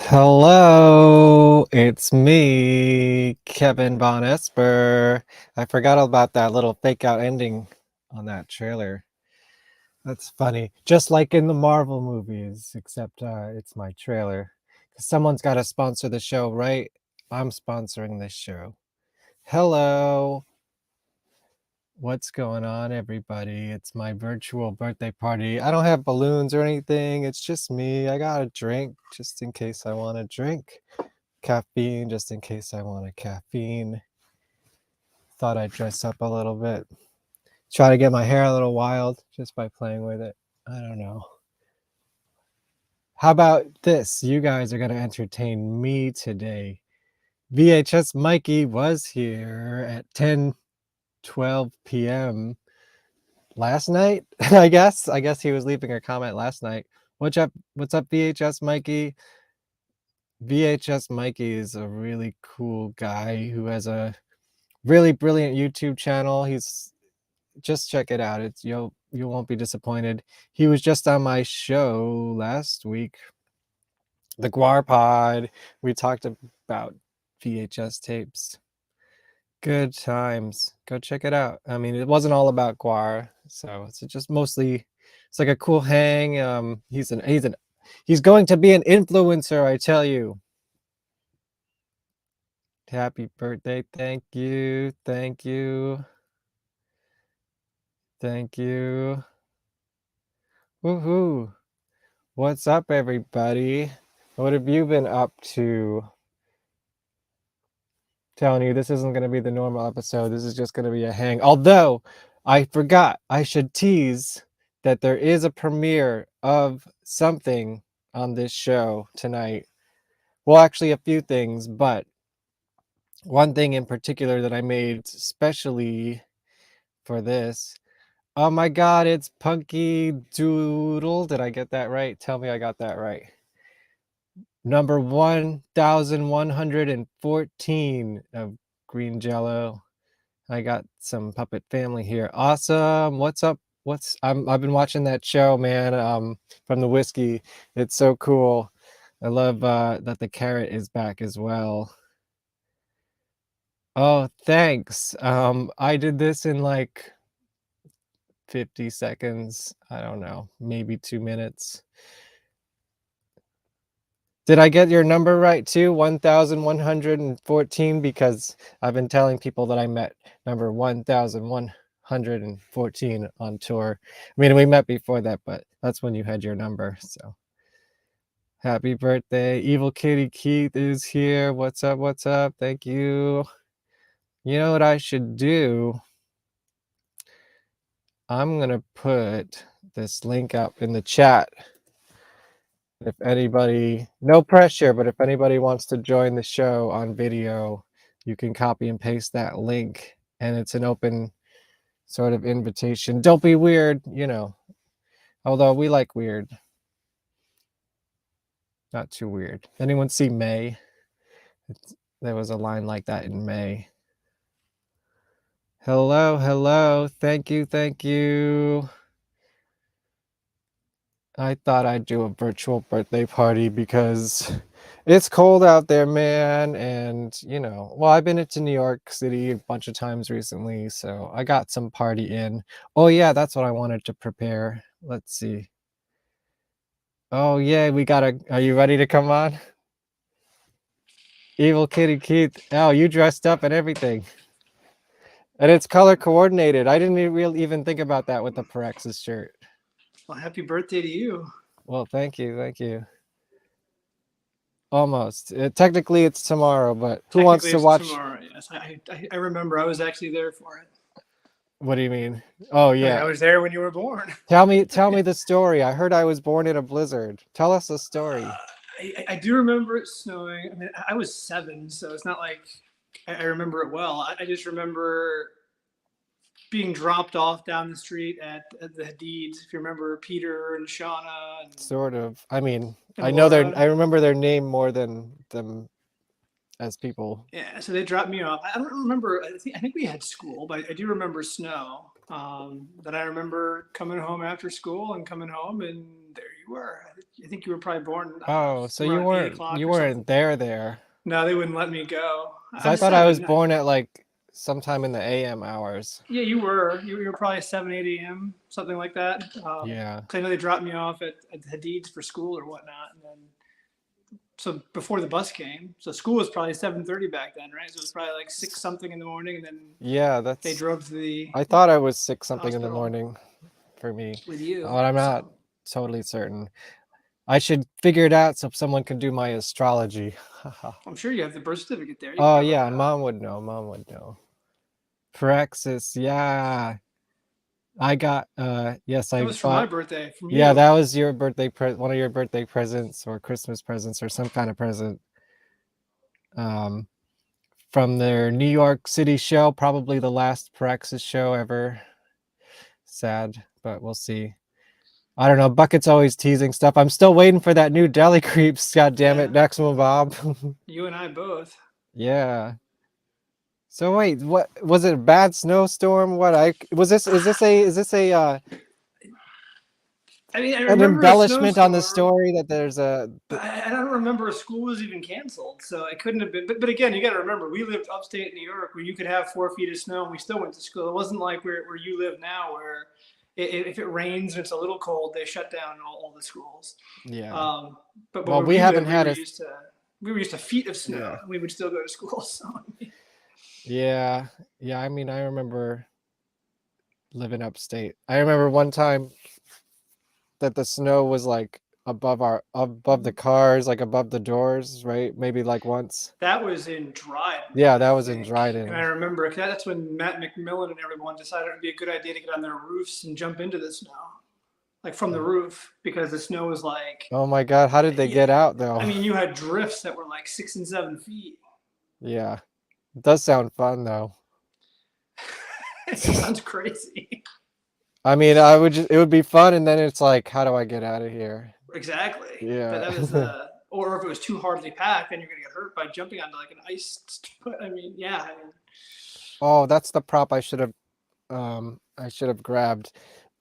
Hello, it's me, Kevin Vonesper. I forgot about that little fake out ending on that trailer. That's funny. Just like in the Marvel movies, except it's my trailer. 'Cause someone's got to sponsor the show, right? I'm sponsoring this show. Hello. What's going on, everybody? It's my virtual birthday party. I don't have balloons or anything. It's just me. I got a drink just in case I want a drink. Caffeine just in case I want a caffeine. Thought I'd dress up a little bit. Try to get my hair a little wild just by playing with it. I don't know. How about this? You guys are going to entertain me today. VHS Mikey was here at 10:12 p.m. last night, I guess. I guess he was leaving a comment last night. What's up, VHS Mikey? VHS Mikey is a really cool guy who has a really brilliant YouTube channel. He's just check it out. It's you won't be disappointed. He was just on my show last week, the VonPod. We talked about VHS tapes. Good times. Go check it out. I mean, it wasn't all about Guar, so it's just mostly it's like a cool hang. He's going to be an influencer, I tell you. Happy birthday. Thank you. Thank you. Thank you. Woohoo. What's up, everybody? What have you been up to? Telling you, this isn't going to be the normal episode. This is just going to be a hang. Although, I forgot, I should tease that there is a premiere of something on this show tonight. Well, actually, a few things, but one thing in particular that I made specially for this. Oh my God, it's Punky Doodle. Did I get that right? Tell me I got that right. Number 1114 of green jello. I got some puppet family here. Awesome. What's up? I've been watching that show, man, from the whiskey. It's so cool. I love that the carrot is back as well. Oh, thanks. I did this in like 50 seconds. I don't know, maybe 2 minutes. Did I get your number right too? 1114, because I've been telling people that I met number 1114 on tour. I mean, we met before that, but that's when you had your number. So happy birthday. Evil Kitty Keith is here. What's up? What's up? Thank you. You know what I should do? I'm going to put this link up in the chat. If anybody, no pressure, but if anybody wants to join the show on video, you can copy and paste that link, and it's an open sort of invitation. Don't be weird, although we like weird. Not too weird. Anyone see May? There was a line like that in May. Hello, hello. Thank you, thank you. I thought I'd do a virtual birthday party because it's cold out there, man. And, well, I've been into New York City a bunch of times recently, so I got some party in. Oh, yeah, that's what I wanted to prepare. Let's see. Oh, yeah, are you ready to come on? Evil Kitty Keith. Oh, you dressed up and everything. And it's color coordinated. I didn't really even think about that with the Parex's shirt. Well, happy birthday to you. Well, thank you. Thank you. Almost. Technically, it's tomorrow, but who wants to watch? Tomorrow. Yes, I remember. I was actually there for it. What do you mean? Oh, yeah. I was there when you were born. Tell me the story. I heard I was born in a blizzard. Tell us the story. I do remember it snowing. I mean, I was 7, so it's not like I remember it well. I just remember being dropped off down the street at the Hadid's. If you remember Peter and Shauna. And, sort of. I mean, I know Laura. I remember their name more than them as people. Yeah, so they dropped me off. I don't remember. I think we had school, but I do remember snow. Then I remember coming home after school and coming home, and there you you were. I think you were probably born Oh, so around 8 you o'clock or weren't something. there. No, they wouldn't let me go. So I'm I thought I was 7. born at like sometime in the AM hours. Yeah, you were. You were probably 7, 8 a.m., something like that. Yeah. 'Cause I know they dropped me off at the Hadid's for school or whatnot. And then, so before the bus came, so school was probably 7:30 back then, right? So it was probably like 6 something in the morning. And then Yeah, they drove to the I thought I was 6 something in the hospital morning for me. with you. But I'm not So totally certain. I should figure it out so someone can do my astrology. I'm sure you have the birth certificate there. You can Oh probably look yeah, it up. mom would know. Mom would know. Praxis, yeah. I got yes, That I was for my bought. birthday from Yeah, you. that was your one of your birthday presents or Christmas presents or some kind of present. From their New York City show, probably the last Praxis show ever. Sad, but we'll see. I don't know. Bucket's always teasing stuff. I'm still waiting for that new Deli Creeps. God damn it, Yeah. Maximum Bob. You and I both. Yeah. So wait, what was it? A bad snowstorm? What I was this? Is this a I mean, I an remember a embellishment on the snowstorm, story that there's a? but I don't remember a school was even canceled. So it couldn't have been. But again, you got to remember, we lived upstate New York where you could have 4 feet of snow and we still went to school. It wasn't like where you live now where if it rains and it's a little cold, they shut down all the schools. Yeah. But Well, where we we haven't lived, had we were used to feet of snow Yeah. and we would still go to school. So Yeah. I mean, I remember living upstate. I remember one time that the snow was like above the cars, like above the doors, right? Maybe like once. that was in Dryden. Yeah, that I was in think. And I Dryden. remember that's when Matt McMillan and everyone decided it would be a good idea to get on their roofs and jump into the snow, like from the roof, because the snow was like, Oh my God, how did they get out though? I mean, you had drifts that were like 6 and 7 feet. Yeah. It does sound fun though. It sounds crazy. I mean, it would be fun, and then it's like, how do I get out of here? Exactly. Yeah. That was or if it was too hardly packed, then you're gonna get hurt by jumping onto like an ice. I mean, yeah. I mean, Oh, that's the prop I should have grabbed.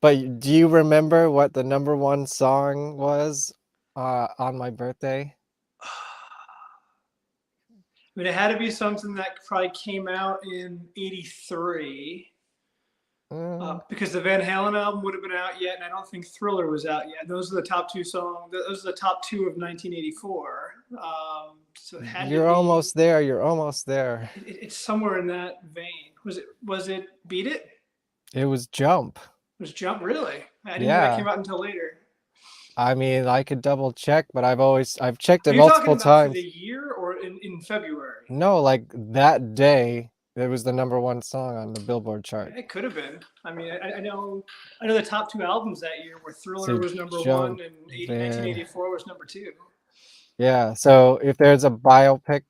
But do you remember what the #1 song was on my birthday? I mean, it had to be something that probably came out in '83. Because the Van Halen album would have been out yet, and I don't think Thriller was out yet. Those are the top 2 songs. Those are the top 2 of 1984. So it had You're to be. almost there. You're almost there. It's somewhere in that vein. Was it Beat It? It was Jump. It was Jump, really? I didn't know Yeah. that came out until later. I mean, I could double check, but I've checked Are it you talking multiple about times. for the year or in February? No, like that day, it was the #1 song on the Billboard chart. It could have been. I mean, I know the top 2 albums that year were Thriller So was number Jump, 1 and Van- 1984 was number 2. Yeah, so if there's a biopic,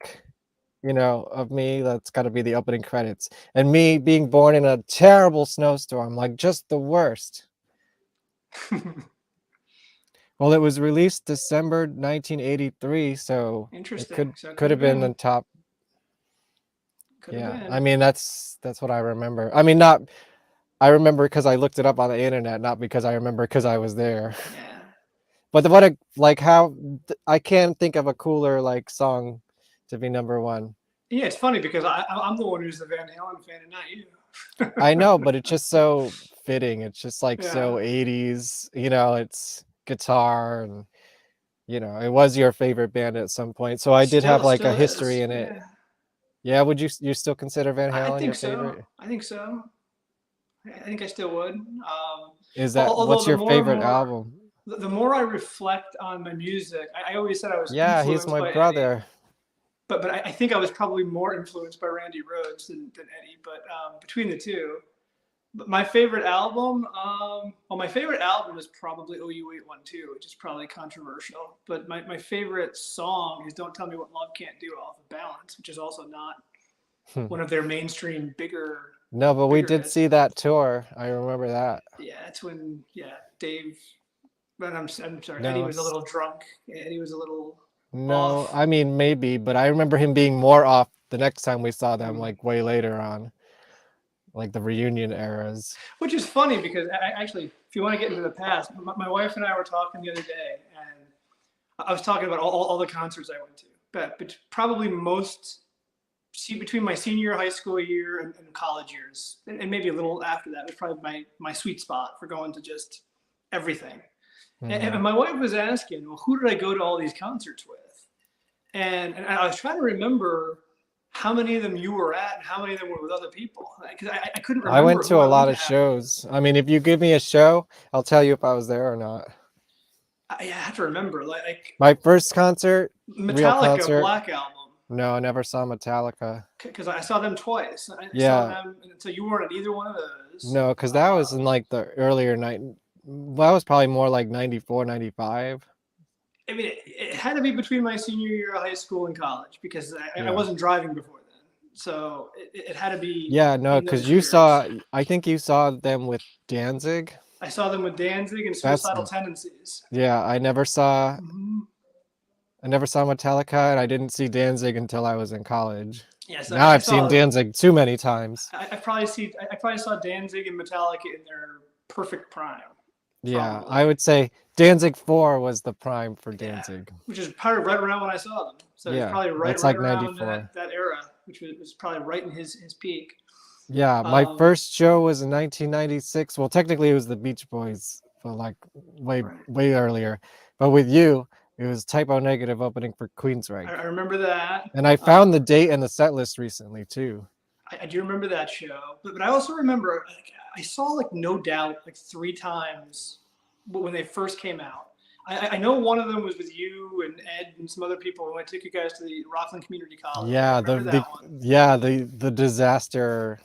of me, that's got to be the opening credits. And me being born in a terrible snowstorm, like just the worst. Well, it was released December 1983, so Interesting. So could have been the top. Could have Yeah, been. I mean that's what I remember. I mean, not I remember because I looked it up on the internet, not because I remember because I was there. Yeah. But I can't think of a cooler like song to be #1. Yeah, it's funny because I'm the one who's the Van Halen fan and not you. I know, but it's just so fitting. It's just like so Yeah. 80s, it's guitar and it was your favorite band at some point. So I did have like a history in it. Yeah, would you still consider Van Halen your favorite? I think so. I think I still would. What's your favorite album? The more I reflect on my music, I always said I was Yeah, he's influenced my by brother. Eddie, but I think I was probably more influenced by Randy Rhoads than Eddie. But between the two, but my favorite album, my favorite album is probably OU812, which is probably controversial. But my favorite song is "Don't Tell Me What Love Can't Do" off of Balance, which is also not one of their mainstream bigger. No, but we did hits. see that tour. I remember that. Yeah, that's when Dave. But I'm sorry, No, Eddie was a little drunk. Eddie was a little. No, off. I mean maybe, but I remember him being more off the next time we saw them, like way later on. like the reunion eras. Which is funny because actually, if you want to get into the past, my wife and I were talking the other day, and I was talking about all the concerts I went to, but probably between my senior high school year and college years, and maybe a little after that, was probably my sweet spot for going to just everything. And my wife was asking, well, who did I go to all these concerts with? And I was trying to remember how many of them you were at and how many of them were with other people. Because I couldn't remember. I went to a lot of shows. I mean, if you give me a show, I'll tell you if I was there or not. I have to remember. Like my first concert, Metallica real concert, Black Album. No, I never saw Metallica. Because I saw them twice. I Yeah. saw them, so you weren't at either one of those. No, because that was in like the earlier night. Well, that was probably more like 94, 95. I mean, it had to be between my senior year of high school and college because I wasn't driving before then. So it had to be. Yeah, no, because I think you saw them with Danzig. I saw them with Danzig and Suicidal Tendencies. Yeah, I never saw Metallica, and I didn't see Danzig until I was in college. Yeah, so now I've seen Danzig too many times. I probably saw Danzig and Metallica in their perfect prime. Yeah, I would say Danzig 4 was the prime for Danzig. Which is probably right around when I saw them. So it's probably right around that era, which was probably right in his peak. Yeah, my first show was in 1996. Well, technically it was the Beach Boys, but like way earlier. But with you, it was Typo Negative opening for Queensryche. I remember that. And I found the date and the set list recently too. I do remember that show, but I also remember I saw like No Doubt like 3 times when they first came out. I know one of them was with you and Ed and some other people when I took you guys to the Rockland Community College. Yeah, the disaster.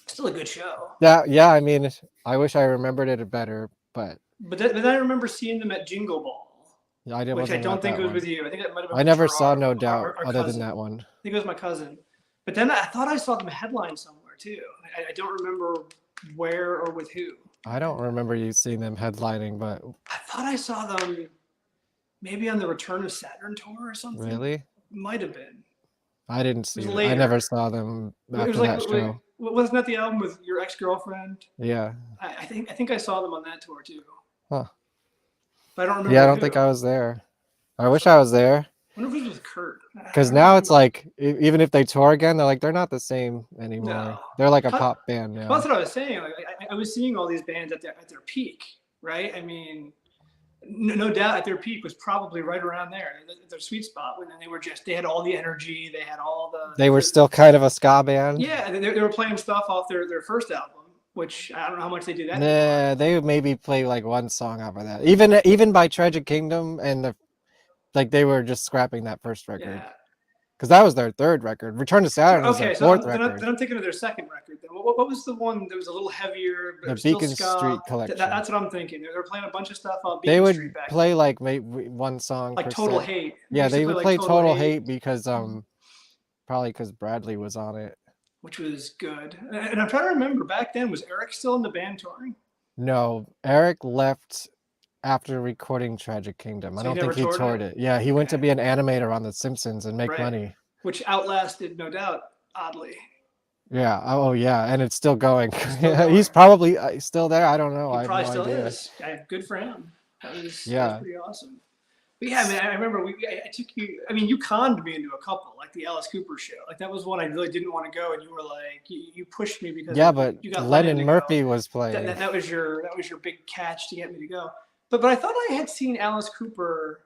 Still a good show. Yeah. I mean, I wish I remembered it better, but then I remember seeing them at Jingle Ball. Yeah, which I don't think it was with you. I think that might have been. I never saw No Doubt other than that one. I think it was my cousin. But then I thought I saw them headline somewhere too. I don't remember where or with who. I don't remember you seeing them headlining, but I thought I saw them maybe on the Return of Saturn tour or something. Really? Might have been. I didn't see it. I never saw them after that show. Wasn't that the album with your ex-girlfriend? Yeah. I think I saw them on that tour too. Huh. But I don't remember. Yeah, I don't think I was there. I wish I was there. I wonder if it was with Kurt. Because now it's like, even if they tour again, they're not the same anymore. No. They're like a pop band now. Well, that's what I was saying. Like, I was seeing all these bands at their peak, right? I mean, no doubt at their peak was probably right around there, their sweet spot. When they had all the energy, they had all the. They were still kind of a ska band. Yeah, they were playing stuff off their first album, which I don't know how much they do that. Nah, they would maybe play like one song off of that. Even by Tragic Kingdom and they were just scrapping that first record. Because that was their third record. Return to Saturn was their fourth record. Then I'm thinking of their second record. Then what was the one that was a little heavier? The Beacon Street Collection. That's what I'm thinking. They're playing a bunch of stuff on Beacon They would Street back play like maybe one song. Like Total Hate. Yeah, they would play Total Hate because probably because Bradley was on it. Which was good. And I'm trying to remember, back then, was Eric still in the band touring? No, Eric left after recording Tragic Kingdom. I don't think he toured it. Yeah, he went to be an animator on The Simpsons and make money. Which outlasted, no doubt, oddly. Yeah. Oh, yeah. And it's still going. He's probably still there. I don't know. He probably still is. Good for him. That was pretty awesome. But yeah, I mean, I remember I took you. I mean, you conned me into a couple, like the Alice Cooper show. Like that was one I really didn't want to go, and you were like, you pushed me because but you got Lennon Murphy was playing. That was your big catch to get me to go. But I thought I had seen Alice Cooper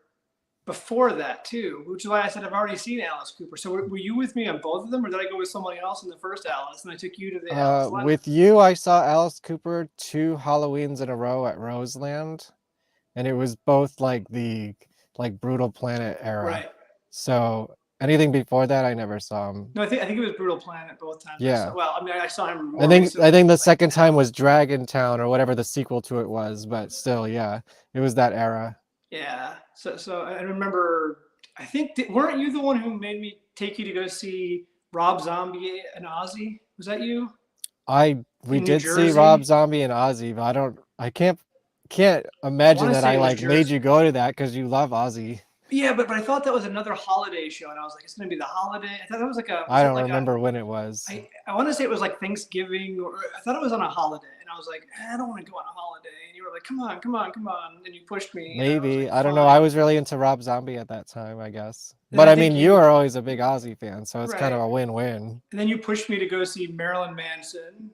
before that too, which is why I said I've already seen Alice Cooper. So were you with me on both of them, or did I go with somebody else in the first Alice and I took you to the Alice? With you, I saw Alice Cooper 2 Halloweens in a row at Roseland, and it was both like the Brutal Planet era. Right. So anything before that, I never saw him. No, I think it was Brutal Planet both times. Yeah. I saw him. I think the second time was Dragon Town or whatever the sequel to it was, but still, yeah, it was that era. Yeah. So I remember. I think weren't you the one who made me take you to go see Rob Zombie and Ozzy? Was that you? We did see Rob Zombie and Ozzy, but I can't imagine that I made you go to that because you love Ozzy. Yeah, but I thought that was another holiday show, and I was like, it's gonna be the holiday. I thought that was like a I was it don't like a remember when it was. I want to say it was like Thanksgiving, or I thought it was on a holiday, and I was like, I don't want to go on a holiday, and you were like, come on, come on, come on, and you pushed me, and I was Maybe. like, I don't know. I fine. was really into Rob Zombie at that time, I guess. And But I I think mean, you you are always a big Ozzy fan, so it's kind of right, a win-win. and then you pushed me to go see Marilyn Manson.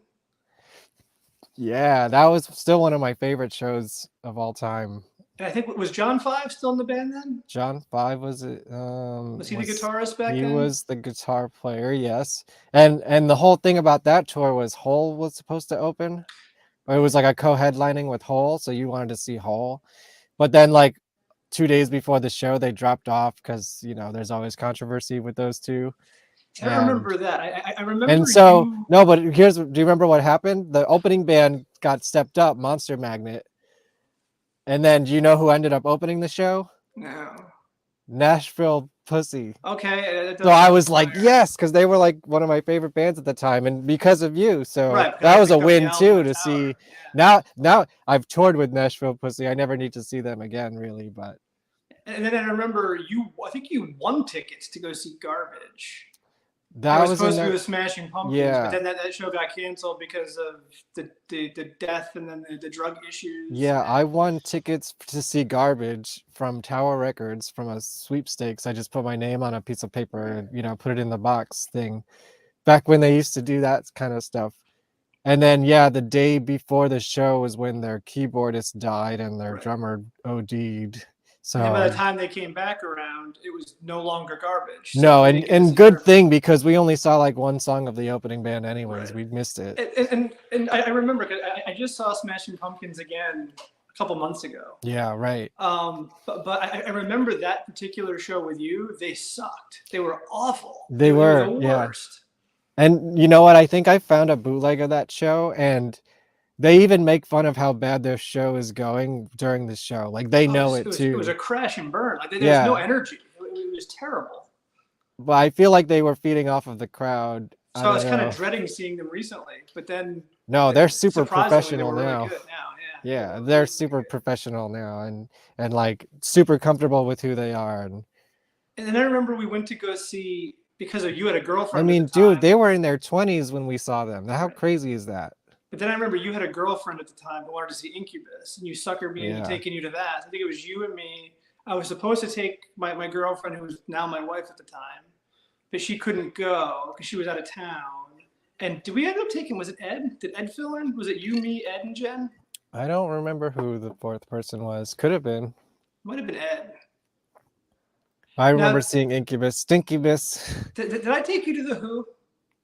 Yeah, that was still one of my favorite shows of all time. And I think was John Five still in the band then? John Five was it? Was he the guitarist back He then? was the guitar player, yes. And the whole thing about that tour was Hole was supposed to open. Or it was like a co-headlining with Hole, so you wanted to see Hole. But then like 2 days before the show, they dropped off because there's always controversy with those two. I don't remember that. I And remember so you. no, but do you remember what happened? The opening band got stepped up, Monster Magnet. And then do you know who ended up opening the show? No. Nashville Pussy. Okay, that does So I sound was like, familiar. yes, because they were like one of my favorite bands at the time, and because of you. So Right, because that I was a picked up the win album too at to Tower. see. Now I've toured with Nashville Pussy. I never need to see them again, really. But Yeah. And then I remember you. I think you won tickets to go see Garbage. That that was was supposed to be another. with Smashing Pumpkins, but Yeah, then that show got canceled because of the death and then the drug issues. yeah. And I won tickets to see Garbage from Tower Records from a sweepstakes. I just put my name on a piece of paper right. and put it in the box thing. Back when they used to do that kind of stuff. And then, yeah, the day before the show was when their keyboardist died and their Right. drummer OD'd. And then by the So time they came back around, it was no longer Garbage, so no, we and didn't get to and see good Garbage. thing because we only saw like one song of the opening band anyways. Right. We missed it. And I remember I just saw Smashing Pumpkins again a couple months ago. Yeah, right. But I remember that particular show with you. They sucked. They were awful. They They were were, the yeah. worst. And you know what? I think I found a bootleg of that show, and they even make fun of how bad their show is going during the show. Like they Oh, know it it was too. a crash and burn. Like there was no Yeah. energy. It was terrible. But I feel like they were feeding off of the crowd. I So I don't was kind know. of dreading seeing them recently, but then No, they're super surprisingly they professional were really now. good now. Yeah, Yeah, they they're were really super good. professional now and like super comfortable with who they are. And And then I remember we went to go see because you had a I girlfriend at the mean, dude, time. they were in their 20s when we saw them. How Right. crazy is that? But then I remember you had a girlfriend at the time who wanted to see Incubus, and you suckered me into Yeah. taking you to that. I think it was you and me. I was supposed to take my girlfriend, who was now my wife at the time, but she couldn't go because she was out of town. And did we end up taking? Was it Ed? Did Ed fill in? Was it you, me, Ed, and Jen? I don't remember who the fourth person was. Could have been. Might have been Ed. I remember Now, seeing Incubus, Stinkybus. did I take you to the Who?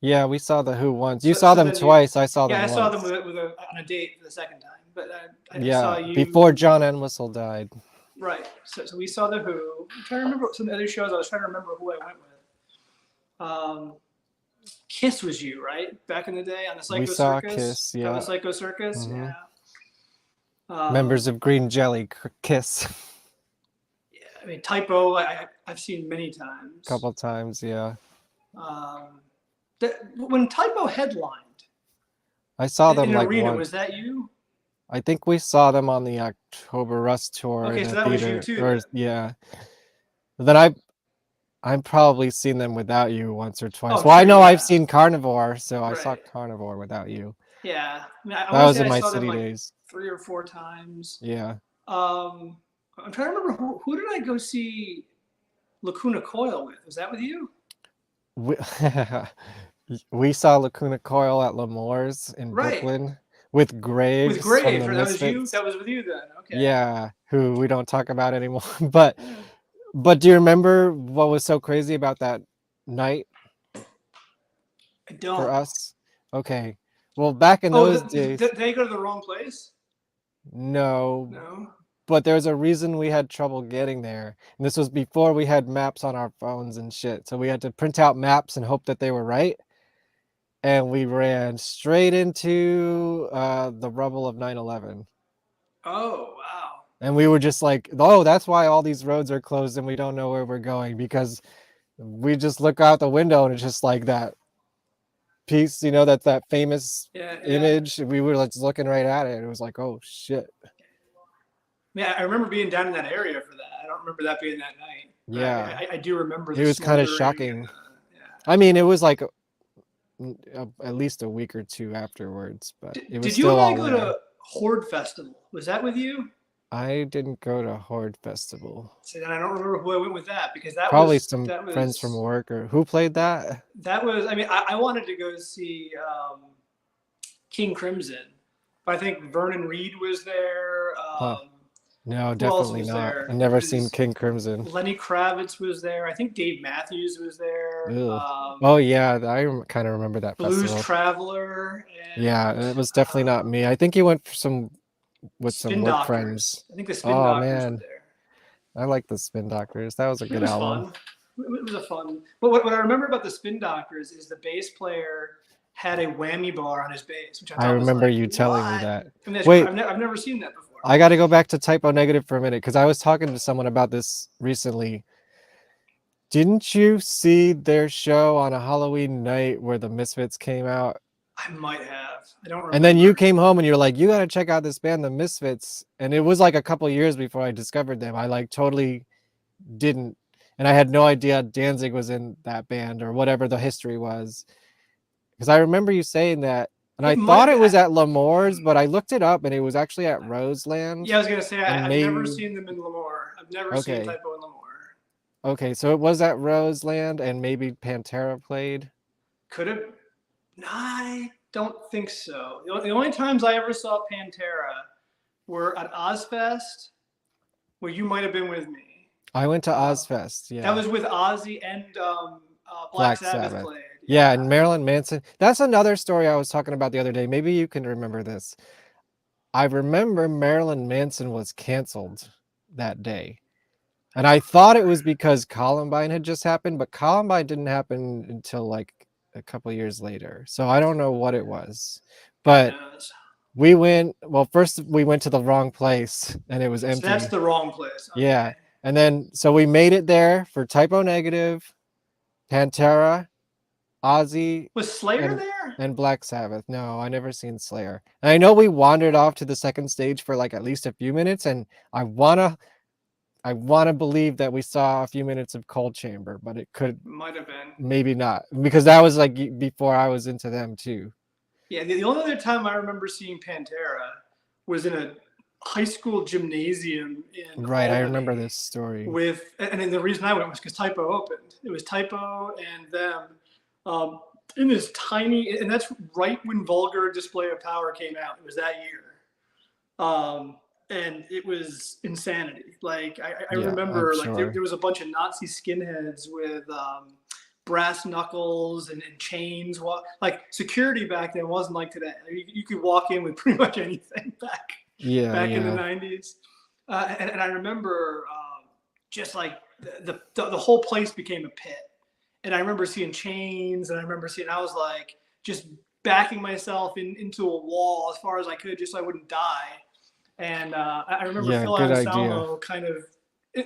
Yeah, we saw the Who once. You So, saw so them then you, twice. I saw yeah, them I saw them once. on a date for the second time. But I saw Yeah, you before John Entwistle died. right. So we saw the Who. I'm trying to remember some other shows. I was trying to remember who I went with. Kiss was you, right? Back in the day on the Psycho We saw Circus. Kiss, On yeah. the Psycho Circus, Mhm. yeah. Members of Green Jelly, Kiss. Yeah, I mean, Typo. I've seen many times. Couple times, yeah. When Typo headlined I saw them in an like arena, once. was that you? I think we saw them on the October Rust tour Okay, in so a that was you theater. too. Or Then. yeah. Then I've probably seen them without you once or twice. Oh, Well, I sure, know I've yeah. seen Carnivore, so I saw Right. Carnivore without you. Yeah. I mean, I That want to was say in I my saw them city like days. 3 or 4 times. Yeah. I'm trying to remember who did I go see Lacuna Coil with? Was that with you? We, we saw Lacuna Coil at L'Amour's in Right. Brooklyn with Graves, With Graves, from the right? That was you. Misfits. That was with you then. Okay. Yeah, who we don't talk about anymore. But do you remember what was so crazy about that night I for don't. us? Okay. Well, back in Oh, those days, did they go to the wrong place? no. No. But there's a reason we had trouble getting there. And this was before we had maps on our phones and shit. So we had to print out maps and hope that they were right. And we ran straight into the rubble of 9/11. Oh, wow. And we were just like, oh, that's why all these roads are closed and we don't know where we're going, because we just look out the window and it's just like that piece, that's that famous Yeah, yeah. image. We were just looking right at it. It was like, oh shit. Yeah, I remember being down in that area for that. I don't remember that being that night. Yeah. I do remember It the was kind of smoldering shocking. and I mean, it was like at least a week or two afterwards, but it was Did you and still I all go there. to Horde Festival? Was that with you? I didn't go to Horde Festival. See, then I don't remember who I went with that because that Probably was some friends from work, or who played that? I mean, I wanted to go see King Crimson, but I think Vernon Reed was there. Huh. No, Who else definitely was not. there? I've never seen King Crimson. Lenny Kravitz was there. I think Dave Matthews was there. Ew. Oh yeah, I kind of remember that Blues festival. Traveler. And, Yeah, it was definitely not me. I think he went for with some Spin work Doctors. friends. I think the Spin Oh Doctors were man, there. I like the Spin Doctors. That was a It good was album. fun. It was a fun. But what I remember about the Spin Doctors is the bass player had a whammy bar on his bass, which I thought remember was like, you telling me that. I mean, Wait, I've never seen that before. I got to go back to Typo Negative for a minute because I was talking to someone about this recently. Didn't you see their show on a Halloween night where the Misfits came out? I might have. I don't remember. And then you came home and you're like, you got to check out this band, the Misfits. And it was like a couple years before I discovered them. I like totally didn't. And I had no idea Danzig was in that band or whatever the history was. Because I remember you saying that. And I thought it was at L'Amour's, but I looked it up and it was actually at Roseland. Yeah, I was going to say, I've never seen them in L'Amour. I've never seen Typo in L'Amour. Okay, so it was at Roseland and maybe Pantera played? Could have. No, I don't think so. The only times I ever saw Pantera were at Ozfest, where you might have been with me. I went to Ozfest, yeah. That was with Ozzy and Black Sabbath played. Yeah, and Marilyn Manson. That's another story I was talking about the other day. Maybe you can remember this. I remember Marilyn Manson was canceled that day. And I thought it was because Columbine had just happened, but Columbine didn't happen until like a couple years later. So I don't know what it was. But we went, well, first we went to the wrong place and it was empty. So that's the wrong place. Okay. Yeah. And then, so we made it there for Typo Negative, Pantera, Ozzy. Was Slayer there? And Black Sabbath. No, I never seen Slayer. And I know we wandered off to the second stage for like at least a few minutes. And I want to believe that we saw a few minutes of Cold Chamber, but it might have been, maybe not, because that was like before I was into them too. Yeah, the only other time I remember seeing Pantera was in a high school gymnasium in Right, Albany I remember this story. And then the reason I went was because Typo opened. It was Typo and them in this tiny, and that's right when Vulgar Display of Power came out. It was that year. And it was insanity. Like I remember, like there was a bunch of Nazi skinheads with brass knuckles and chains. Like security back then wasn't like today. You could walk in with pretty much anything back in the 90s. And I remember just like the whole place became a pit. And I remember seeing chains, and I was like just backing myself into a wall as far as I could, just so I wouldn't die. And I remember Phil Anselmo kind of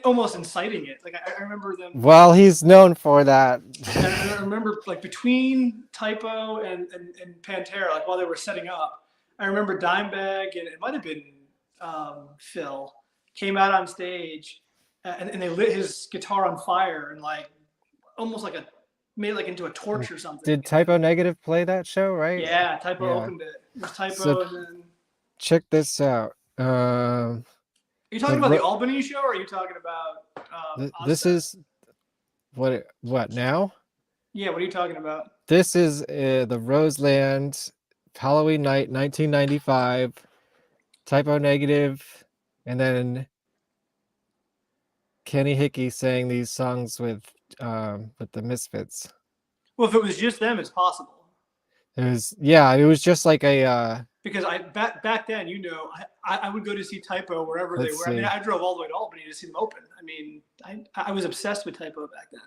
almost inciting it. Like I remember them. Well, he's known for that. And I remember like between Typo and Pantera, like while they were setting up, I remember Dimebag and it might have been Phil came out on stage and they lit his guitar on fire and like almost like made like into a torch or something. Did Typo Negative play that show, right? Yeah, Typo opened it. It was Typo and then. Check this out. Are you talking about the Albany show, or are you talking about? This is what now? Yeah, what are you talking about? This is the Roseland Halloween night, 1995. Typo Negative, and then Kenny Hickey sang these songs with the Misfits. Well, if it was just them, it's possible. It was just like a. Because back then, I would go to see Typo wherever they were. I mean, I drove all the way to Albany to see them open. I mean, I was obsessed with Typo back then.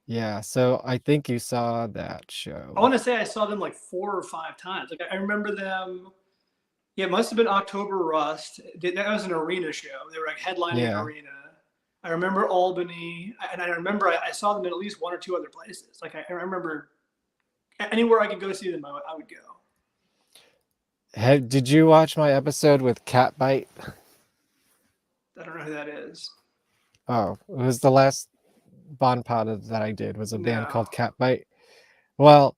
Yeah, so I think you saw that show. I want to say I saw them like 4 or 5 times. Like I remember them. Yeah, it must have been October Rust. That was an arena show. They were like headlining an arena. I remember Albany, and I remember I saw them in at least 1 or 2 other places. Like I remember anywhere I could go see them, I would go. Did you watch my episode with Catbite? I don't know who that is. Oh, it was the last VonPod that I did was a band No. called Catbite. Well,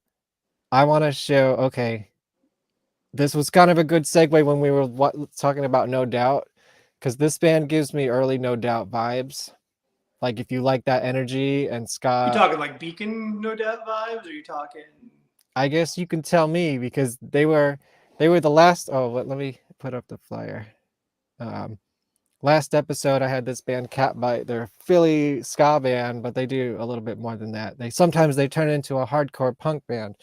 I want to show. Okay, this was kind of a good segue when we were talking about No Doubt, because this band gives me early No Doubt vibes. Like if you like that energy and You ska, talking like Beacon No Doubt vibes, or you talking? I guess you can tell me because they were the last. Oh, let me put up the flyer. Last episode I had this band Catbite. They're a Philly ska band, but they do a little bit more than that. They sometimes turn into a hardcore punk band,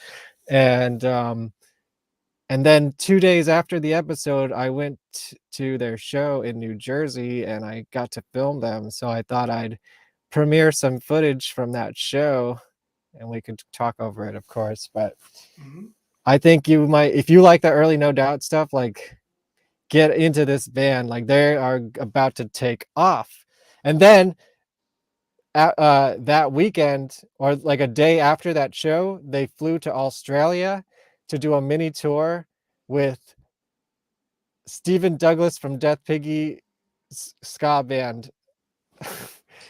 and then 2 days after the episode, I went to their show in New Jersey and I got to film them. So I thought I'd premiere some footage from that show and we could talk over it, of course. But I think you might, if you like the early No Doubt stuff, like get into this band. Like they are about to take off. And then that weekend or like a day after that show, they flew to Australia to do a mini tour with Stephen Douglas from Death Piggy ska band.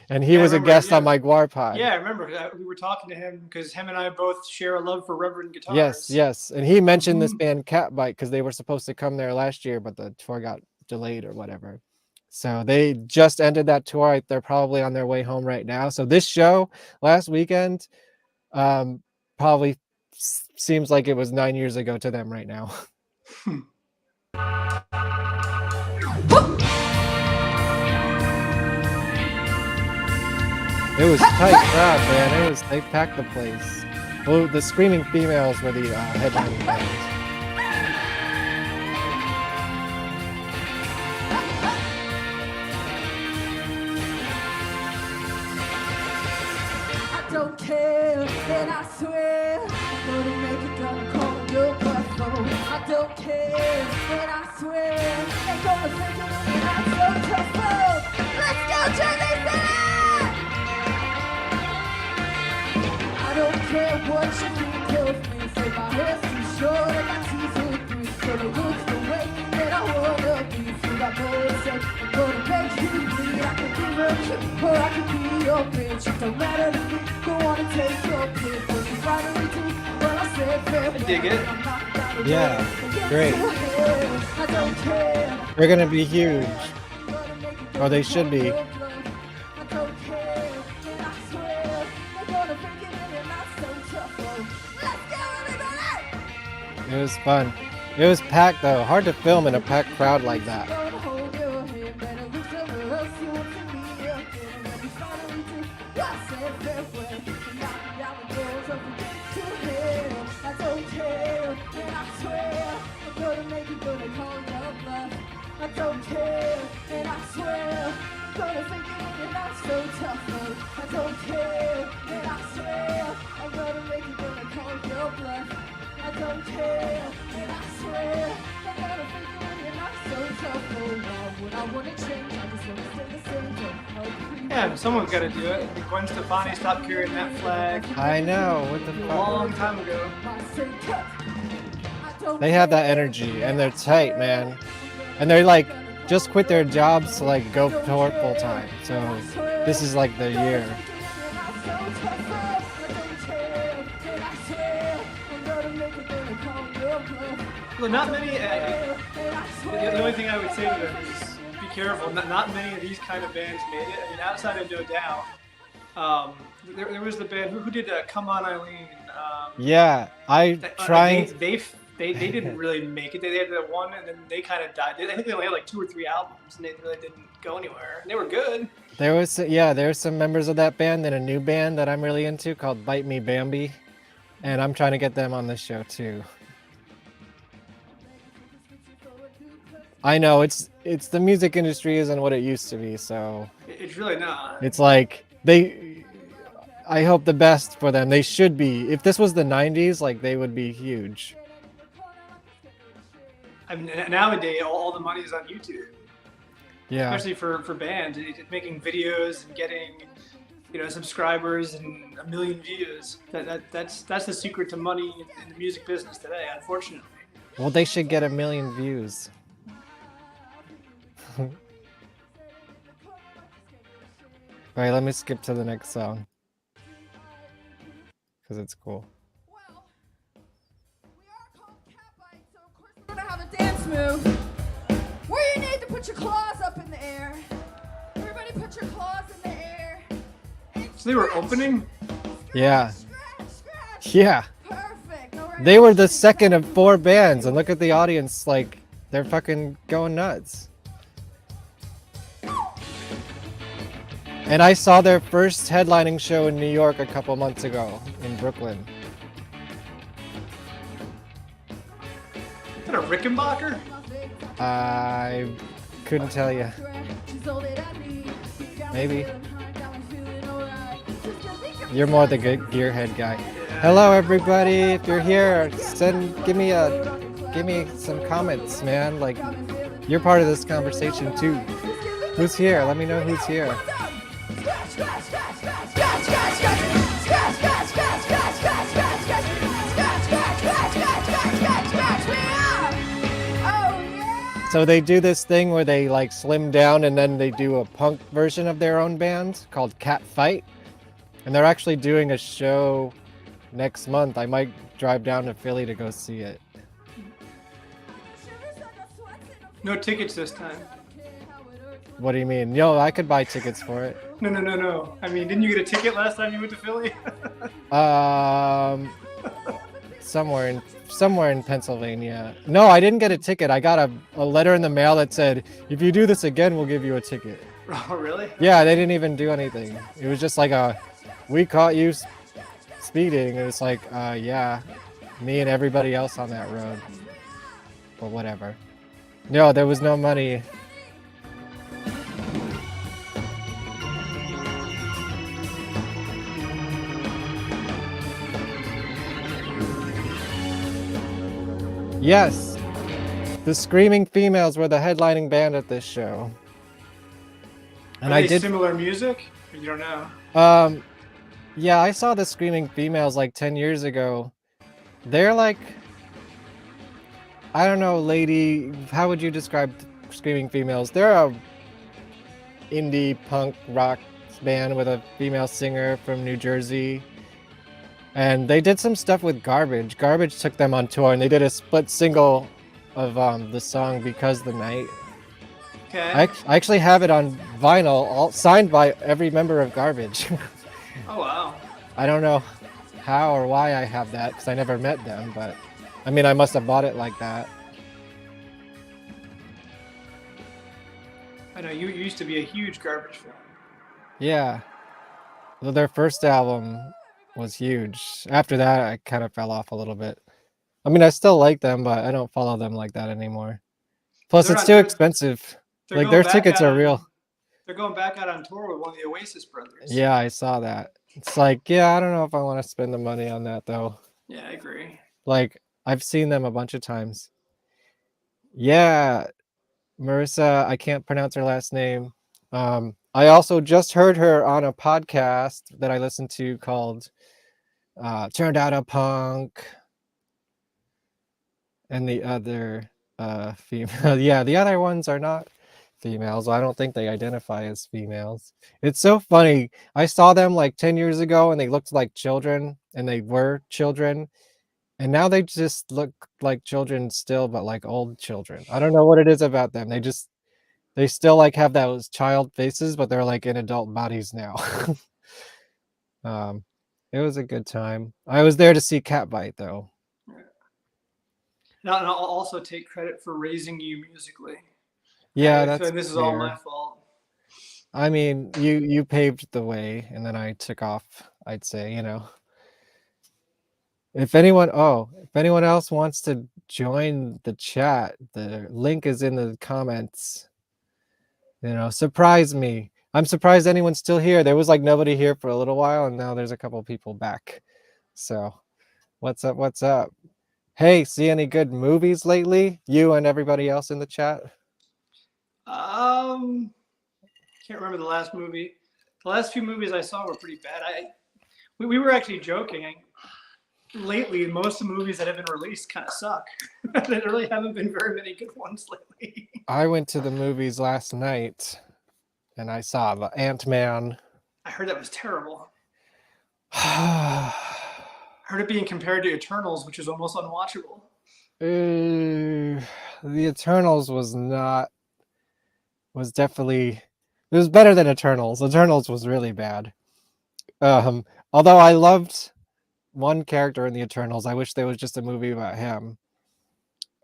And he was a guest on my Guar pod. Yeah, I remember that. We were talking to him because him and I both share a love for Reverend guitars. Yes. And he mentioned this band Catbite because they were supposed to come there last year, but the tour got delayed or whatever. So they just ended that tour. They're probably on their way home right now. So this show last weekend probably seems like it was 9 years ago to them right now. It was tight crowd, man. They packed the place. Well, the Screaming Females were the headlining band. I don't care, and I swear I'm gonna make it, gonna call your buffalo. I don't care, and I swear they're gonna take it and I'm so tough. Let's go, Johnny! I don't care what you think of me. Say my hair's too short and my teeth are green. So it looks the way that I wanna be. So I know it's safe. I'm gonna make you bleed. I can be real cute or I can be your bitch. It don't matter to me. Don't wanna take your pick. What you finally do? Well, I said fair. I dig it. Yeah, great. I don't care. They're gonna be huge. Or they should be. It was fun. It was packed though. Hard to film in a packed crowd like that. I don't care, and I swear, gonna think you're not so tough. I don't care, and I swear, I'm gonna make you gonna call your bluff. I don't care, and I swear, I'm gonna think you're not so tough. Oh, when I wanna change, I just wanna stay the same. Yeah, someone's got to do it. Gwen Stefani stopped carrying that flag I know. What the a fuck? long time ago. They have that energy and they're tight, man. And they're like just quit their jobs to like go tour full time. So this is like the year. Well, not many. The only thing I would say to them is be careful. Not many of these kind of bands made it. I mean, outside of No Doubt, there was the band who did "Come On, Eileen." Yeah, They didn't really make it. They had that one, and then they kind of died. I think they only had like 2 or 3 albums, and they really didn't go anywhere. And they were good. there was some members of that band and a new band that I'm really into called Bite Me Bambi, and I'm trying to get them on this show too. I know it's the music industry isn't what it used to be, so It's really not. it's like I hope the best for them. They should be. If this was the 90s, like they would be huge. I mean, nowadays all the money is on YouTube. Yeah. Especially for bands, making videos and getting, subscribers and 1 million views. That's the secret to money in the music business today, unfortunately. Well, they should get 1 million views. All right, let me skip to the next song because it's cool. Well, we are called cat bites, so of course we're gonna have a dance move where you need to put your claws up in the air. Everybody put your claws in the air. And So they were scratch, opening? Yeah. Scratch, scratch. Yeah. Perfect. All right. They were the second of 4 bands, and look at the audience, like, they're fucking going nuts. And I saw their first headlining show in New York a couple months ago in Brooklyn. Is that a Rickenbacker? I couldn't tell you. Maybe. You're more the good gearhead guy. Hello, everybody. If you're here, give me some comments, man. Like, you're part of this conversation too. Who's here? Let me know who's here. So they do this thing where they like slim down and then they do a punk version of their own band called Cat Fight. And they're actually doing a show next month. I might drive down to Philly to go see it. No tickets this time. What do you mean? Yo, I could buy tickets for it. No. I mean, didn't you get a ticket last time you went to Philly? Somewhere in Pennsylvania. No, I didn't get a ticket. I got a letter in the mail that said, if you do this again, we'll give you a ticket. Oh, really? Yeah, they didn't even do anything. It was just like we caught you speeding. It was like, yeah, me and everybody else on that road. But whatever. No, there was no money. Yes, the Screaming Females were the headlining band at this show. And Are they similar music? Or you don't know? Yeah, I saw the Screaming Females like 10 years ago. They're like, I don't know, lady, how would you describe Screaming Females? They're a indie punk rock band with a female singer from New Jersey. And they did some stuff with Garbage. Garbage took them on tour, and they did a split single of the song Because the Night. Okay. I actually have it on vinyl, all signed by every member of Garbage. Oh, wow. I don't know how or why I have that, because I never met them, but I mean, I must have bought it like that. I know, you used to be a huge Garbage fan. Yeah. Well, their first album was huge. After that, I kind of fell off a little bit. I mean, I still like them, but I don't follow them like that anymore. Plus, it's too expensive. Like, their tickets are real. They're going back out on tour with one of the Oasis brothers. Yeah, I saw that. It's like, yeah, I don't know if I want to spend the money on that, though. Yeah, I agree. Like, I've seen them a bunch of times. Yeah, Marissa, I can't pronounce her last name. I also just heard her on a podcast that I listened to called Turned Out a Punk. And the other female, yeah, the other ones are not females. I don't think they identify as females. It's so funny. I saw them like 10 years ago and they looked like children, and they were children. And now they just look like children still, but like old children. I don't know what it is about them. They still like have those child faces, but they're like in adult bodies now. It was a good time. I was there to see Catbite though. And I'll also take credit for raising you musically. Yeah, that's this is all my fault. I mean, you paved the way, and then I took off, I'd say, you know. If anyone else wants to join the chat, the link is in the comments. You know, surprise me. I'm surprised anyone's still here. There was like nobody here for a little while, and now there's a couple people back. So, what's up? What's up? Hey, see any good movies lately? You and everybody else in the chat? Can't remember the last movie. The last few movies I saw were pretty bad. We were actually joking. Lately, most of the movies that have been released kind of suck. There really haven't been very many good ones lately. I went to the movies last night, and I saw the Ant-Man I heard that was terrible. uh, I heard it being compared to Eternals, which is almost unwatchable. the Eternals was definitely, it was better than Eternals. Eternals was really bad. Although I loved one character in the Eternals, I wish there was just a movie about him.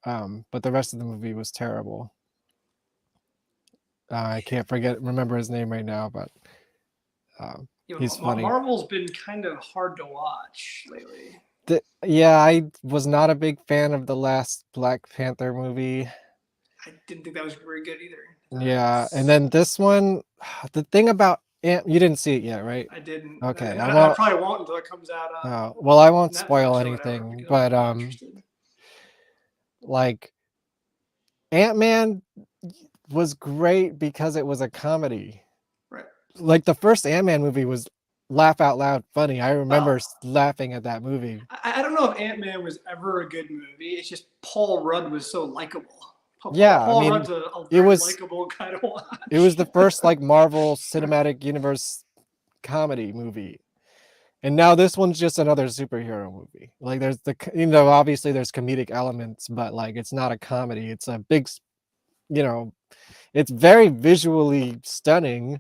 But the rest of the movie was terrible. I can't remember his name right now, but he's funny. Marvel's been kind of hard to watch lately. Yeah, I was not a big fan of the last Black Panther movie. I didn't think that was very good either. Yeah, and then this one, the thing about you didn't see it yet, right? I didn't. Okay, I probably won't until it comes out. Well, I won't Netflix spoil or anything, whatever, but like Ant-Man was great because it was a comedy. Right. Like the first Ant-Man movie was laugh out loud funny. I remember laughing at that movie. I don't know if Ant-Man was ever a good movie. It's just Paul Rudd was so likable. Yeah, Paul I mean, Rudd's a very likable kind of watch. It was the first like Marvel Cinematic Universe comedy movie. And now this one's just another superhero movie. Like there's obviously there's comedic elements, but like it's not a comedy. It's a big, it's very visually stunning.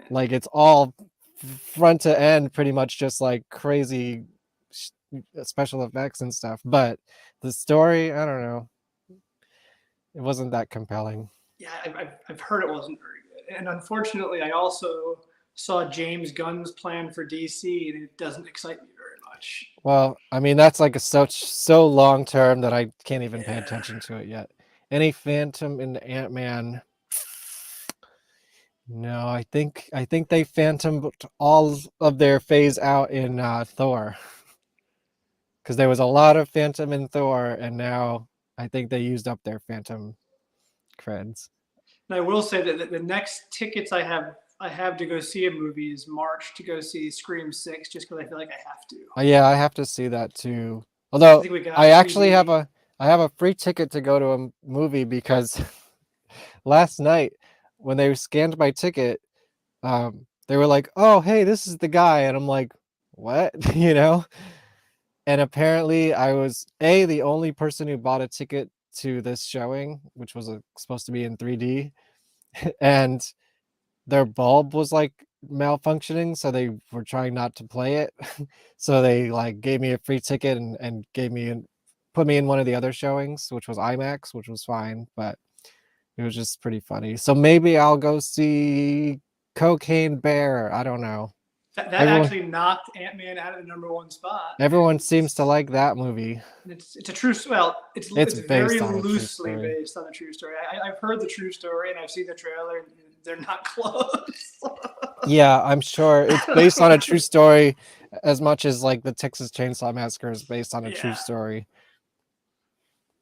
Like it's all front to end pretty much just like crazy special effects and stuff. But the story, I don't know. It wasn't that compelling. Yeah, I've heard it wasn't very good. And unfortunately, I also saw James Gunn's plan for DC, and it doesn't excite me very much. Well, I mean, that's like so long term that I can't even pay attention to it yet. Any Phantom in Ant-Man? No, I think they phantomed all of their phase out in Thor. Because there was a lot of Phantom in Thor, and now I think they used up their Phantom creds. And I will say that the next tickets I have to go see a movie is March to go see Scream 6, just because I feel like I have to. Yeah, I have to see that too. Although I actually have a free ticket to go to a movie because last night when they scanned my ticket, they were like, "Oh, hey, this is the guy," and I'm like, "What?" And apparently, I was the only person who bought a ticket to this showing, which was supposed to be in 3D, and their bulb was like malfunctioning, so they were trying not to play it. So they like gave me a free ticket and put me in one of the other showings, which was IMAX, which was fine, but it was just pretty funny. So maybe I'll go see Cocaine Bear. I don't know. That actually knocked Ant-Man out of the #1 spot. Everyone seems to like that movie. It's a true, it's very loosely based on a true story. I've heard the true story and I've seen the trailer, and they're not close. Yeah, I'm sure it's based on a true story as much as like the Texas Chainsaw Massacre is based on a true story.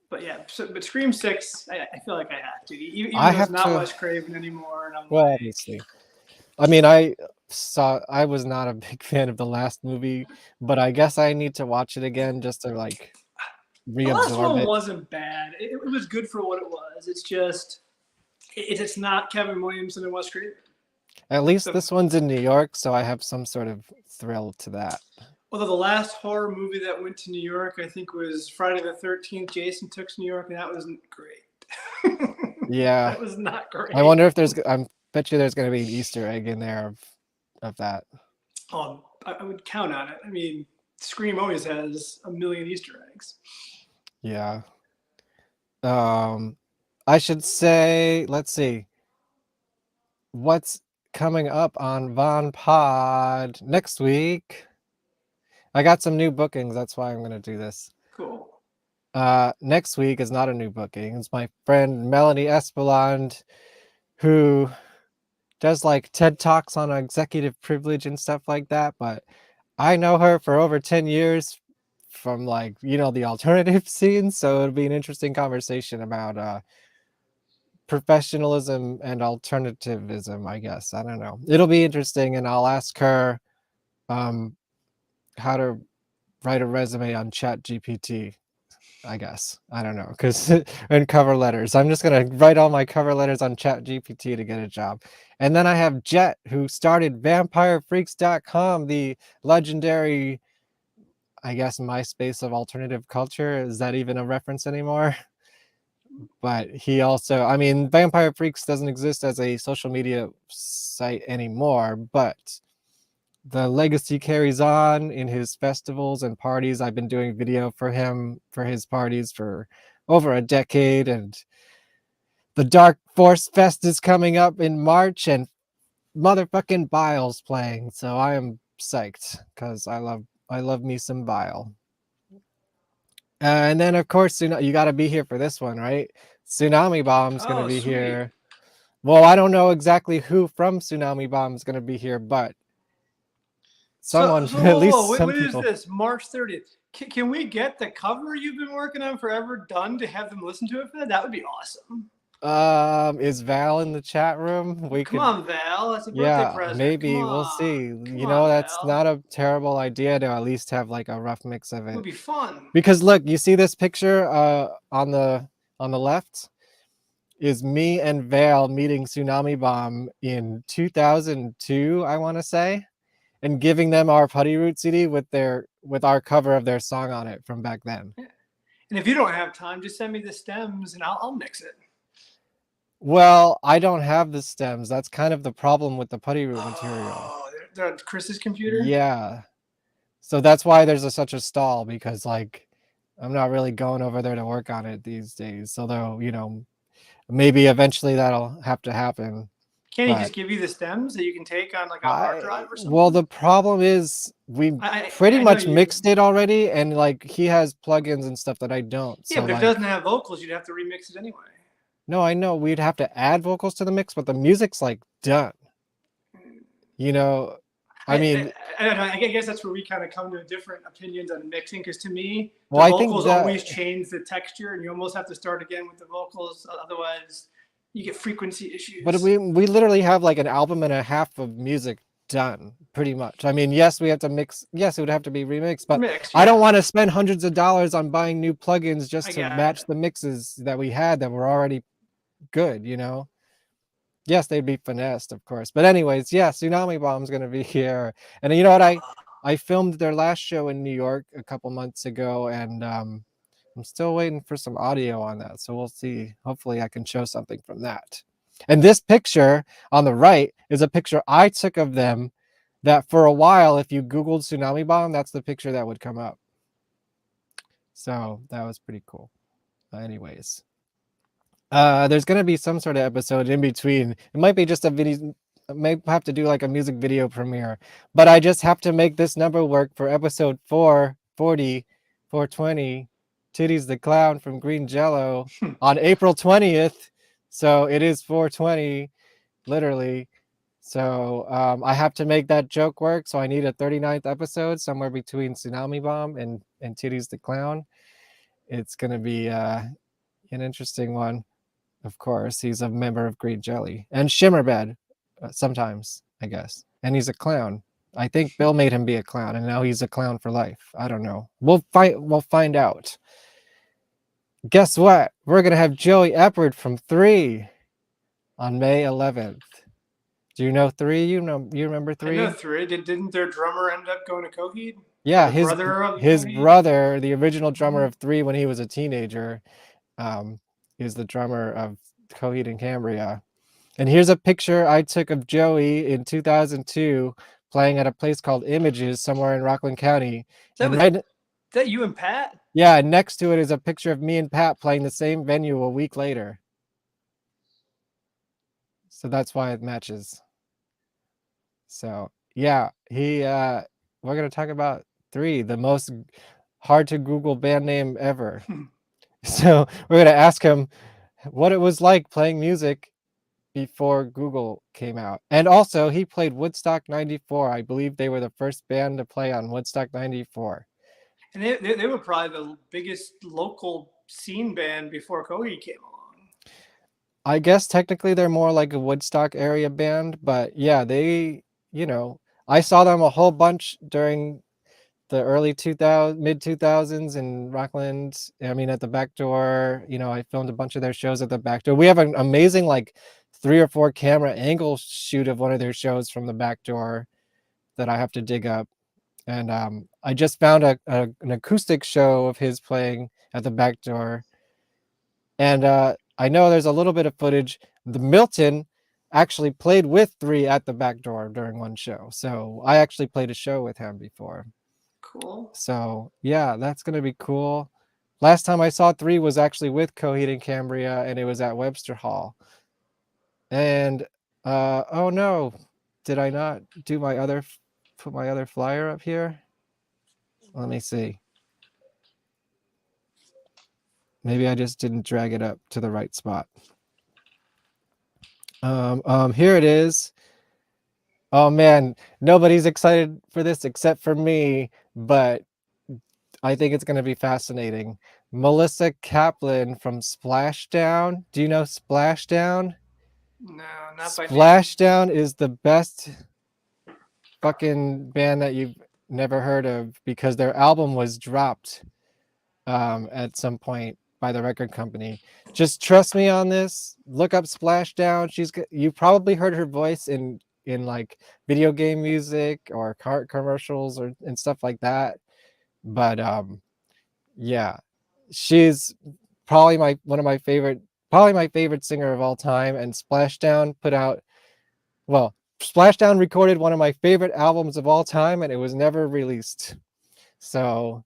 But yeah, but Scream 6, I feel like I have to. Even though it's not Wes Craven anymore, and I'm obviously. I mean, I was not a big fan of the last movie, but I guess I need to watch it again just to like reabsorb it. The last one wasn't bad. It was good for what it was. It's just it's not Kevin Williamson and Wes Craven. At least this one's in New York, so I have some sort of thrill to that. Although the last horror movie that went to New York, I think, was Friday the 13th. Jason took to New York, and that wasn't great. Yeah, that was not great. I wonder if I bet you there's going to be an Easter egg in there of that. Oh, I would count on it. I mean, Scream always has a million Easter eggs. Yeah. I should say, let's see. What's coming up on VonPod next week? I got some new bookings. That's why I'm going to do this. Cool. Next week is not a new booking. It's my friend Melanie Espelond, who does like TED Talks on executive privilege and stuff like that. But I know her for over 10 years from like, the alternative scene. So it'll be an interesting conversation about professionalism and alternativism, I guess. I don't know. It'll be interesting. And I'll ask her how to write a resume on ChatGPT. I guess. I don't know, because and cover letters. I'm just gonna write all my cover letters on ChatGPT to get a job. And then I have Jet, who started vampirefreaks.com, the legendary, I guess, MySpace of alternative culture. Is that even a reference anymore? But he also, I mean, Vampire Freaks doesn't exist as a social media site anymore, but the legacy carries on in his festivals and parties. I've been doing video for him for his parties for over a decade, and the Dark Force Fest is coming up in March, and motherfucking Bile's playing. So I am psyched because I love me some Bile. And then of course, you got to be here for this one, right? Tsunami Bomb's going to Oh, be sweet. here. Well, I don't know exactly who from Tsunami Bomb is going to be here, but someone, So at least wait, some what is people. this? March 30th. Can we get the cover you've been working on forever done to have them listen to it for that? That would be awesome. Is Val in the chat room? We Come could, on, Val. That's a birthday yeah, present. maybe Come we'll on. see. Come You on, know, that's Val. not a terrible idea to at least have like a rough mix of It it. would be fun. Because look, you see this picture on the left is me and Vale meeting Tsunami Bomb in 2002, I want to say, and giving them our Putty Root CD with our cover of their song on it from back then. And if you don't have time, just send me the stems and I'll mix it. Well, I don't have the stems. That's kind of the problem with the Putty Root material. Oh, they're on Chris's computer? Yeah. So that's why there's such a stall, because like I'm not really going over there to work on it these days. So though, maybe eventually that'll have to happen. Can't he But just give you the stems that you can take on like a hard drive or something? well, the problem is we pretty I know much you- mixed it already, and like he has plugins and stuff that I don't. Yeah, So but if like, it doesn't have vocals, you'd have to remix it anyway. no, I know we'd have to add vocals to the mix, but the music's like done. I mean, I guess that's where we kind of come to different opinions on mixing. Because to me, the well, I think vocals that- always change the texture, and you almost have to start again with the vocals. Otherwise, you get frequency issues. but we literally have like an album and a half of music done, pretty much. I mean, yes, we have to mix. Yes, it would have to be remixed, but I don't want to spend hundreds of dollars on buying new plugins just to match the mixes that we had that were already good. Yes, they'd be finessed, of course. But anyways, yeah, Tsunami Bomb's gonna be here, and you know what? I filmed their last show in New York a couple months ago, and I'm still waiting for some audio on that. So we'll see. Hopefully, I can show something from that. And this picture on the right is a picture I took of them. That for a while, if you Googled Tsunami Bomb, that's the picture that would come up. So that was pretty cool. Anyways. There's gonna be some sort of episode in between. It might be just a video. I may have to do like a music video premiere, but I just have to make this number work for episode 440, 420. Titties the Clown from Green Jello on April 20th. So it is 420, literally. So I have to make that joke work. So I need a 39th episode somewhere between Tsunami Bomb and Titties the Clown. It's gonna be an interesting one. Of course, he's a member of Green Jelly and Shimmerbed sometimes, I guess. And he's a clown. I think Bill made him be a clown, and now he's a clown for life. I don't know. We'll find out. Guess what? We're gonna have Joey Eppard from 3 on May 11th. Do you know 3? You remember 3? I know 3. Didn't their drummer end up going to Coheed? Yeah, his brother, the original drummer of 3 when he was a teenager, is the drummer of Coheed and Cambria. And here's a picture I took of Joey in 2002 playing at a place called Images somewhere in Rockland County. Is that you and Pat? Yeah, next to it is a picture of me and Pat playing the same venue a week later. So that's why it matches. So yeah, we're gonna talk about 3, the most hard to Google band name ever. So we're going to ask him what it was like playing music before Google came out. And also, he played Woodstock 94. I believe they were the first band to play on Woodstock 94. And they were probably the biggest local scene band before Coheed came along. I guess technically they're more like a Woodstock area band, but yeah, they, I saw them a whole bunch during the early 2000 mid 2000s in Rockland. I mean, at the Back Door, you know, I filmed a bunch of their shows at the Back Door. We have an amazing like 3 or 4 camera angle shoot of one of their shows from the Back Door that I have to dig up. And I just found an acoustic show of his playing at the Back Door. And I know there's a little bit of footage. The Milton actually played with 3 at the Back Door during one show. So I actually played a show with him before. Cool. So yeah, that's going to be cool. Last time I saw 3 was actually with Coheed and Cambria, and it was at Webster Hall. And oh no, did I not do put my other flyer up here? Let me see. Maybe I just didn't drag it up to the right spot. Here it is. Oh man, nobody's excited for this except for me, but I think it's going to be fascinating. Melissa Kaplan from Splashdown. Do you know Splashdown? No, not by name. Splashdown is the best fucking band that you've never heard of because their album was dropped at some point by the record company. Just trust me on this. Look up Splashdown. You probably heard her voice in like video game music or car commercials and stuff like that. But yeah, she's probably my favorite singer of all time. And Splashdown Splashdown recorded one of my favorite albums of all time, and it was never released. So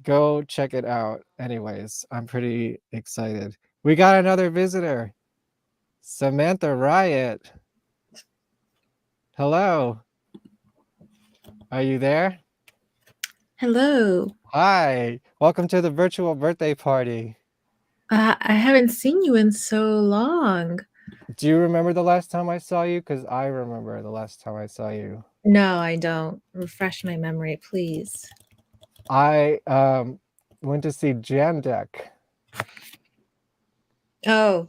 go check it out. Anyways, I'm pretty excited. We got another visitor, Samantha Riot. Hello. Are you there? Hello. Hi. Welcome to the virtual birthday party. I haven't seen you in so long. Do you remember the last time I saw you? Because I remember the last time I saw you. No, I don't. Refresh my memory, please. I went to see Jam Deck. Oh,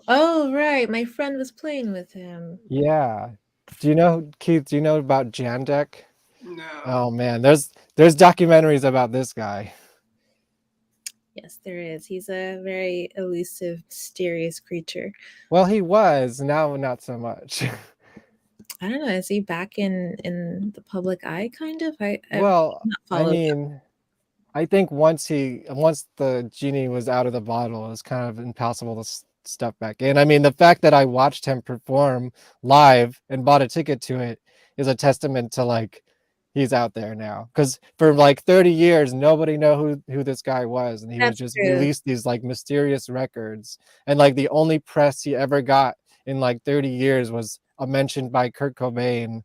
right. My friend was playing with him. Yeah. Keith, do you know about Jam Deck? No. Oh man, there's documentaries about this guy. Yes, there is. He's a very elusive, mysterious creature. Well, he was, now not so much. I don't know. Is he back in the public eye, kind of? I followed mean, I think once the genie was out of the bottle, it was kind of impossible to stuff back in. I mean, the fact that I watched him perform live and bought a ticket to it is a testament to like he's out there now. Because for like 30 years, nobody know who this guy was, and he would just release these like mysterious records. And like the only press he ever got in like 30 years was mentioned by Kurt Cobain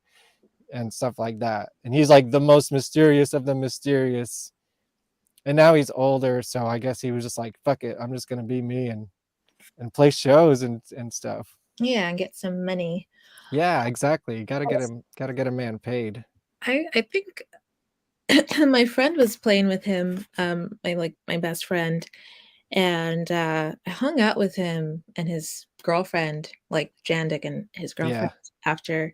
and stuff like that. And he's like the most mysterious of the mysterious. And now he's older, so I guess he was just like, fuck it, I'm just gonna be me and play shows and stuff. Yeah, and get some money. Yeah, exactly. Gotta get a man paid. I think my friend was playing with him, my best friend, and I hung out with him and his girlfriend, like Jandik and his girlfriend, after,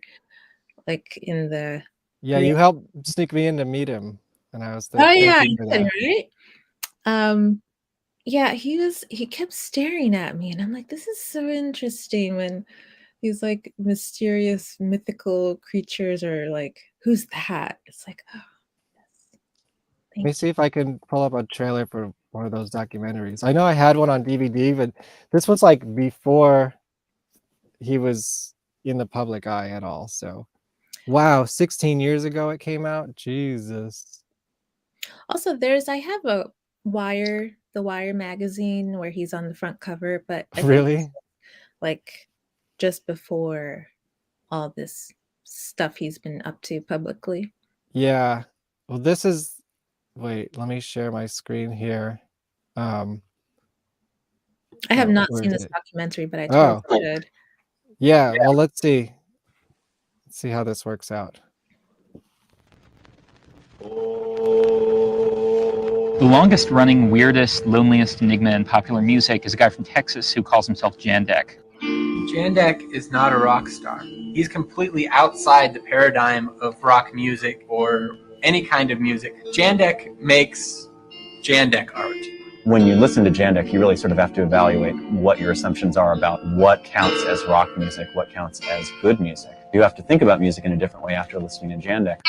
like in the. Yeah, you helped sneak me in to meet him, and I was. Oh yeah, you did, right? Yeah, he kept staring at me, and I'm like, this is so interesting when these like mysterious mythical creatures are like, who's that? It's like, oh, yes. Let me see if I can pull up a trailer for one of those documentaries. I know I had one on DVD, but this was like before he was in the public eye at all. So, wow, 16 years ago it came out. Jesus. Also, I have the Wire magazine where he's on the front cover, but I really, like just before all this stuff he's been up to publicly. Yeah. Well, this is. Wait, let me share my screen here. I have not seen this documentary, but I totally should. Yeah. Well, let's see. Let's see how this works out. The longest running, weirdest, loneliest enigma in popular music is a guy from Texas who calls himself Jandek. Jandek is not a rock star. He's completely outside the paradigm of rock music or any kind of music. Jandek makes Jandek art. When you listen to Jandek, you really sort of have to evaluate what your assumptions are about what counts as rock music, what counts as good music. You have to think about music in a different way after listening to Jandek.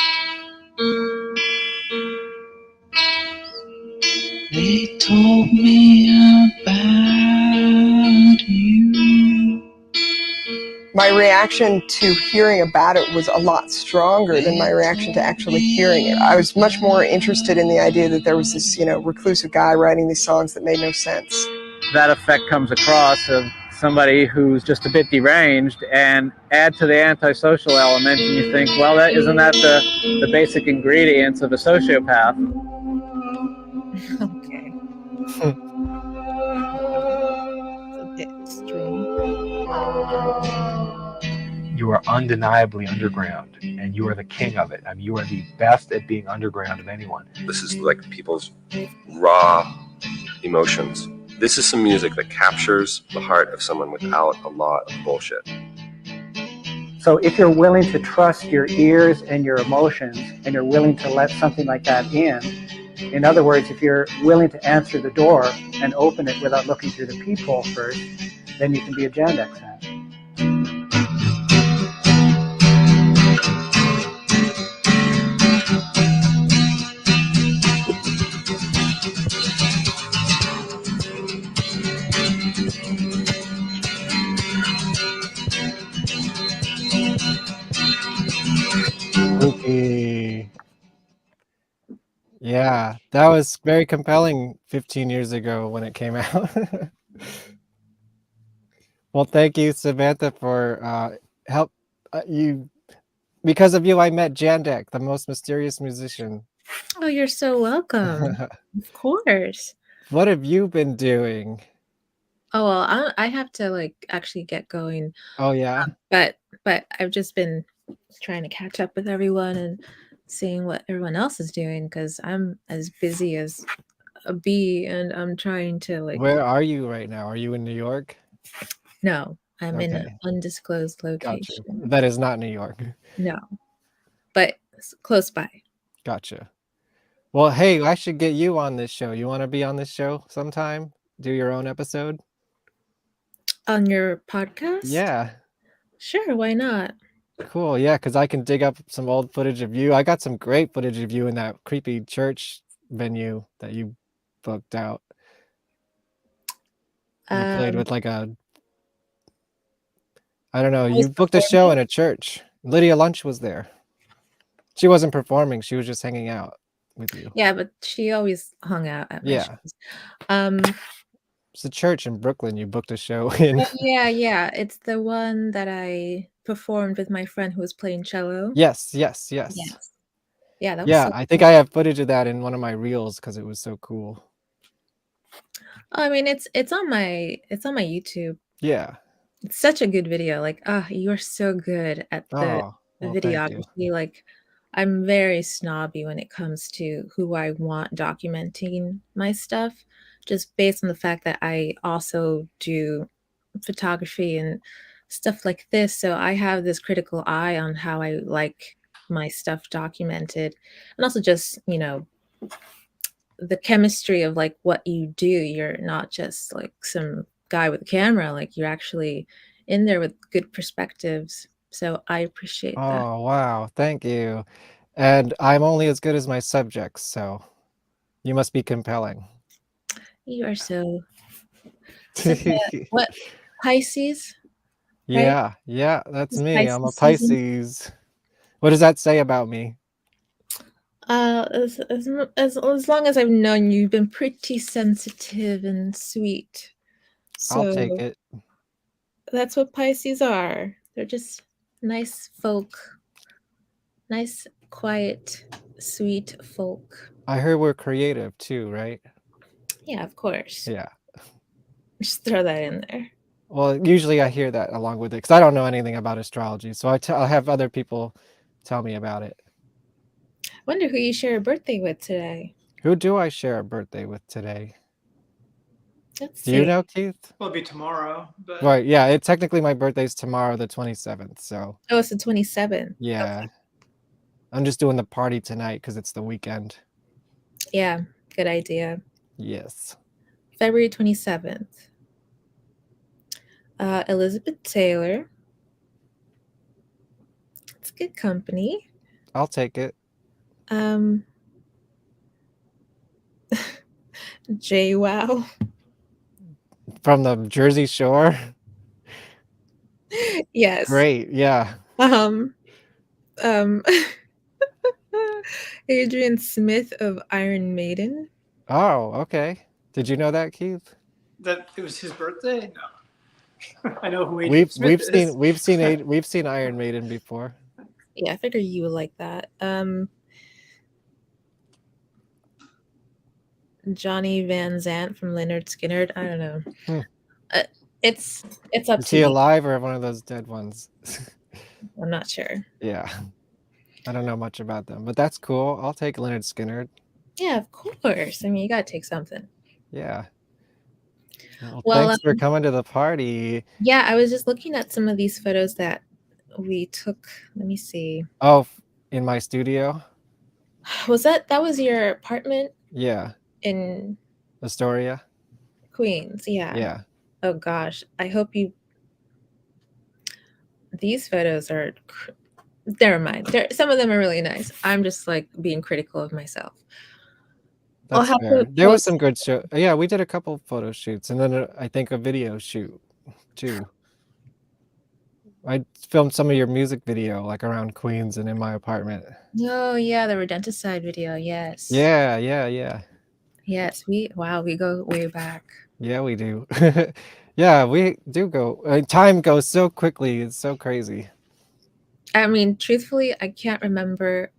They told me about you. My reaction to hearing about it was a lot stronger than my reaction to actually hearing it. I was much more interested in the idea that there was this, reclusive guy writing these songs that made no sense. That effect comes across of somebody who's just a bit deranged, and add to the antisocial element, and you think, well, isn't that the basic ingredients of a sociopath? Okay. It's a bit extreme. You are undeniably underground, and you are the king of it. I mean, you are the best at being underground of anyone. This is like people's raw emotions. This is some music that captures the heart of someone without a lot of bullshit. So if you're willing to trust your ears and your emotions, and you're willing to let something like that in other words, if you're willing to answer the door and open it without looking through the peephole first, then you can be a Jandek fan. Spooky. Yeah, that was very compelling 15 years ago when it came out. Well, thank you, Samantha, for help. Because of you, I met Jandek, the most mysterious musician. Oh, you're so welcome. Of course. What have you been doing? Oh, well, I have to actually get going. Oh, yeah. But I've just been trying to catch up with everyone and seeing what everyone else is doing, because I'm as busy as a bee, and I'm trying to Where are you right now? Are you in New York? No, I'm in an Okay. undisclosed Got you. location. That is not New York. No, but it's close by. Gotcha. Well, hey, I should get you on this show. You want to be on this show sometime? Do your own episode? On your podcast? Yeah. Sure, why not? Cool. Yeah, because I can dig up some old footage of you. I got some great footage of you in that creepy church venue that you booked out. You played with I don't know, you booked a show in a church. Lydia Lunch was there. She wasn't performing, she was just hanging out with you. Yeah, but she always hung out at my shows. It's a church in Brooklyn you booked a show in. Yeah. It's the one that I performed with my friend who was playing cello. Yes. Yeah, that was so I think I have footage of that in one of my reels because it was so cool. I mean, it's on my YouTube. Yeah. It's such a good video. You are so good at the videography. I'm very snobby when it comes to who I want documenting my stuff, just based on the fact that I also do photography and stuff like this. So I have this critical eye on how I like my stuff documented, and also just, the chemistry of what you do. You're not just some guy with a camera, you're actually in there with good perspectives. So I appreciate that. Oh, wow. Thank you. And I'm only as good as my subjects, so you must be compelling. You are so what, Pisces? Yeah, that's me. Pisces I'm a season? Pisces. What does that say about me? As long as I've known you, you've been pretty sensitive and sweet. So I'll take it. that's what Pisces are. They're just nice folk. Nice, quiet, sweet folk. I heard we're creative too, right? Yeah, of course. Yeah. Just throw that in there. Well, usually I hear that along with it because I don't know anything about astrology, so I'll have other people tell me about it. Wonder who you share a birthday with today. Who do I share a birthday with today? Let's Do see. you know, Keith? Well, it'll be tomorrow, but Right, yeah, technically my birthday's tomorrow, the 27th, so. Oh, it's the 27th. Yeah. I'm just doing the party tonight because it's the weekend. Yeah, good idea. Yes. February 27th. Elizabeth Taylor. It's good company. I'll take it. JWoww. From the Jersey Shore. Yes. Great. Yeah. Adrian Smith of Iron Maiden. Oh, okay. Did you know that, Keith? That it was his birthday? No. I know who Adrian Smith is. We've seen Iron Maiden before. Yeah, I figured you would like that. Johnny Van Zant from Leonard Skinner. I don't know. It's up Is to he you. alive or one of those dead ones? I'm not sure. Yeah. I don't know much about them, but that's cool. I'll take Leonard Skinner. Yeah, of course. I mean, you gotta take something. Yeah. Well, Well, thanks for coming to the party. Yeah, I was just looking at some of these photos that we took. Let me see. Oh, in my studio? Was that was your apartment Yeah. in Astoria? Queens? Yeah. Yeah. Oh gosh, I hope you. These photos are. Never mind. Some of them are really nice. I'm just like being critical of myself. That's fair. There was some good show. Yeah, we did a couple photo shoots, and then I think a video shoot too. I filmed some of your music video, like around Queens and in my apartment. Oh yeah, the Rodenticide video. Yes. Yeah. Yes, we go way back. Yeah, we do. Yeah, we do go. Time goes so quickly. It's so crazy. I mean, truthfully, I can't remember.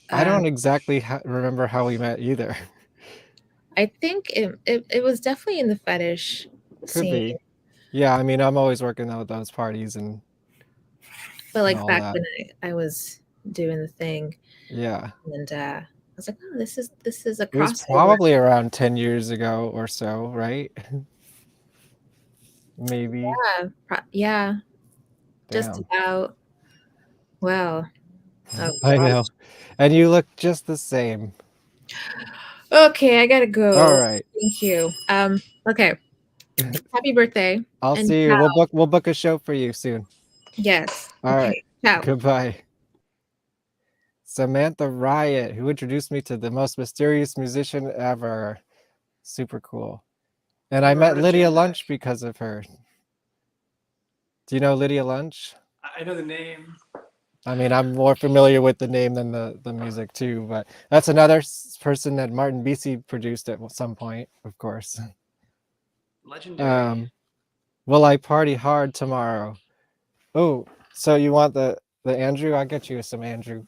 I don't exactly remember how we met either. I think it was definitely in the fetish Could be. scene. Yeah, I mean, I'm always working at those parties and. But like all back that. when I was doing the thing. Yeah. And I was like, oh, this is a It was crossover. probably around 10 years ago or so, right? Maybe. Yeah. Just Damn. about. Well. Oh, I know. And you look just the same. Okay, I gotta go. All right. Thank you. Okay. Happy birthday. I'll and see you. ciao. We'll book a show for you soon. Yes. All Okay, right. ciao. Goodbye. Samantha Riot, who introduced me to the most mysterious musician ever. Super cool. And I met Lydia Lunch because of her. Do you know Lydia Lunch? I know the name. I mean, I'm more familiar with the name than the music too, but that's another person that Martin Bisi produced at some point, of course. Legendary. Will I party hard tomorrow? Oh, so you want the Andrew? I'll get you some Andrew.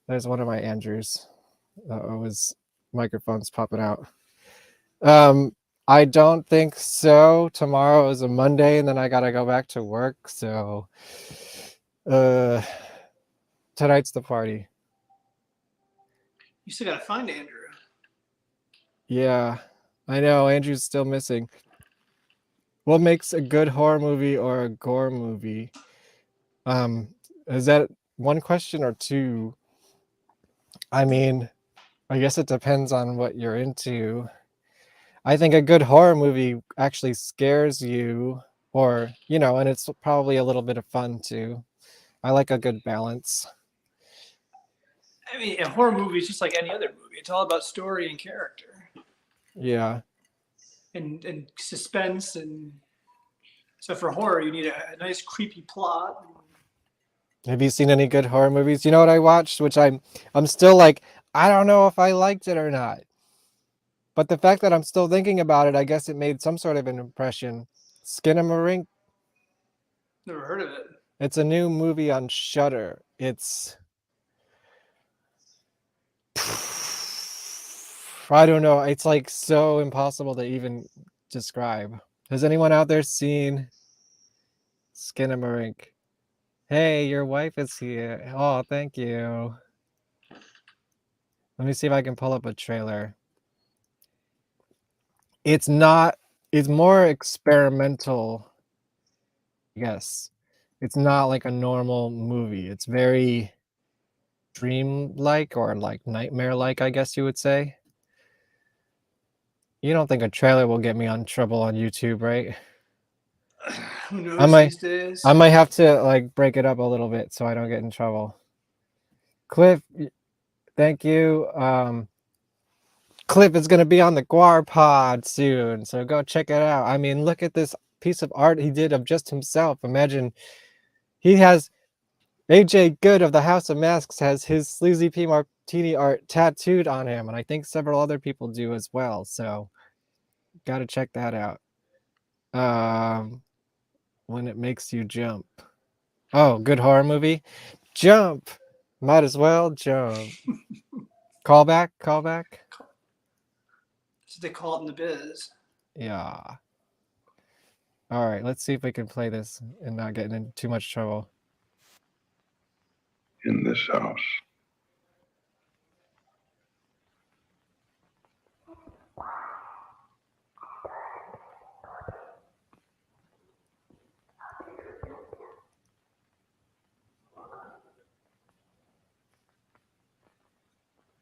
There's one of my Andrews. His microphone's popping out. I don't think so. Tomorrow is a Monday, and then I gotta go back to work. So, tonight's the party. You still gotta find Andrew. Yeah, I know. Andrew's still missing. What makes a good horror movie or a gore movie? Is that one question or two? I mean, I guess it depends on what you're into. I think a good horror movie actually scares you, or, and it's probably a little bit of fun too. I like a good balance. I mean, a horror movie is just like any other movie. It's all about story and character. Yeah. And suspense. And so for horror, you need a nice creepy plot. Have you seen any good horror movies? You know what I watched, which I'm still like, I don't know if I liked it or not. But the fact that I'm still thinking about it, I guess it made some sort of an impression. Skinamarink. Never heard of it. It's a new movie on Shudder. It's, I don't know. It's like so impossible to even describe. Has anyone out there seen Skinamarink? Hey, your wife is here. Oh, thank you. Let me see if I can pull up a trailer. It's not. It's more experimental. Yes, it's not like a normal movie. It's very dream-like or like nightmare-like, I guess you would say. You don't think a trailer will get me on trouble on YouTube, right? Who knows I might, these days? I might have to like break it up a little bit so I don't get in trouble. Cliff, thank you. Cliff is gonna be on the VonPod soon, so go check it out. I mean, look at this piece of art he did of just himself. Imagine he has AJ Good of the House of Masks has his Sleazy P Martini art tattooed on him, and I think several other people do as well. So, gotta check that out. When it makes you jump. Oh, good horror movie. Jump. Might as well jump. Callback. That's what they call it in the biz. Yeah. All right, let's see if we can play this and not get in too much trouble. In this house.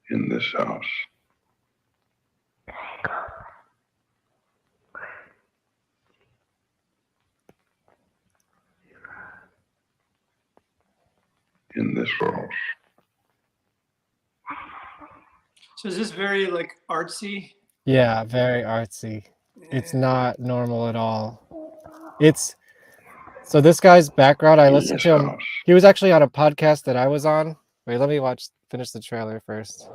In this house. In this house. So is this very like artsy? Yeah, very artsy. It's not normal at all. It's so this guy's background, I listened to him. He was actually on a podcast that I was on. Wait, let me finish the trailer first.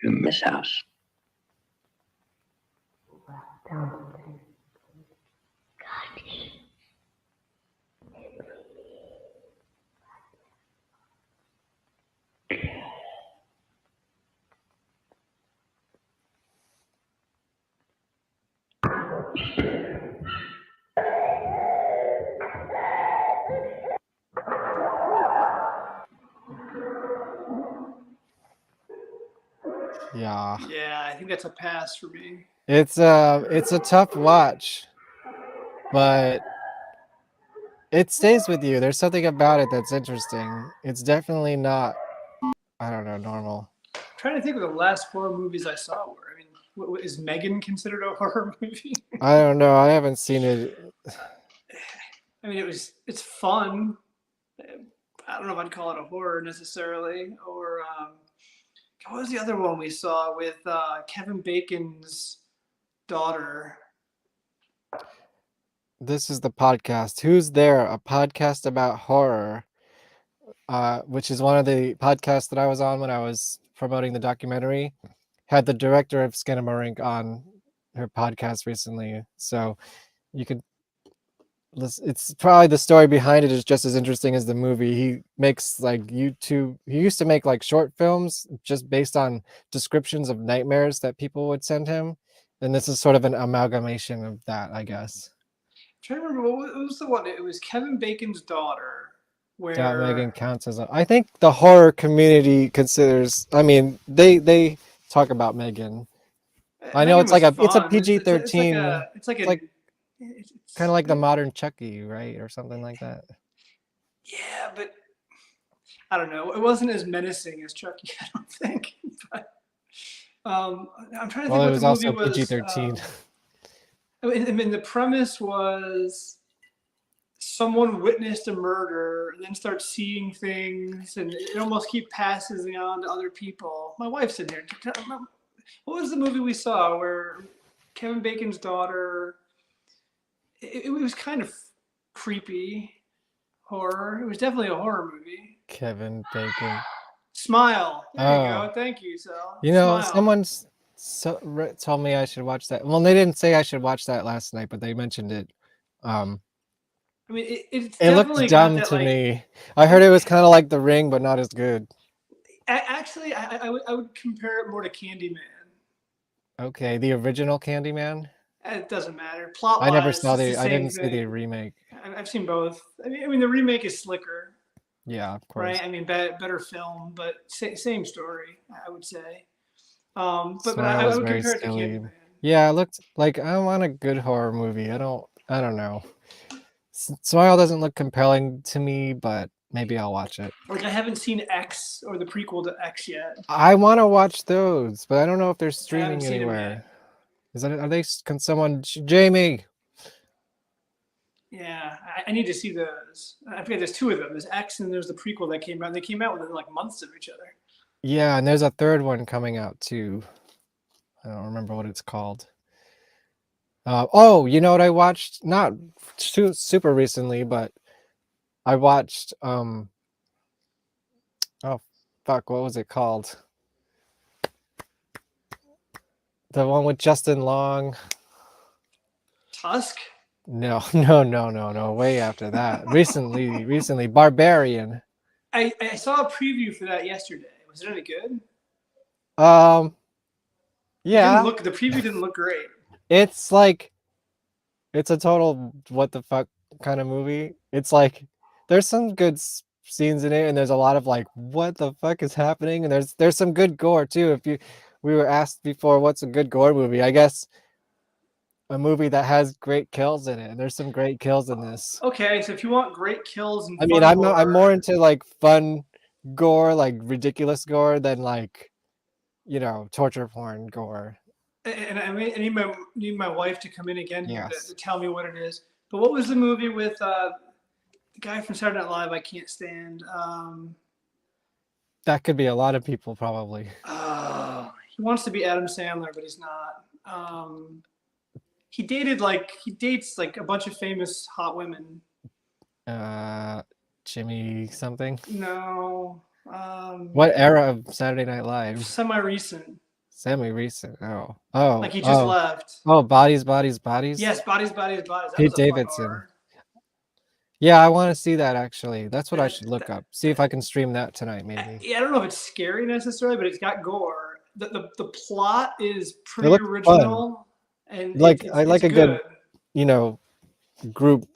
In this house. Yeah. Yeah, I think that's a pass for me. It's a tough watch, but it stays with you. There's something about it that's interesting. It's definitely not, I don't know, normal. I'm trying to think of the last horror movies I saw were. I mean, is Megan considered a horror movie? I don't know. I haven't seen it. I mean, it's fun. I don't know if I'd call it a horror necessarily. Or what was the other one we saw with Kevin Bacon's daughter? This is the podcast. Who's There? A podcast about horror, which is one of the podcasts that I was on when I was promoting the documentary. Had the director of Skinamarink on her podcast recently, so you could listen. It's probably the story behind it is just as interesting as the movie. He makes like YouTube. He used to make like short films just based on descriptions of nightmares that people would send him, and this is sort of an amalgamation of that, I guess. I'm trying to remember what was the one. It was Kevin Bacon's daughter. That Megan counts as I think the horror community considers. I mean, they talk about Megan. I know it's like it's a PG-13. It's like kind of like the modern Chucky, right, or something like that. Yeah, but I don't know. It wasn't as menacing as Chucky, I don't think. But I'm trying to think. Well, what it was the movie also PG-13. I mean, the premise was someone witnessed a murder, and then starts seeing things, and it almost keep passing on to other people. My wife's in here. What was the movie we saw where Kevin Bacon's daughter? It was kind of creepy horror. It was definitely a horror movie. Kevin Bacon. Smile. There you go. Thank you, Sal. You know, Smile. someone's told me I should watch that. Well, they didn't say I should watch that last night, but they mentioned it. I mean, it looked dumb to me. I heard it was kind of like The Ring, but not as good. Actually, I would compare it more to Candyman. Okay, the original Candyman. It doesn't matter. Plot. I never saw I didn't see the remake. I've seen both. I mean, the remake is slicker. Yeah, of course. right? I mean, better film, but same story, I would say. But Smile I was would very compare it to silly. Candyman. Yeah, it looked like I want a good horror movie. I don't know. Smile doesn't look compelling to me, but maybe I'll watch it. Like I haven't seen X or the prequel to X yet. I want to watch those, but I don't know if they're I haven't streaming seen them anywhere. yet. Is that are they? Can someone, Jamie? Yeah, I need to see those. I forget. There's two of them. There's X and there's the prequel that came out. They came out within like months of each other. Yeah, and there's a third one coming out too. I don't remember what it's called. Oh, you know what I watched? Not super recently, but I watched. Oh fuck, what was it called? The one with Justin Long. Tusk. No, no. Way after that. Recently, Barbarian. I saw a preview for that yesterday. Was it any good? Yeah. The preview didn't look great. It's like, it's a total what the fuck kind of movie. It's like, there's some good scenes in it, and there's a lot of like, what the fuck is happening? And there's some good gore too. We were asked before, what's a good gore movie? I guess a movie that has great kills in it, and there's some great kills in this. Okay, so if you want great kills and I mean, I'm more into like fun gore, like ridiculous gore, than like, torture porn gore. And I need my wife to come in again here Yes. to tell me what it is. But what was the movie with the guy from Saturday Night Live? I can't stand. That could be a lot of people probably. He wants to be Adam Sandler, but he's not. He dates like a bunch of famous hot women. Jimmy something. No. What era of Saturday Night Live? Semi-recent. Semi-recent. Oh. Like he just left. Oh, Bodies. Yes, Bodies. That Pete was a fun Davidson. horror. Yeah, I want to see that actually. That's what I should look up. See if I can stream that tonight, maybe. I don't know if it's scary necessarily, but it's got gore. The plot is It pretty looks original, and Like it's I like a good, group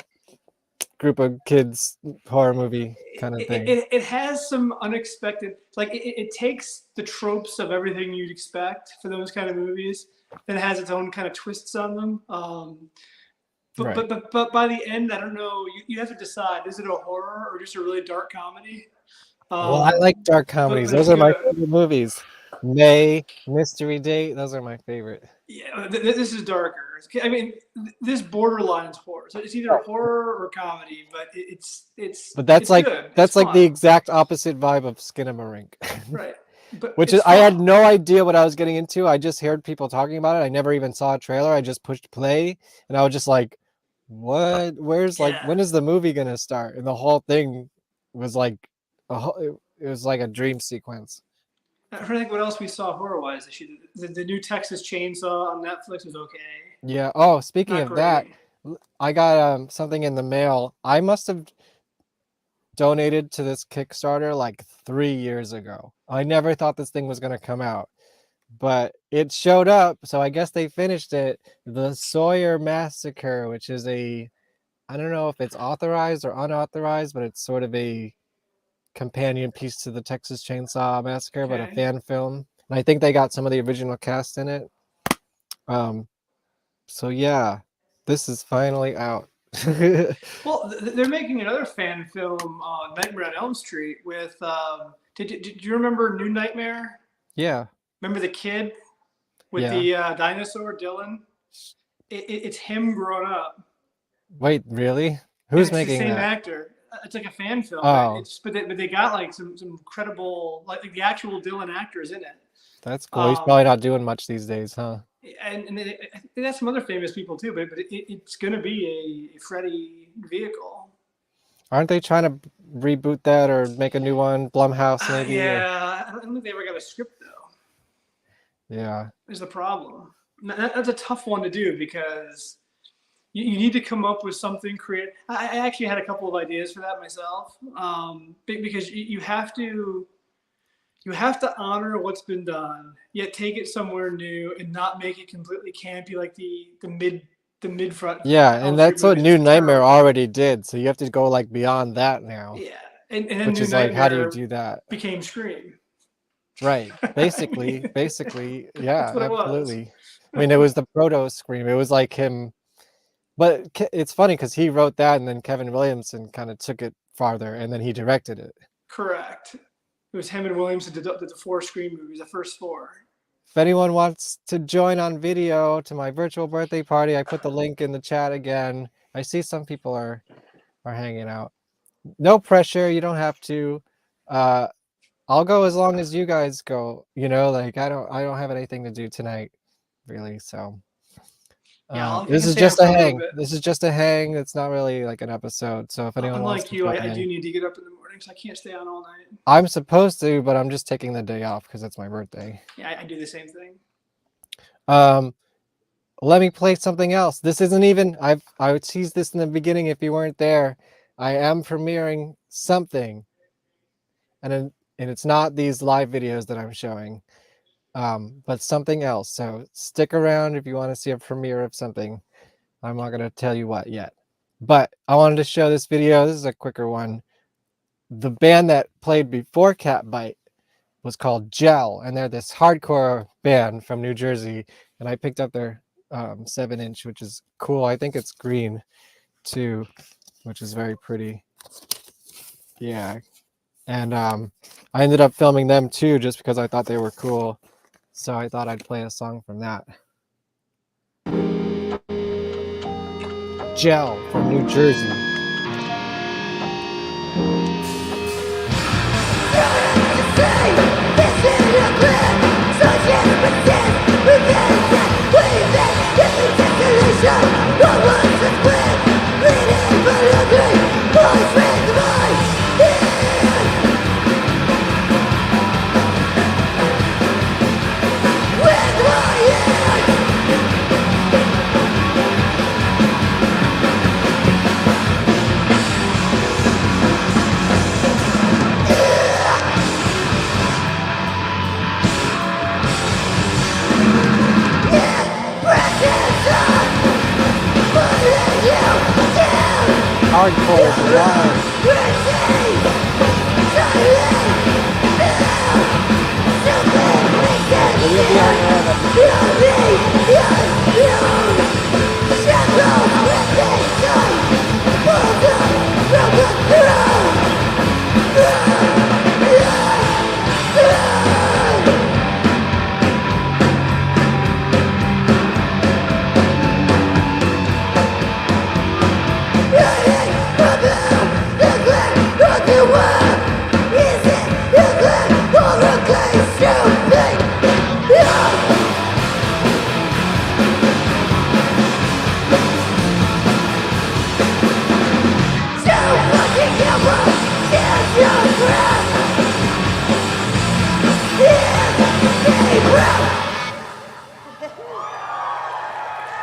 of kids horror movie kind of thing. It has some unexpected, like it takes the tropes of everything you'd expect for those kind of movies, and it has its own kind of twists on them. Right. But by the end, I don't know. You have to decide: is it a horror or just a really dark comedy? Well, I like dark comedies. but Those it's are my good. favorite movies. May, Mystery Date. Those are my favorite. Yeah, this is darker. I mean, this borderline is horror. So it's either horror or comedy, but it's. But that's it's like good. that's It's like fun. the exact opposite vibe of Skinamarink. Right. But Which it's is I had fun. no idea what I was getting into. I just heard people talking about it. I never even saw a trailer. I just pushed play, and I was just like, "What? Where's when is the movie gonna start?" And the whole thing was like it was like a dream sequence. I think what else we saw horror-wise this year. The new Texas Chainsaw on Netflix was okay. Yeah. Oh, speaking Not of that, I got something in the mail. I must have donated to this Kickstarter like 3 years ago. I never thought this thing was going to come out, but it showed up. So I guess they finished it. The Sawyer Massacre, which is I don't know if it's authorized or unauthorized, but it's sort of a companion piece to the Texas Chainsaw Massacre, but a Okay. fan film. And I think they got some of the original cast in it. So yeah, this is finally out. Well, they're making another fan film, Nightmare on Elm Street, with. Did you remember New Nightmare? Yeah. Remember the kid with the dinosaur, Dylan? It's him grown up. Wait, really? And Who's it's making the same that? actor. It's like a fan film. Oh. But they got like some credible, like the actual Dylan actors in it. That's cool. He's probably not doing much these days, huh? And I think that's some other famous people too. But it's going to be a Freddy vehicle. Aren't they trying to reboot that or make a new one? Blumhouse, maybe? Yeah, I don't think they ever got a script though. Yeah. Is the problem. That's a tough one to do because you need to come up with something creative. I actually had a couple of ideas for that myself, because you have to honor what's been done, yet take it somewhere new and not make it completely campy like the mid front. Yeah, and that's what New Nightmare already did. So you have to go like beyond that now. Yeah, And then which New is like, how do you Nightmare do that? became Scream. Right. Basically, yeah, That's what it was. absolutely. I mean, it was the proto Scream. It was like him, but it's funny because he wrote that, and then Kevin Williamson kind of took it farther, and then he directed it. Correct. It was him and Williamson did the 4 Scream movies, the first 4. If anyone wants to join on video to my virtual birthday party, I put the link in the chat again. I see some people are hanging out. No pressure. You don't have to. I'll go as long as you guys go. You know, like I don't have anything to do tonight, really. So Yeah, this is just a hang. This is just a hang. It's not really like an episode. So if anyone wants Unlike to you, join I in, do need to get up in the morning, so I can't stay on all night. I'm supposed to, but I'm just taking the day off because it's my birthday. Yeah, I do the same thing. Let me play something else. This isn't even. I would tease this in the beginning if you weren't there. I am premiering something, and it's not these live videos that I'm showing, but something else. So stick around if you want to see a premiere of something. I'm not gonna tell you what yet, but I wanted to show this video. This is a quicker one. The band that played before Catbite was called Gel, and they're this hardcore band from New Jersey, and I picked up their 7-inch, which is cool. I think it's green too, which is very pretty. Yeah, and I ended up filming them too just because I thought they were cool, so I thought I'd play a song from that. Gel from New Jersey. Hardcore is alive.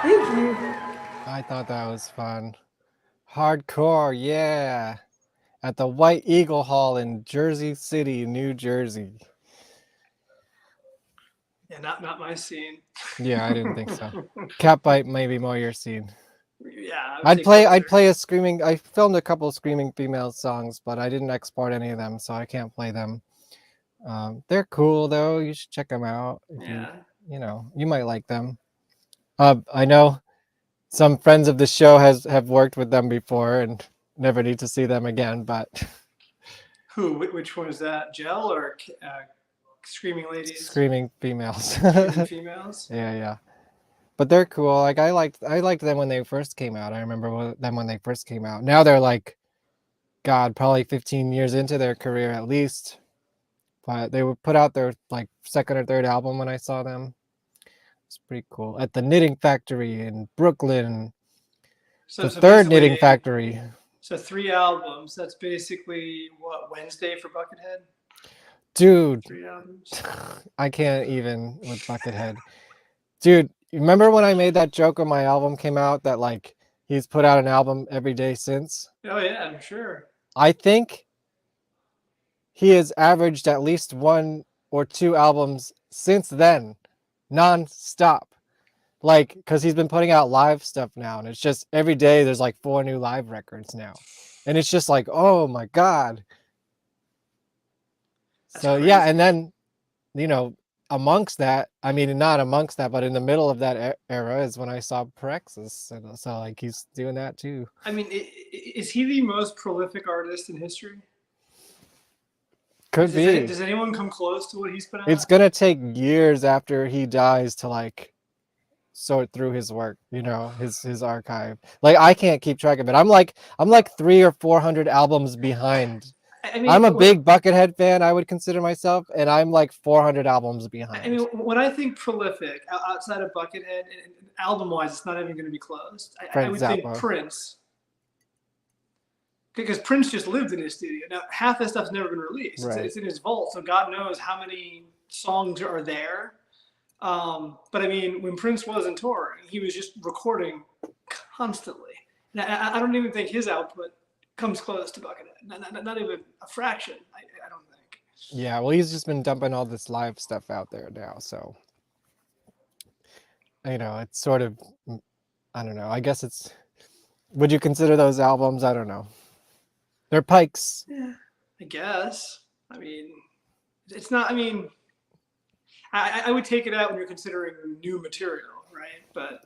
Thank you. I thought that was fun. Hardcore, yeah. At the White Eagle Hall in Jersey City, New Jersey. Yeah, not my scene. Yeah, I didn't think so. Catbite may be more your scene. Yeah, I'd play a screaming. I filmed a couple of screaming female songs, but I didn't export any of them, so I can't play them. They're cool though. You should check them out. Yeah. You know, you might like them. I know some friends of the show have worked with them before and never need to see them again, but Who? Which one is that? Gel or Screaming Ladies? screaming females. Screaming females. Yeah. But they're cool. Like I liked them when they first came out. I remember them when they first came out. Now they're like, God, probably 15 years into their career at least. But they would put out their like second or third album when I saw them. It's pretty cool. At the Knitting Factory in Brooklyn. So third Knitting basically- Factory. So 3 albums. That's basically what, Wednesday for Buckethead? Dude, 3 albums. I can't even with Buckethead. Dude, you remember when I made that joke when my album came out that like he's put out an album every day since? Oh yeah, I'm sure. I think he has averaged at least 1 or 2 albums since then, non-stop. Like, because he's been putting out live stuff now, and it's just every day there's like 4 new live records now. And it's just like, oh my God, So yeah, and then, you know, amongst that, I mean, not amongst that, but in the middle of that era is when I saw Praxis, and so like he's doing that too. I mean, is he the most prolific artist in history? Could be. Does anyone come close to what he's put out? It's gonna take years after he dies to like sort through his work, you know, his archive. Like I can't keep track of it. I'm like 300 or 400 albums behind. I mean, I'm a big Buckethead fan, I would consider myself, and I'm like 400 albums behind. I mean, when I think prolific outside of Buckethead, album-wise, it's not even going to be close. I would think Prince, because Prince just lived in his studio. Now, half that stuff's never been released. Right. It's in his vault, so God knows how many songs are there. But I mean, when Prince wasn't touring, he was just recording constantly. And I don't even think his output comes close to Buckethead. Not even a fraction, I don't think. Yeah, well, he's just been dumping all this live stuff out there now, so you know, it's sort of, I don't know. I guess it's, would you consider those albums? I don't know. They're pikes. Yeah, I guess. I mean, it's not. I mean, I would take it out when you're considering new material, right? But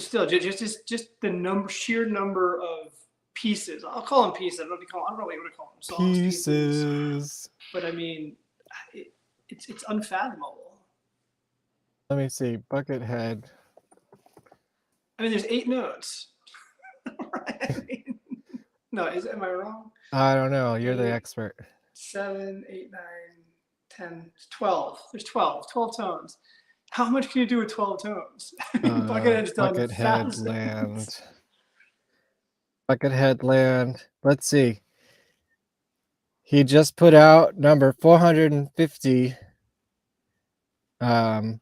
still, just the sheer number of pieces. I'll call them pieces. I don't know what you would call them. Songs, Pieces. But I mean, it's unfathomable. Let me see. Buckethead. I mean, there's 8 notes. Right? I mean, no, am I wrong? I don't know. You're the expert. 7, 8, 9, 10, 12. There's 12 tones. How much can you do with 12 tones? Buckethead's done Buckethead Land. Buckethead Land. Let's see. He just put out number 450 to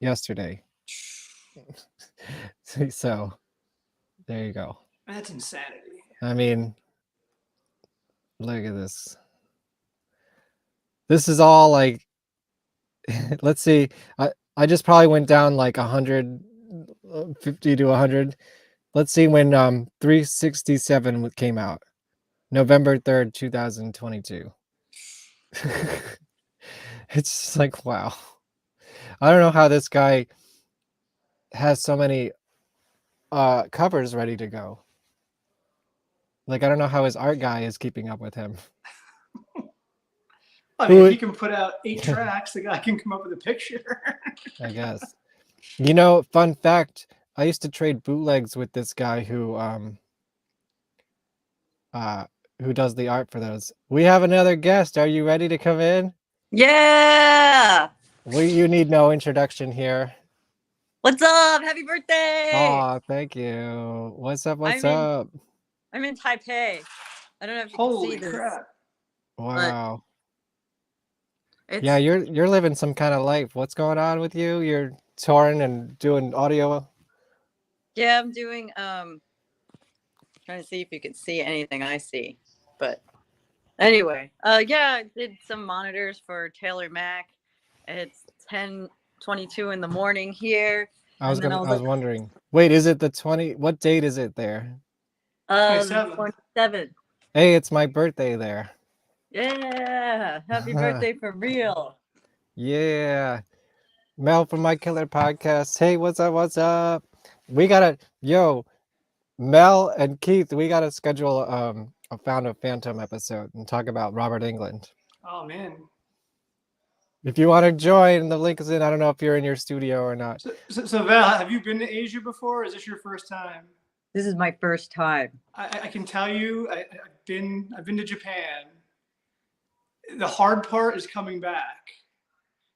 yesterday. So there you go. That's insanity. I mean, look at this. This is all like, let's see. I just probably went down like 150 to 100. Let's see when 367 came out. November 3rd, 2022. It's just like, wow. I don't know how this guy has so many covers ready to go. Like, I don't know how his art guy is keeping up with him. I mean, if he can put out 8 tracks, the guy can come up with a picture. I guess. You know, fun fact, I used to trade bootlegs with this guy who does the art for those. We have another guest. Are you ready to come in? Yeah. You need no introduction here. What's up? Happy birthday. Oh, thank you. What's up? What's up? I'm in Taipei. I don't know if you Holy can see this. crap. Wow. Yeah, you're living some kind of life. What's going on with you? You're touring and doing audio? Yeah, I'm doing trying to see if you can see anything I see. But anyway, yeah, I did some monitors for Taylor Mac. It's 10:22 in the morning here. I was wondering. Wait, is it the 20? What date is it there? 27. Hey, it's my birthday there. Yeah, happy birthday for real. Yeah. Mel from My Killer Podcast. Hey, what's up? What's up? We gotta, Mel and Keith, we gotta schedule a Found a Phantom episode and talk about Robert Englund. Oh man. If you want to join, the link is in. I don't know if you're in your studio or not. So Val, have you been to Asia before? Or is this your first time? This is my first time. I can tell you, I've been to Japan. The hard part is coming back.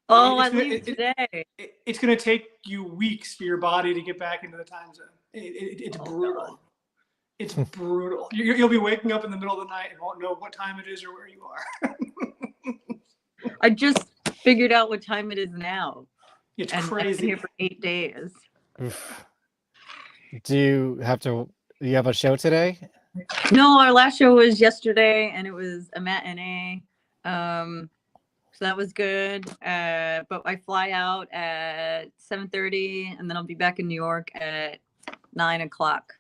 Oh, I leave today. It's going to take you weeks for your body to get back into the time zone. It's brutal. God. It's brutal. You'll be waking up in the middle of the night and won't know what time it is or where you are. I just figured out what time it is now. It's crazy. I've been here for 8 days. Do you have a show today? No, our last show was yesterday and it was a matinee. So that was good. But I fly out at 7:30 and then I'll be back in New York at 9 o'clock.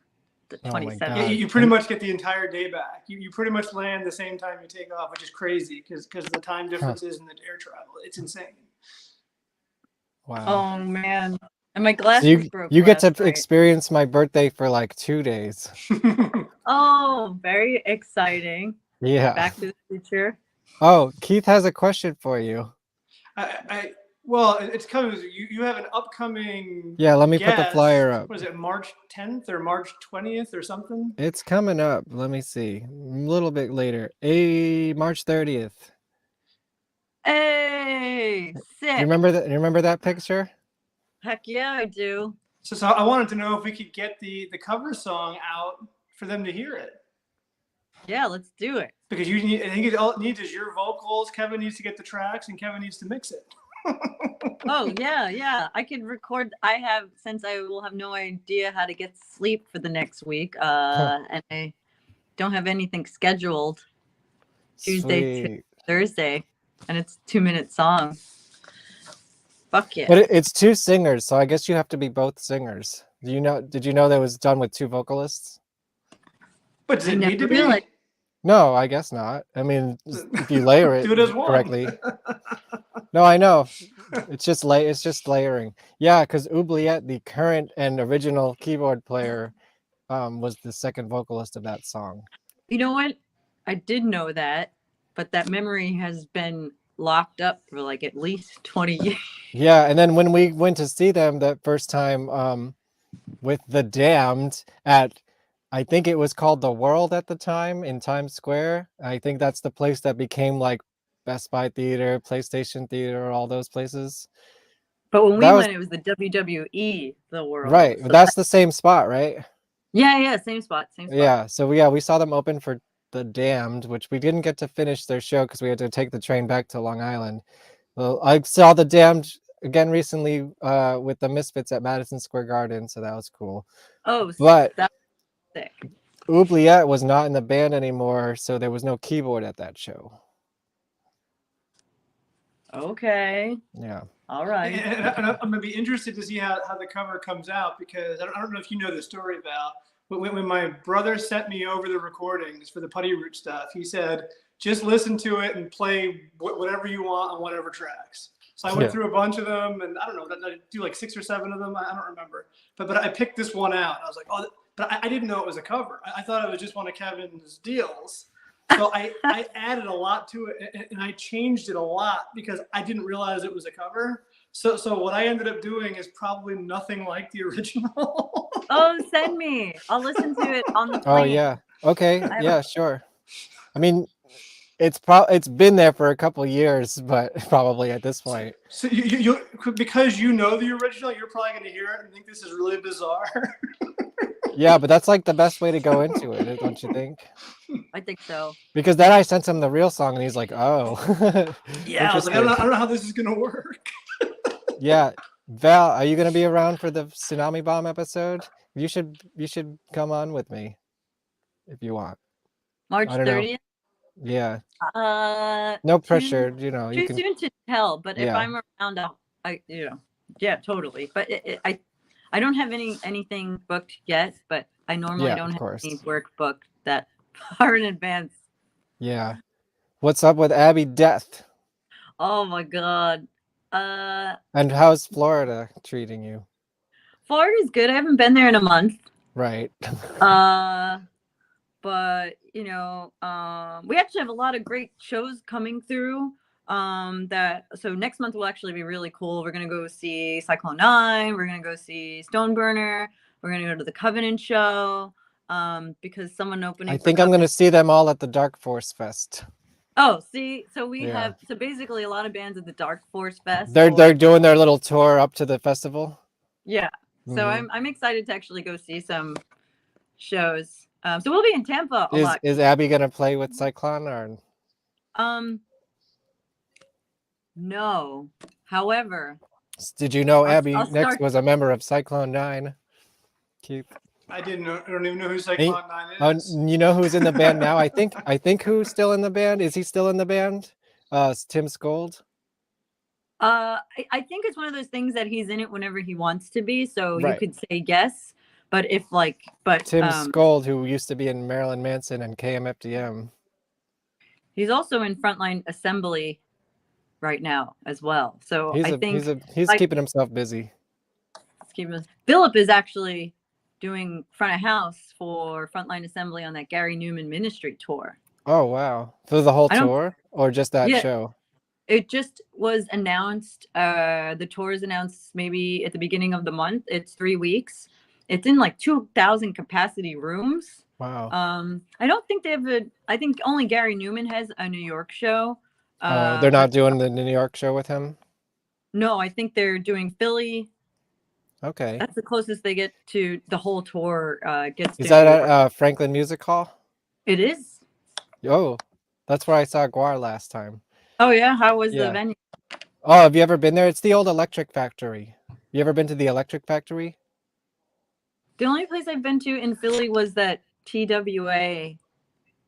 the Oh my 27th. God. Yeah, you pretty much get the entire day back. You pretty much land the same time you take off, which is crazy because the time differences in the air travel. It's insane. Wow. Oh man, and my So glasses broke. you get to last night. experience my birthday for like 2 days. Oh, very exciting. Yeah. Back to the Future. Oh, Keith has a question for you. Well, it's coming. You have an upcoming. Yeah, let me put the guest. flyer up. What is it, March 10th or March 20th or something? It's coming up. Let me see. A little bit later. March 30th. Hey, sick. You remember that picture? Heck yeah, I do. So I wanted to know if we could get the cover song out for them to hear it. Yeah, let's do it. Because I think all it needs is your vocals. Kevin needs to get the tracks, and Kevin needs to mix it. Oh yeah. I could record. Since I will have no idea how to get sleep for the next week. And I don't have anything scheduled Tuesday to Thursday, and it's 2-minute song. Fuck yeah. But it's 2 singers, so I guess you have to be both singers. Did you know that was done with 2 vocalists? But does it need to be? No, I guess not. I mean, if you layer it, Do it as one. correctly. No, I know. It's just layering. Yeah, because Oubliette, the current and original keyboard player, was the second vocalist of that song. You know what? I did know that, but that memory has been locked up for like at least 20 years. Yeah, and then when we went to see them that first time with The Damned at, I think it was called The World at the time in Times Square. I think that's the place that became like Best Buy Theater, PlayStation Theater, all those places. But when we went, it was the WWE, The World. Right, So that's the same spot, right? Yeah, same spot. Yeah, so yeah, we saw them open for The Damned, which we didn't get to finish their show because we had to take the train back to Long Island. Well, I saw The Damned again recently with the Misfits at Madison Square Garden, so that was cool. Oh, but that's sick. Oubliette was not in the band anymore, so there was no keyboard at that show. Okay. Yeah. All right. And I'm going to be interested to see how the cover comes out because I don't know if you know the story, Val. But when my brother sent me over the recordings for the Putty Root stuff, he said, just listen to it and play whatever you want on whatever tracks. So I went through a bunch of them, and I don't know, I do like 6 or 7 of them. I don't remember. But I picked this one out. I was like, oh, but I didn't know it was a cover. I thought it was just one of Kevin's deals. So I added a lot to it, and I changed it a lot because I didn't realize it was a cover. So what I ended up doing is probably nothing like the original. Oh, send me. I'll listen to it on the Oh plane. yeah. Okay. Yeah, sure. I mean, it's been there for a couple years, but probably at this point. So you because you know the original, you're probably going to hear it and think this is really bizarre. Yeah, but that's like the best way to go into it, don't you think? I think so. Because then I sent him the real song, and he's like, "Oh, yeah." I was like, I don't know how this is going to work. Yeah, Val, are you going to be around for the Tsunami Bomb episode? You should come on with me if you want. March 30th. Yeah. No No pressure, you know. Too soon to tell, but if Yeah. I'm around, yeah, totally. But I don't have anything booked yet, but I normally don't have any work booked that far in advance. Yeah. What's up with Abbey Death? Oh my God. And how's Florida treating you? Florida's good. I haven't been there in a month. Right. But we actually have a lot of great shows coming through. So next month will actually be really cool. We're gonna go see Cyclone 9. We're gonna go see Stoneburner. We're gonna go to the Covenant show. Because someone opening. I think I'm gonna see them all at the Dark Force Fest. Oh, see, so we have basically a lot of bands at the Dark Force Fest. They're doing their little tour up to the festival. Yeah. So I'm excited to actually go see some shows. So we'll be in Tampa a lot. Is Abbey gonna play with Cyclone or? No. However. Did you know Abbey next was a member of Cyclone 9? Keith. I didn't know. I don't even know who Cyclone 9 is. You know who's in the band now? I think who's still in the band? Is he still in the band? Tim Skold. I think it's one of those things that he's in it whenever he wants to be. So Right. you could say yes, But Tim Skold, who used to be in Marilyn Manson and KMFDM. he's also in Frontline Assembly right now as well. So He's I think he's keeping himself busy. Philip is actually doing front of house for Frontline Assembly on that Gary Newman Ministry tour. Oh wow! For the whole tour or just that show? It just was announced. The tour is announced maybe at the beginning of the month. It's 3 weeks. It's in like 2,000 capacity rooms. Wow. I don't think they have I think only Gary Newman has a New York show. They're not doing the New York show with him? No, I think they're doing Philly. Okay. That's the closest they get to the whole tour. Is that at Franklin Music Hall? It is. Oh, that's where I saw Guar last time. Oh yeah, how was the venue? Oh, have you ever been there? It's the old Electric Factory. You ever been to the Electric Factory? The only place I've been to in Philly was that TWA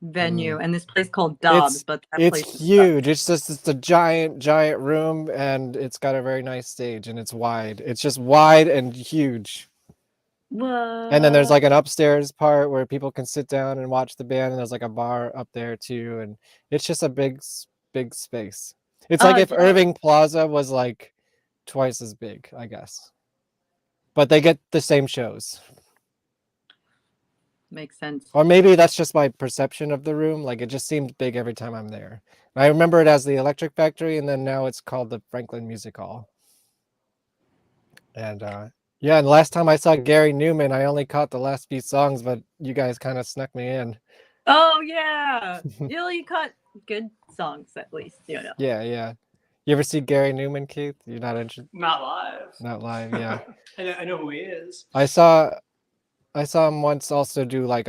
venue and this place called Dobbs, but that it's place huge. It's a giant room, and it's got a very nice stage, and it's wide. It's just wide and huge. What? And then there's like an upstairs part where people can sit down and watch the band, and there's like a bar up there too, and it's just a big space. It's like if Irving Plaza was like twice as big, I guess. But they get the same shows. Makes sense. Or maybe that's just my perception of the room. Like it just seemed big every time I'm there. I remember it as the Electric Factory, and then now it's called the Franklin Music Hall. And yeah, and the last time I saw Gary Newman, I only caught the last few songs, but you guys kind of snuck me in. Oh yeah, you caught good songs at least. You know. Yeah. You ever see Gary Newman, Keith? You're not interested? Not live. Not live, yeah. I know who he is. I saw him once also do I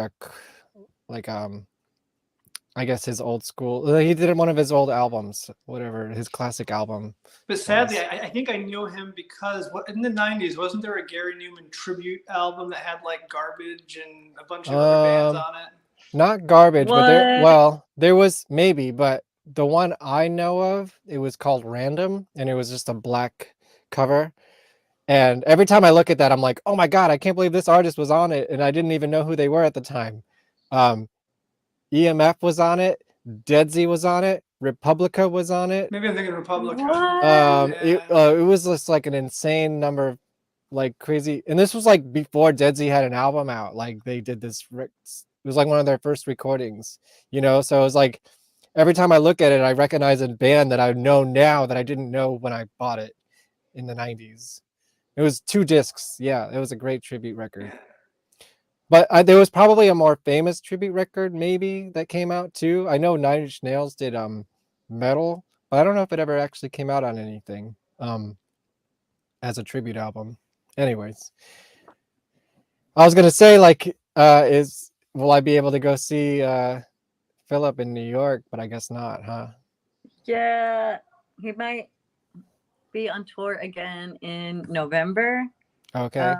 guess his old school. He did one of his old albums, whatever his classic album. But sadly, I think I know him because in the 90s, wasn't there a Gary Newman tribute album that had like Garbage and a bunch of other bands on it? Not Garbage, but there was maybe, but the one I know of, it was called Random, and it was just a black cover. And every time I look at that, I'm like, oh my God, I can't believe this artist was on it. And I didn't even know who they were at the time. EMF was on it. Deadsy was on it. Republica was on it. Maybe I'm thinking Republica. It was just like an insane number of like crazy. And this was like before Deadsy had an album out. Like they did this. It was like one of their first recordings, So it was like every time I look at it, I recognize a band that I know now that I didn't know when I bought it in the 90s. It was 2 discs. Yeah, it was a great tribute record. But there was probably a more famous tribute record maybe that came out too. I know Nine Inch Nails did Metal, but I don't know if it ever actually came out on anything as a tribute album. Anyways, I was gonna say will I be able to go see Philip in New York? But I guess not, huh? Yeah, he might be on tour again in November. Okay.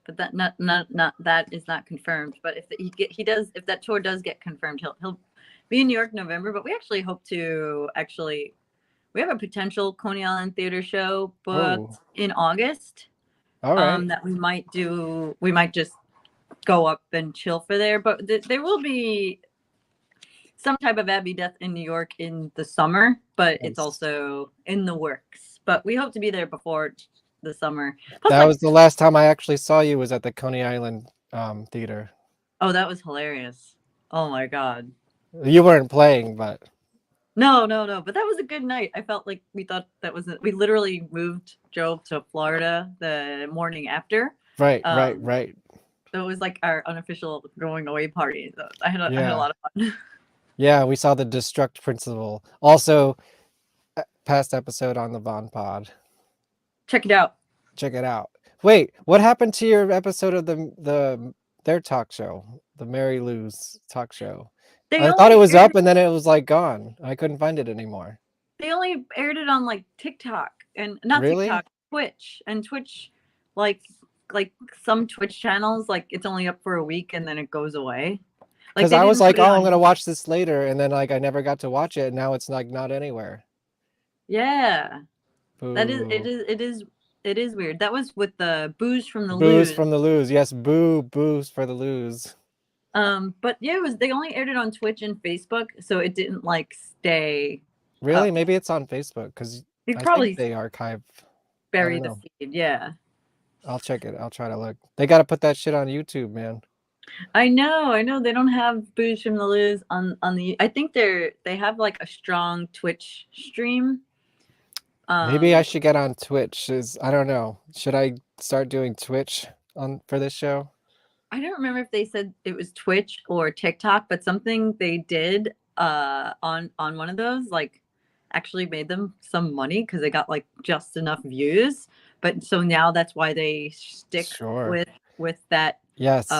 But that that is not confirmed. But if that tour does get confirmed, he'll be in New York in November. But we actually hope to we have a potential Coney Island Theater show booked in August. All right. That we might do. We might just go up and chill for there. But there will be some type of Abbey Death in New York in the summer, but it's also in the works. But we hope to be there before the summer. Plus, that was the last time I actually saw you was at the Coney Island Theater. Oh, that was hilarious. Oh my God. You weren't playing, but. No. But that was a good night. I felt like we literally drove to Florida the morning after. Right. So it was like our unofficial going away party. So I had a lot of fun. Yeah, we saw the Destruct Principle. Also, past episode on the VonPod. Check it out. Wait, what happened to your episode of their talk show, the Mary Lou's talk show? I thought it was up and then it was like gone. I couldn't find it anymore. They only aired it on like TikTok and not really? TikTok, Twitch, and Twitch, like some Twitch channels, like it's only up for a week and then it goes away. Because I was like, I'm gonna watch this later, and then like I never got to watch it, and now it's like not anywhere. Yeah. Boo. It It is weird. That was with the booze from the Booze lose. from the lose. Yes, booze for the lose. But yeah, they only aired it on Twitch and Facebook, so it didn't like stay. Really? Maybe it's on Facebook because They I probably think they archive. bury I don't the know. seed. Yeah. I'll check it. I'll try to look. They got to put that shit on YouTube, man. I know. They don't have booze from the lose on the. I think they have like a strong Twitch stream. Maybe I should get on Twitch. I don't know. Should I start doing Twitch for this show? I don't remember if they said it was Twitch or TikTok, but something they did on one of those like actually made them some money because they got like just enough views. But so now that's why they stick with that Yes.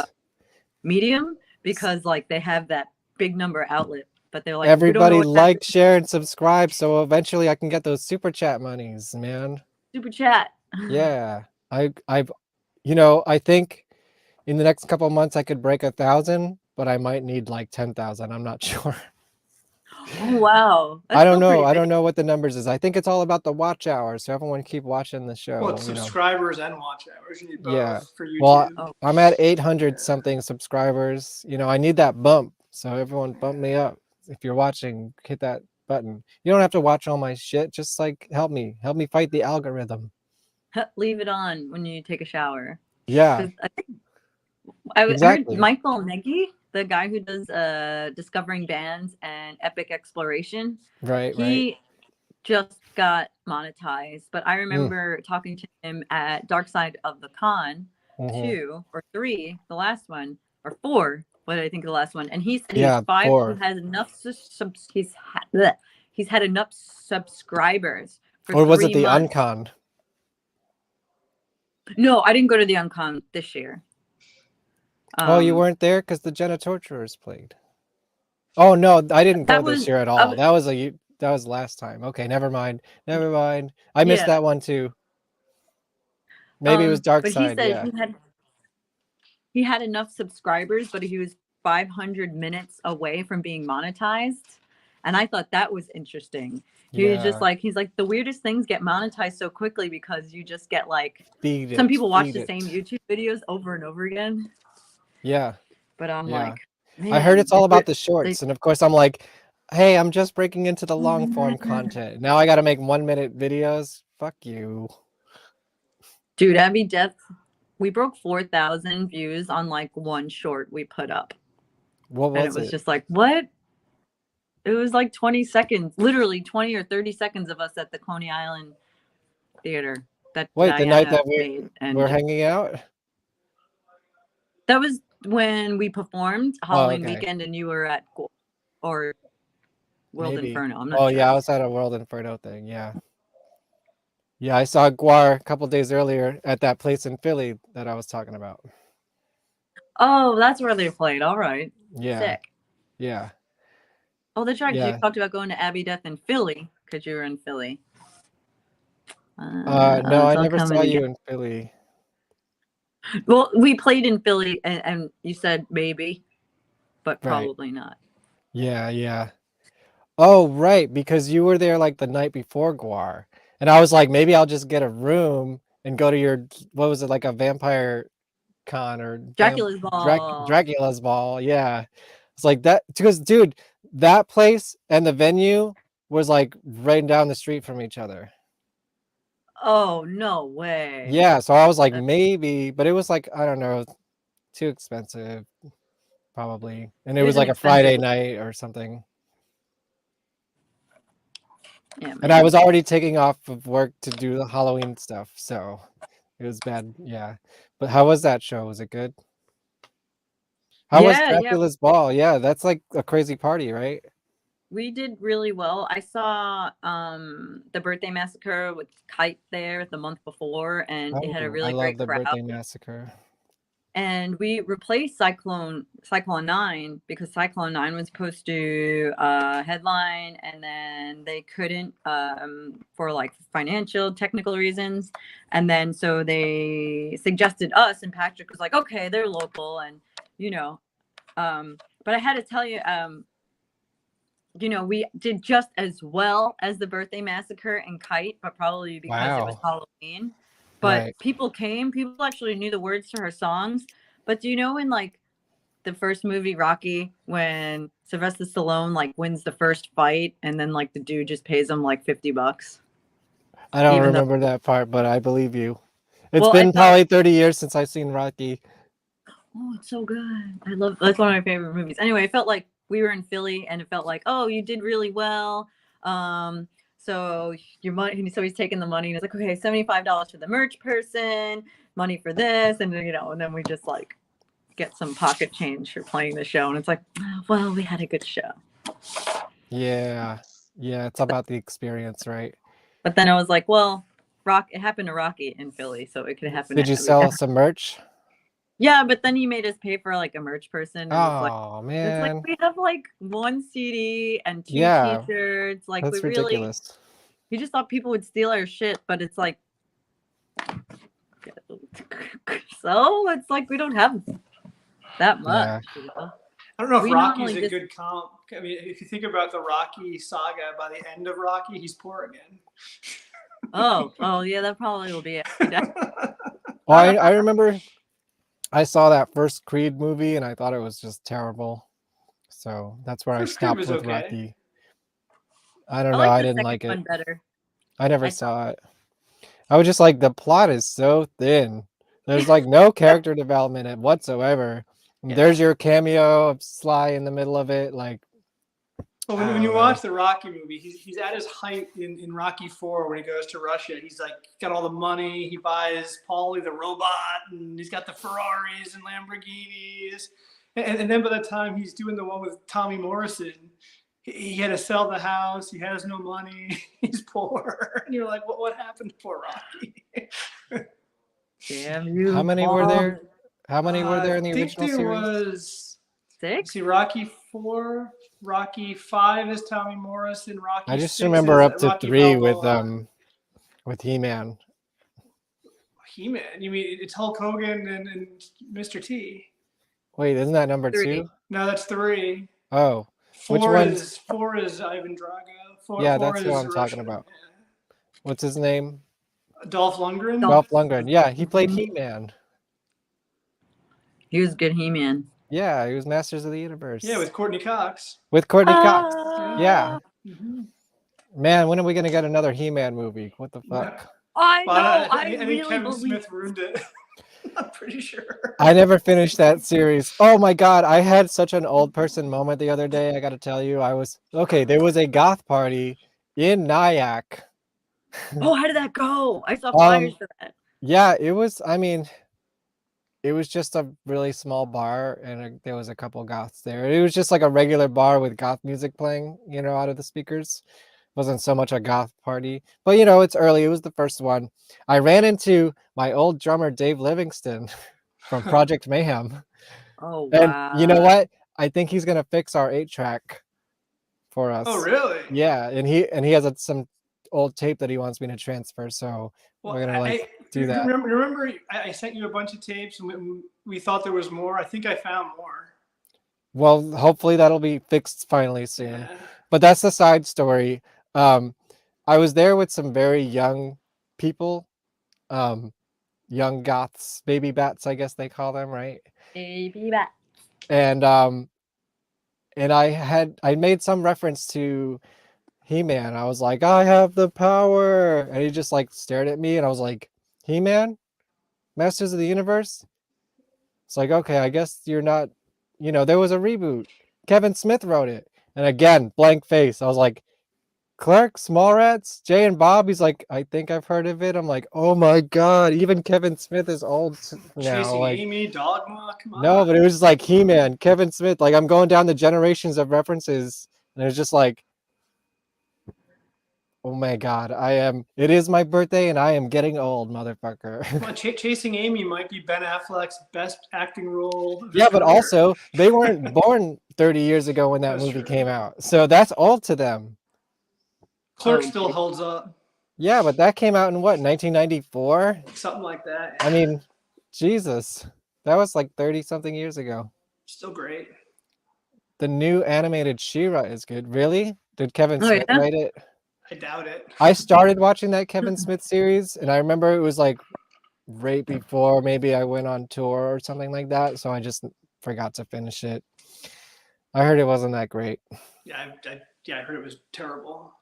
Medium, because like they have that big number outlet. But they're like, everybody we don't know like, share, and subscribe so eventually I can get those super chat monies, man. Super chat. Yeah. I think in the next couple of months I could break 1,000, but I might need like 10,000. I'm not sure. Oh wow. I don't know. I don't know what the numbers is. I think it's all about the watch hours. So everyone keep watching the show. Well, it's subscribers and watch hours. You need both for YouTube. Well, I'm at 800 something subscribers. I need that bump. So everyone bump me up. If you're watching, hit that button. You don't have to watch all my shit. Just like help me fight the algorithm. Leave it on when you take a shower. Yeah. I exactly. heard Michael Nagy, the guy who does discovering bands and epic exploration. He just got monetized, but I remember talking to him at Dark Side of the Con 2 or 3, the last one, or 4. What did I think of the last one? And he said he's 5. 4. He has enough. He's had enough subscribers for or was 3 it the months. Uncon? No, I didn't go to the Uncon this year. Oh, you weren't there because the Jenna Torturers played. Oh no, I didn't go this year at all. That was last time. Okay, never mind. I missed that one too. Maybe it was Dark Side. He said he had enough subscribers, but he was 500 minutes away from being monetized, and I thought that was interesting. He was just like, he's like, the weirdest things get monetized so quickly because you just get like some people watch the same YouTube videos over and over again. Yeah. But I'm like, I heard it's all about the shorts, and of course I'm like, hey, I'm just breaking into the long form content. Now I got to make 1-minute videos. Fuck you, dude. Abbey Death. We broke 4,000 views on like one short we put up. What was it? And it was just like, what? It was like 20 seconds, literally 20 or 30 seconds of us at the Coney Island Theater. Wait, the night that we're hanging out? That was when we performed Halloween weekend and you were at World Inferno. I'm not sure. Yeah, I was at a World Inferno thing. Yeah. Yeah, I saw Guar a couple days earlier at that place in Philly that I was talking about. Oh, that's where they played. All right. Yeah. Sick. Yeah. Oh, that's right. You talked about going to Abbey Death in Philly because you were in Philly. No, I never saw you in Philly. Well, we played in Philly and you said maybe, but probably not. Yeah. Oh, right. Because you were there like the night before Guar. And I was like, maybe I'll just get a room and go to your, what was it, like a vampire con or Dracula's Ball. Dracula's Ball. Yeah. It's like that because, dude, that place and the venue was like right down the street from each other. Oh, no way. Yeah. So I was like, maybe, but it was like, I don't know, too expensive, probably. And it was like a Friday night or something. Yeah, and I was already taking off of work to do the Halloween stuff, so it was bad. Yeah, but how was that show? Was it good? How was Dracula's Ball? Yeah, that's like a crazy party, right? We did really well. I saw the Birthday Massacre with Kite there the month before, and it had a really great crowd. I love the Birthday Massacre. And we replaced Cyclone 9 because Cyclone 9 was supposed to headline, and then they couldn't for like financial technical reasons. And then so they suggested us, and Patrick was like, okay, they're local, and but I had to tell you, we did just as well as the Birthday Massacre and Kite, but probably because it was Halloween. But Right. people actually knew the words to her songs. But do you know in like the first movie Rocky, when Sylvester Stallone like wins the first fight and then like the dude just pays him like $50? I don't Even though, remember that part, but I believe you. It's well, been probably 30 years since I've seen Rocky. oh, it's so good. That's one of my favorite movies. Anyway, it felt like we were in Philly and it felt like, oh, you did really well. So your money, so he's taking the money and it's like, okay, $75 for the merch person, money for this, and and then we just like get some pocket change for playing the show, and it's like, oh, well, we had a good show. Yeah, it's about the experience, right? But then I was like, well, it happened to Rocky in Philly, so it could happen. Did you sell some merch? Yeah, but then he made us pay for like a merch person. And Oh man, it's like we have like one CD and 2 T-shirts. Like that's we really, ridiculous. We just thought people would steal our shit, but it's like, so it's like we don't have that much. I don't know if Rocky's a good comp. I mean, if you think about the Rocky saga, by the end of Rocky, he's poor again. Oh yeah, that probably will be it. Well, I remember I saw that first Creed movie and I thought it was just terrible. So that's where I stopped with Rocky. I don't know. I didn't like it. Better. I never saw it. I was just like, the plot is so thin. There's like no character development whatsoever. There's your cameo of Sly in the middle of it. Like, well, when you watch the Rocky movie, he's at his height in Rocky 4 when he goes to Russia. He's like got all the money. He buys Paulie the robot, and he's got the Ferraris and Lamborghinis. And then by the time he's doing the one with Tommy Morrison, he had to sell the house. He has no money. He's poor. And you're like, what happened to poor Rocky? Damn you! How many were there? How many were there in the original series? There was 6. See, Rocky 4, Rocky 5 is Tommy Morrison. Rocky. I just 6 remember is up to Rocky 3 Balboa. with He-Man. He-Man? You mean it's Hulk Hogan and Mr. T? Wait, isn't that number 3. 2? No, that's 3. Oh, 4 is Ivan Drago. Yeah, that's what I'm talking about. What's his name? Dolph Lundgren. Dolph Lundgren. Yeah, he played He-Man. He was good He-Man. Yeah, he was Masters of the Universe. Yeah, with Courtney Cox. With Courtney Cox. Yeah. Mm-hmm. Man, when are we gonna get another He-Man movie? What the fuck? I know. I think Kevin Smith ruined it. I'm pretty sure. I never finished that series. Oh my god, I had such an old person moment the other day. I gotta tell you, there was a goth party in Nyack. Oh, how did that go? I saw flyers for that. Yeah, it was. I mean, it was just a really small bar, and there was a couple goths there. It was just like a regular bar with goth music playing, out of the speakers. Wasn't so much a goth party, but it's early. It was the first one. I ran into my old drummer Dave Livingston from Project Mayhem. Oh wow! And you know what? I think he's gonna fix our 8-track for us. Oh really? Yeah, and he has some old tape that he wants me to transfer. So we're gonna do that. Remember, I sent you a bunch of tapes, and we thought there was more. I think I found more. Well, hopefully that'll be fixed finally soon. Yeah. But that's the side story. I was there with some very young people, young goths, baby bats, I guess they call them, right? Baby bats. And I made some reference to He-Man. I was like, I have the power, and he just like stared at me, and I was like, He-Man, Masters of the Universe. It's like, okay, I guess you're not. There was a reboot. Kevin Smith wrote it, and again, blank face. I was like, Clark, Smallrats, Jay and Bob. He's like, I think I've heard of it. I'm like, oh my god, even Kevin Smith is old now. Chasing like, Amy, Dogma, come on. No, but it was just like He-Man, Kevin Smith. Like, I'm going down the generations of references, and it was just like, oh my god, it is my birthday, and I am getting old, motherfucker. Well, Chasing Amy might be Ben Affleck's best acting role. Yeah, but also, they weren't born 30 years ago when that movie came out. So that's old to them. Clerk still holds up. Yeah, but that came out in what, 1994? Something like that. I mean, Jesus. That was like 30-something years ago. Still great. The new animated She-Ra is good. Really? Did Kevin Smith write it? I doubt it. I started watching that Kevin Smith series, and I remember it was like right before maybe I went on tour or something like that, so I just forgot to finish it. I heard it wasn't that great. Yeah, I heard it was terrible.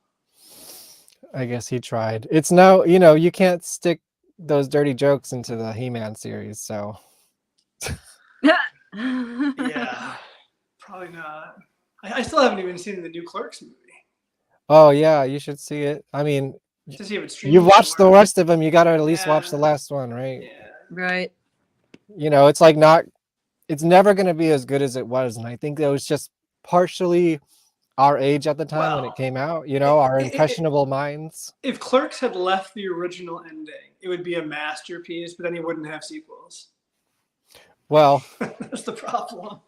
I guess he tried. It's no, you can't stick those dirty jokes into the He-Man series, so Yeah, probably not. I still haven't even seen the new Clerks movie. oh yeah, you should see it. I mean, To see if it's you've streaming watched the somewhere. rest of them, you got to at least watch the Yeah. last one, right? Yeah. Right. It's like not, it's never going to be as good as it was, and I think it was just partially our age at the time when it came out, our impressionable minds. If Clerks had left the original ending, it would be a masterpiece, but then he wouldn't have sequels. Well, That's the problem.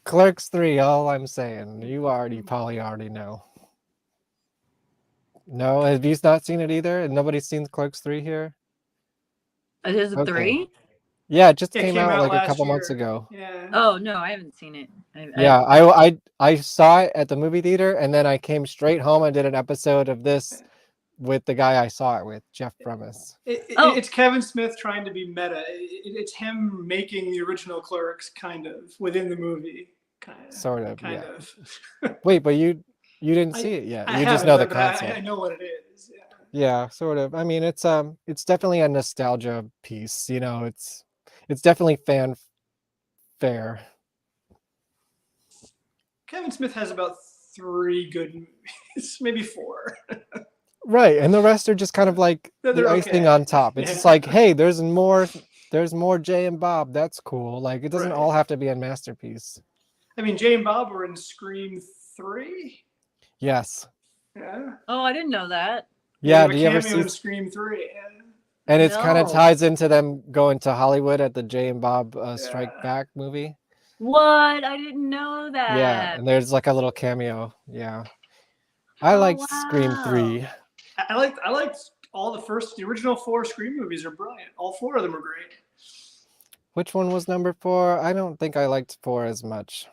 Clerks 3, all I'm saying, you probably already know. No, have you not seen it either? And nobody's seen Clerks 3 here? There's a Okay. 3? Yeah, it just It came out like a last couple year. months ago. Yeah. Oh no, I haven't seen it. Yeah, I saw it at the movie theater, and then I came straight home and did an episode of this with the guy I saw it with, Jeff Bremis. It's Kevin Smith trying to be meta. It's him making the original Clerks kind of within the movie. Sort of, Kind yeah. of. Wait, but you didn't see it yet. I You just haven't, know the but concept. I know what it is. Yeah. Yeah, sort of. I mean, it's definitely a nostalgia piece. It's definitely fanfare. Kevin Smith has about 3 good movies, maybe 4. Right, and the rest are just kind of like the They're icing okay. on top. It's just like, hey, there's more Jay and Bob. That's cool. Like, it doesn't Right. all have to be a masterpiece. I mean, Jay and Bob were in Scream 3. Yes. Yeah. Oh, I didn't know that. Yeah. They Do have you a ever cameo see? in Scream 3? Yeah. And it's kind of No. ties into them going to Hollywood at the Jay and Bob Strike Yeah. Back movie. What? I didn't know that. Yeah, and there's like a little cameo. Yeah. I liked Scream wow. 3. I liked all the original 4 Scream movies are brilliant. All 4 of them are great. Which one was number 4? I don't think I liked 4 as much.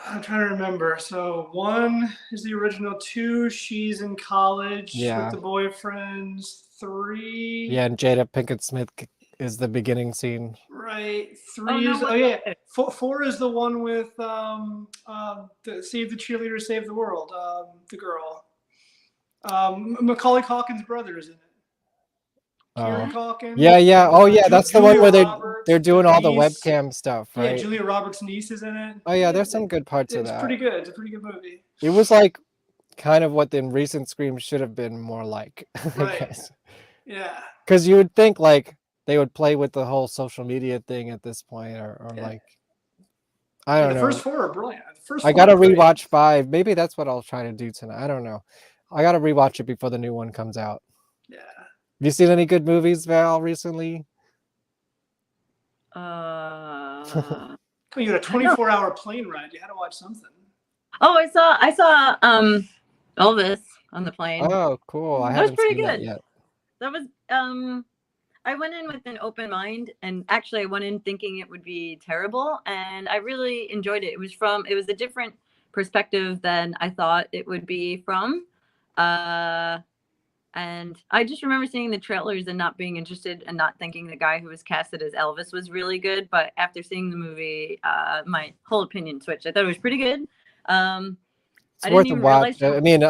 I'm trying to remember. So 1 is the original. 2, she's in college Yeah. with the boyfriends. 3. Yeah, and Jada Pinkett Smith is the beginning scene. Right. 3 Oh, no is way. 4 is the one with Save the Cheerleader, Save the World. The girl. Macaulay Culkin's brother is in it. Kieran Culkin. Yeah. Oh, yeah. That's the one where Roberts, they're doing all the niece. webcam stuff, Yeah, right? Julia Roberts' niece is in it. Oh, yeah. There's some good parts of It's that. pretty good. It's a pretty good movie. It was like kind of what the recent Scream should have been more like, I Right. guess. Yeah. Because you would think like they would play with the whole social media thing at this point, or Yeah. like I don't The know. first 4 are brilliant. The first I 4 gotta are great. rewatch 5. Maybe that's what I'll try to do tonight. I don't know. I gotta rewatch it before the new one comes out. Yeah. Have you seen any good movies, Val, recently? You had a 24-hour plane ride. You had to watch something. Oh, I saw Elvis on the plane. Oh, cool. I That was haven't pretty seen that good. yet. That was I went in with an open mind, and actually I went in thinking it would be terrible, and I really enjoyed it. It was a different perspective than I thought it would be from. And I just remember seeing the trailers and not being interested and not thinking the guy who was casted as Elvis was really good. But after seeing the movie, my whole opinion switched. I thought it was pretty good. It's worth a watch. I mean,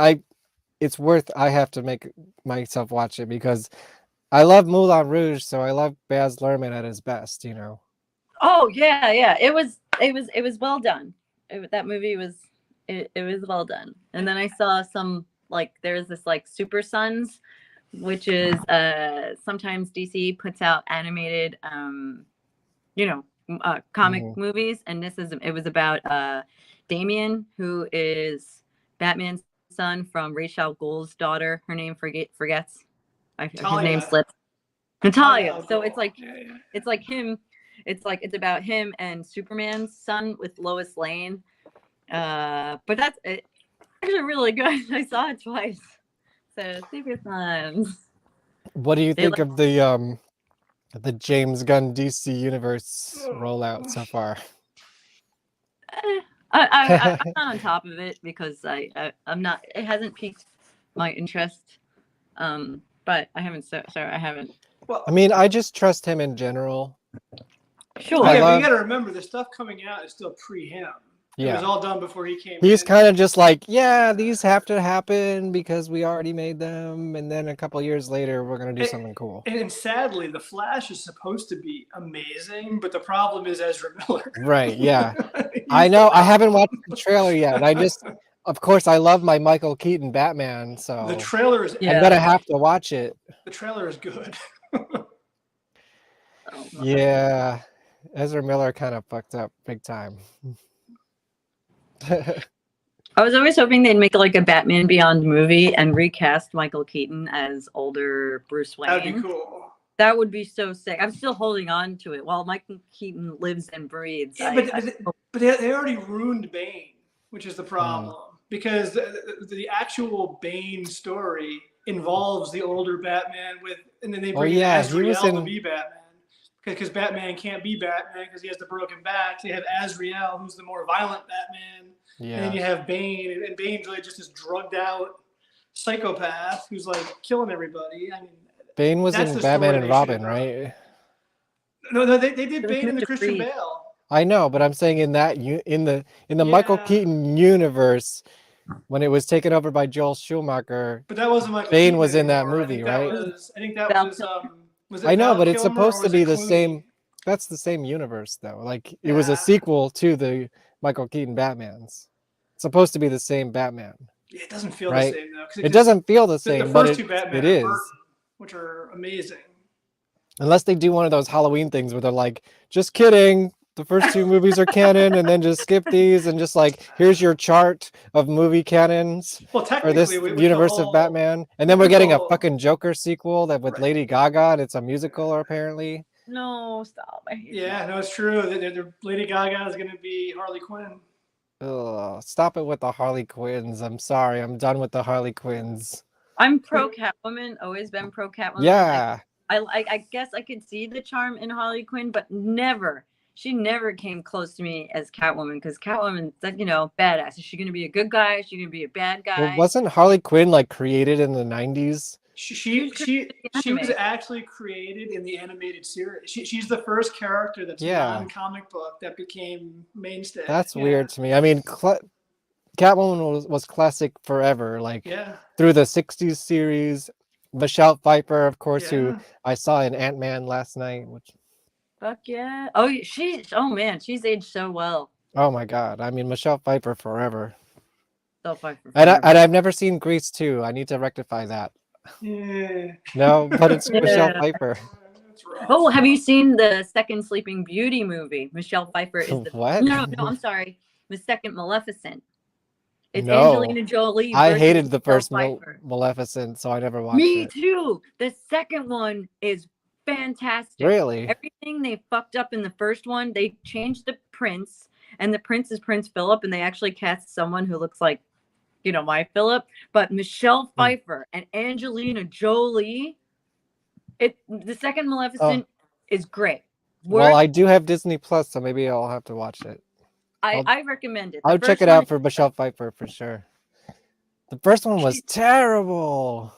it's worth. I have to make myself watch it because I love Moulin Rouge, so I love Baz Luhrmann at his best. Oh yeah. It was well done. That movie was it was well done. And then I saw some there's this Super Sons, which is sometimes DC puts out animated comic movies, and it was about Damien, who is Batman's son from Ra's al Ghul's daughter. Her name forgets. His name slips. Natalia. So it's like it's like him. It's about him and Superman's son with Lois Lane. But that's it. Actually really good. I saw it twice. So Super Sons. What do you think of the James Gunn DC universe rollout so far? I'm not on top of it because I'm not. It hasn't piqued my interest. but I haven't. So I haven't. Well, I mean, I just trust him in general. Sure. I yeah, but love- you got to remember the stuff coming out is still pre him. It Yeah. was all done before he came. He's in. kind of just like, yeah, these have to happen because we already made them, and then a couple years later, we're gonna do something cool. And sadly, the Flash is supposed to be amazing, but the problem is Ezra Miller. Right? Yeah. I know. I haven't watched the trailer yet. I just, of course, I love my Michael Keaton Batman, so The trailer is. I'm gonna have to watch it. The trailer is good. Yeah, Ezra Miller kind of fucked up big time. I was always hoping they'd make like a Batman Beyond movie and recast Michael Keaton as older Bruce Wayne. That'd be cool. That would be so sick. I'm still holding on to it while Michael Keaton lives and breathes. Yeah, but they already ruined Bane, which is the problem. Because the actual Bane story involves the older Batman and then they bring in Azrael to be Batman. Because Batman can't be Batman because he has the broken back. So you have Azrael, who's the more violent Batman. Yeah. And then you have Bane, and Bane's really just this drugged out psychopath who's like killing everybody. I mean, Bane was that's in the Batman story and they Robin, should've right? No, they did Bane in the Christian Bale. I know, but I'm saying in that in the Michael Keaton universe, when it was taken over by Joel Schumacher, But that wasn't Michael Bane Keaton was in that anymore. movie, right? I think that was it I know, Val but it's Kilmer supposed or to was be it the Clooney? same. That's the same universe, though. Like it was a sequel to the Michael Keaton Batman's. It's supposed to be the same Batman. Yeah, it doesn't feel right? the same though. It doesn't feel the same, The but first two Batman it are is. Burton, which are amazing. Unless they do one of those Halloween things where they're like, just kidding. The first two movies are canon, and then just skip these, and just like, here's your chart of movie canons Well, for this technically, with universe the of Batman. And then we're with getting the a fucking Joker sequel that with Lady Gaga, and it's a musical apparently. No, stop. I hate Yeah, no, it's true. Lady Gaga is going to be Harley Quinn. Ugh, stop it with the Harley Quinns. I'm sorry, I'm done with the Harley Quinns. I'm pro Catwoman. Always been pro Catwoman. Yeah. I guess I could see the charm in Harley Quinn, but she never came close to me as Catwoman because Catwoman's like, badass. Is she gonna be a good guy? Is she gonna be a bad guy? Well, wasn't Harley Quinn like created in the 90s? She was actually created in the animated series. She's the first character that's non-comic book that became mainstay. That's weird to me. I mean, Catwoman was classic forever, like through the 60s series. Michelle Pfeiffer, of course, who I saw in Ant-Man last night. Which, fuck yeah! Oh, man, she's aged so well. oh my god! I mean, Michelle Pfeiffer forever. So Pfeiffer. And I've never seen Grease 2. I need to rectify that. Yeah. No, but it's Michelle Pfeiffer. Oh, have you seen the second Sleeping Beauty movie? Michelle Pfeiffer is the What? No, I'm sorry. The second Maleficent. It's No. Angelina Jolie. I versus hated the Michelle first Pfeiffer. Maleficent, so I never watched Me it. too. The second one is fantastic. Really? Everything they fucked up in the first one, they changed the prince, and the prince is Prince Philip, and they actually cast someone who looks like, my Philip. But Michelle Pfeiffer and Angelina Jolie, the second Maleficent is great. Well, I do have Disney Plus, so maybe I'll have to watch it. I recommend it. I'll check it out for Michelle Pfeiffer for sure. The first one was terrible.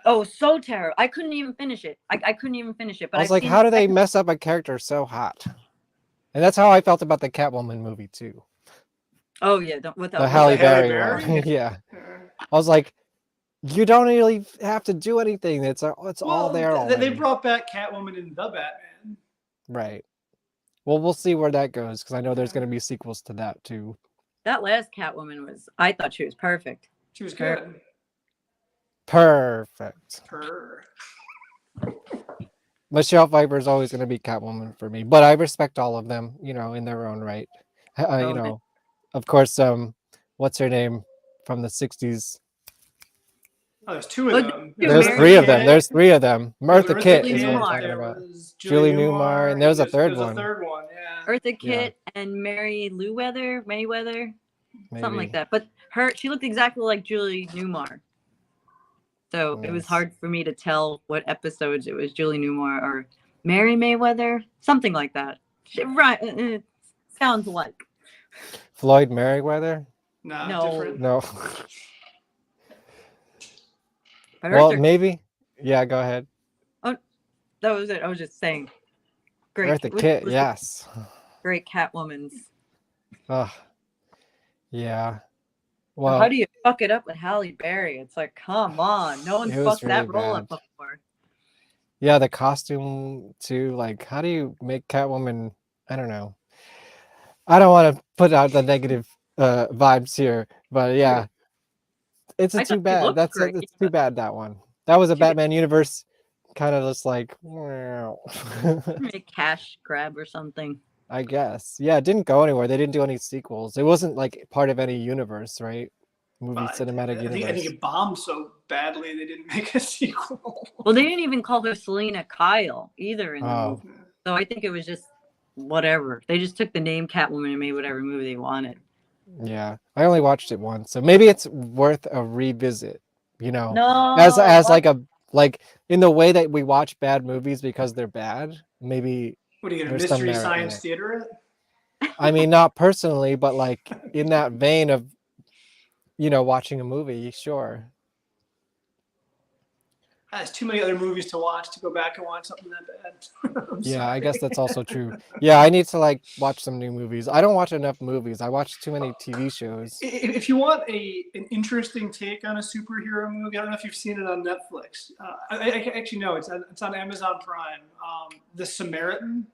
Oh, so terrible. I couldn't even finish it. I couldn't even finish it. But I was like, how do they mess up a character so hot? And that's how I felt about the Catwoman movie too. Oh yeah, the Halle Berry one. Yeah. I was like, you don't really have to do anything. It's all there already. They brought back Catwoman in the Batman. Right. Well, we'll see where that goes because I know there's going to be sequels to that too. That last Catwoman I thought she was perfect. She was good. Perfect. Michelle Pfeiffer is always going to be Catwoman for me, but I respect all of them, in their own right. Of course, what's her name from the 60s? Oh, there's two of them. There's three of them. There's three of them. Martha Kitt is what I'm Newmar. talking about. Julie Newmar, and there was a third one. Eartha Kitt and Mayweather, something like that. But she looked exactly like Julie Newmar. So it was hard for me to tell what episodes it was Julie Newmar or Mary Mayweather, something like that. It sounds like. Floyd Merriweather? No. No. But Well, maybe Yeah, go ahead. Oh, that was it. I was just saying. Great. Eartha Kitt, was yes. Great Catwoman's. Oh, yeah. How Well, do you fuck it up with Halle Berry? It's like, come on. No one's it was fucked that really role up bad. before. Yeah, the costume too. Like, how do you make Catwoman? I don't know. I don't want to put out the negative vibes here, but yeah, it's I too thought she bad. looked great. It's too bad that one. That was a She did- Batman universe kind of just like, wow. Maybe cash grab or something. I guess. Yeah, it didn't go anywhere. They didn't do any sequels. It wasn't like part of any universe, right? Movie cinematic I universe. think it bombed so badly they didn't make a sequel. Well, they didn't even call her Selena Kyle either in the Oh. movie. So I think it was just whatever. They just took the name Catwoman and made whatever movie they wanted. Yeah, I only watched it once, so maybe it's worth a revisit. You know, No, as like a like in the way that we watch bad movies because they're bad. Maybe What are you gonna there's some Mystery merit in Science it. Theater it? I mean, not personally, but like in that vein of, you know, watching a movie. Sure. There's too many other movies to watch to go back and watch something that bad. Yeah, I guess that's also true. Yeah, I need to like watch some new movies. I don't watch enough movies. I watch too many TV shows. If you want an interesting take on a superhero movie, I don't know if you've seen it on Netflix. I actually know it's on Amazon Prime. The Samaritan.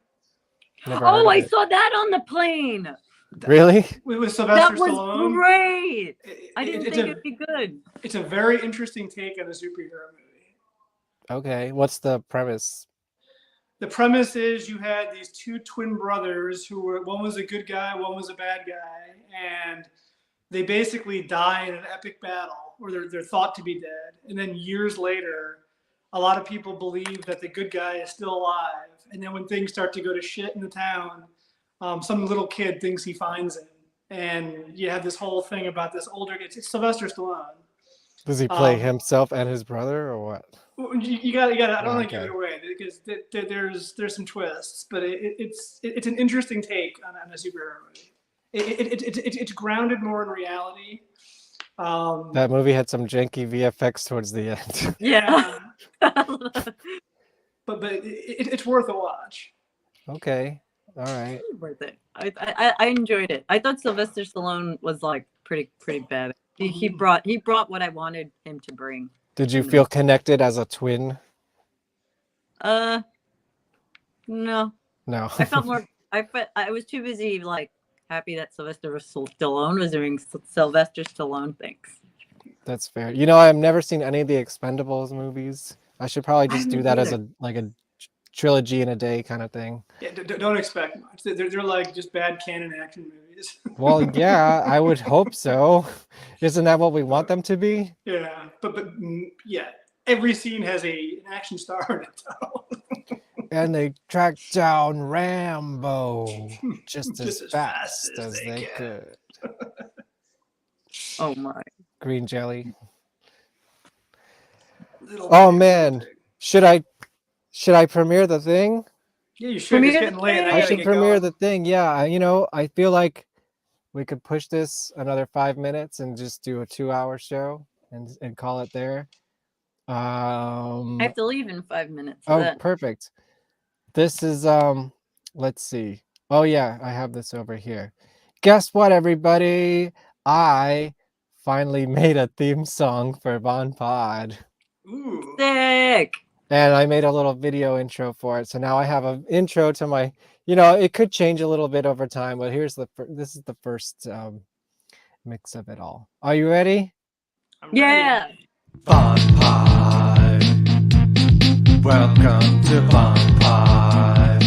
Never heard Oh, of I it. saw that on the plane. Really? With Sylvester That was Stallone. great. I It- didn't it's think a- it'd be good. It's a very interesting take on a superhero movie. Okay. What's the premise? The premise is you had these two twin brothers who were, one was a good guy, one was a bad guy, and they basically die in an epic battle, or they're thought to be dead. And then years later, a lot of people believe that the good guy is still alive. And then when things start to go to shit in the town, some little kid thinks he finds him. And you have this whole thing about this older, it's Sylvester Stallone. Does he play himself and his brother, or what? You got. I don't want to Okay. give it away because there's some twists, but it's an interesting take on a superhero movie. It's grounded more in reality. That movie had some janky VFX towards the end. Yeah, but it's worth a watch. Okay. All right. Worth it. I enjoyed it. I thought Sylvester Stallone was like pretty bad. He brought what I wanted him to bring. Did you feel connected as a twin? No. No. I felt more. I was too busy like happy that Sylvester Stallone was doing Sylvester Stallone things. That's fair. You know, I've never seen any of the Expendables movies. I should probably just do that as either. a trilogy in a day kind of thing. Yeah, don't expect much. They're like just bad canon action movies. Well, yeah, I would hope so. Isn't that what we want them to be? Yeah, but yeah, every scene has an action star in it. Though. And they tracked down Rambo just as as fast as they can. could. Oh my. Green jelly. Little Oh bit. man, should I premiere the thing? Yeah, you should. It's Premiere getting the late. thing. I should premiere the thing. Yeah, you know, I feel like we could push this another 5 minutes and just do a 2-hour show and call it there. I have to leave in 5 minutes. Oh, That- perfect. This is let's see. Oh yeah, I have this over here. Guess what, everybody? I finally made a theme song for VonPod. Ooh. Sick. And I made a little video intro for it. So now I have an intro to my, you know, it could change a little bit over time, but here's this is the first mix of it all. Are you ready? Yeah. VonPod. Welcome to VonPod.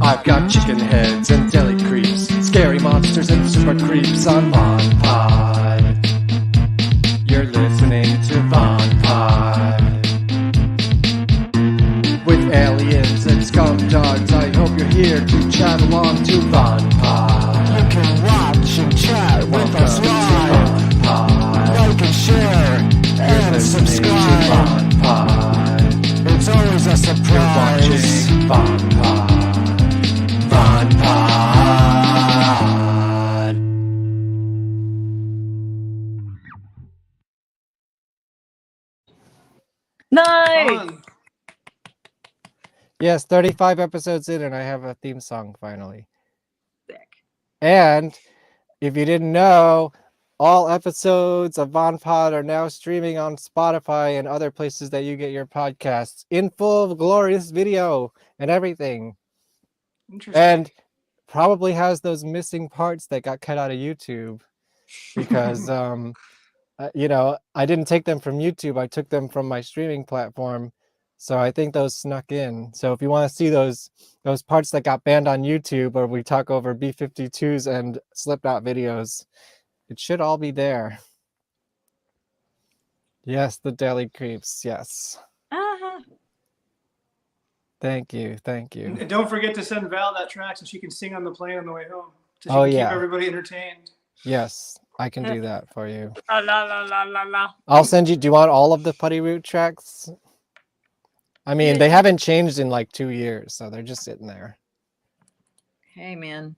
I've got chicken heads and deli creeps, scary monsters and super creeps on VonPod. You're listening to VonPod. With aliens and scum dogs, I hope you're here to chat along to VonPod. You can watch and chat with us live. Like and share and subscribe. It's always a surprise. You're watching VonPod. VonPod. Nice. Fun. Yes, 35 episodes in, and I have a theme song finally. Sick. And if you didn't know, all episodes of VonPod are now streaming on Spotify and other places that you get your podcasts in full glorious video and everything. Interesting. And probably has those missing parts that got cut out of YouTube because you know, I didn't take them from YouTube. I took them from my streaming platform. So I think those snuck in. So if you want to see those parts that got banned on YouTube, or we talk over B-52s and Slipknot videos, it should all be there. Yes, the Daily Creeps. Yes. Uh-huh. Thank you. Thank you. And don't forget to send Val that track so she can sing on the plane on the way home. So she Oh, can yeah. keep everybody entertained. Yes, I can do that for you. La la la la la la. I'll send you. Do you want all of the Putty Root tracks? I mean, they haven't changed in like 2 years, so they're just sitting there. Hey man,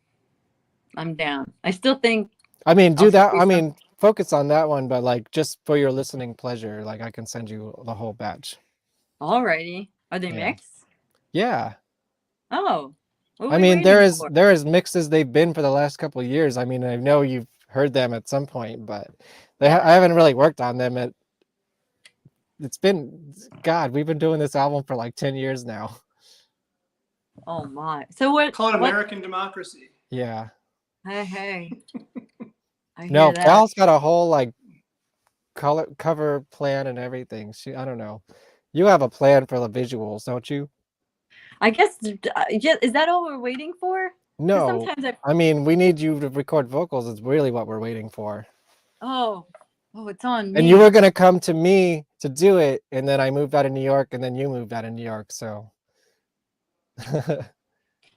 I'm down. I still think. I mean, do I'll that. do I mean, focus on that one, but like just for your listening pleasure, like I can send you the whole batch. Alrighty. Are they Yeah. mixed? Yeah. Oh. What are I we mean, they're waiting for? as mixed as they've been for the last couple of years. I mean, I know you've heard them at some point, but I haven't really worked on them. It's been, God, we've been doing this album for like 10 years now. Oh my. So what? Call it American democracy. Yeah. Hey. I No, hear that. Val's got a whole like cover plan and everything. I don't know. You have a plan for the visuals, don't you? I guess. Yeah. Is that all we're waiting for? 'Cause No. Sometimes I mean, we need you to record vocals. It's really what we're waiting for. Oh, it's on me. And you were going to come to me to do it, and then I moved out of New York, and then you moved out of New York, so.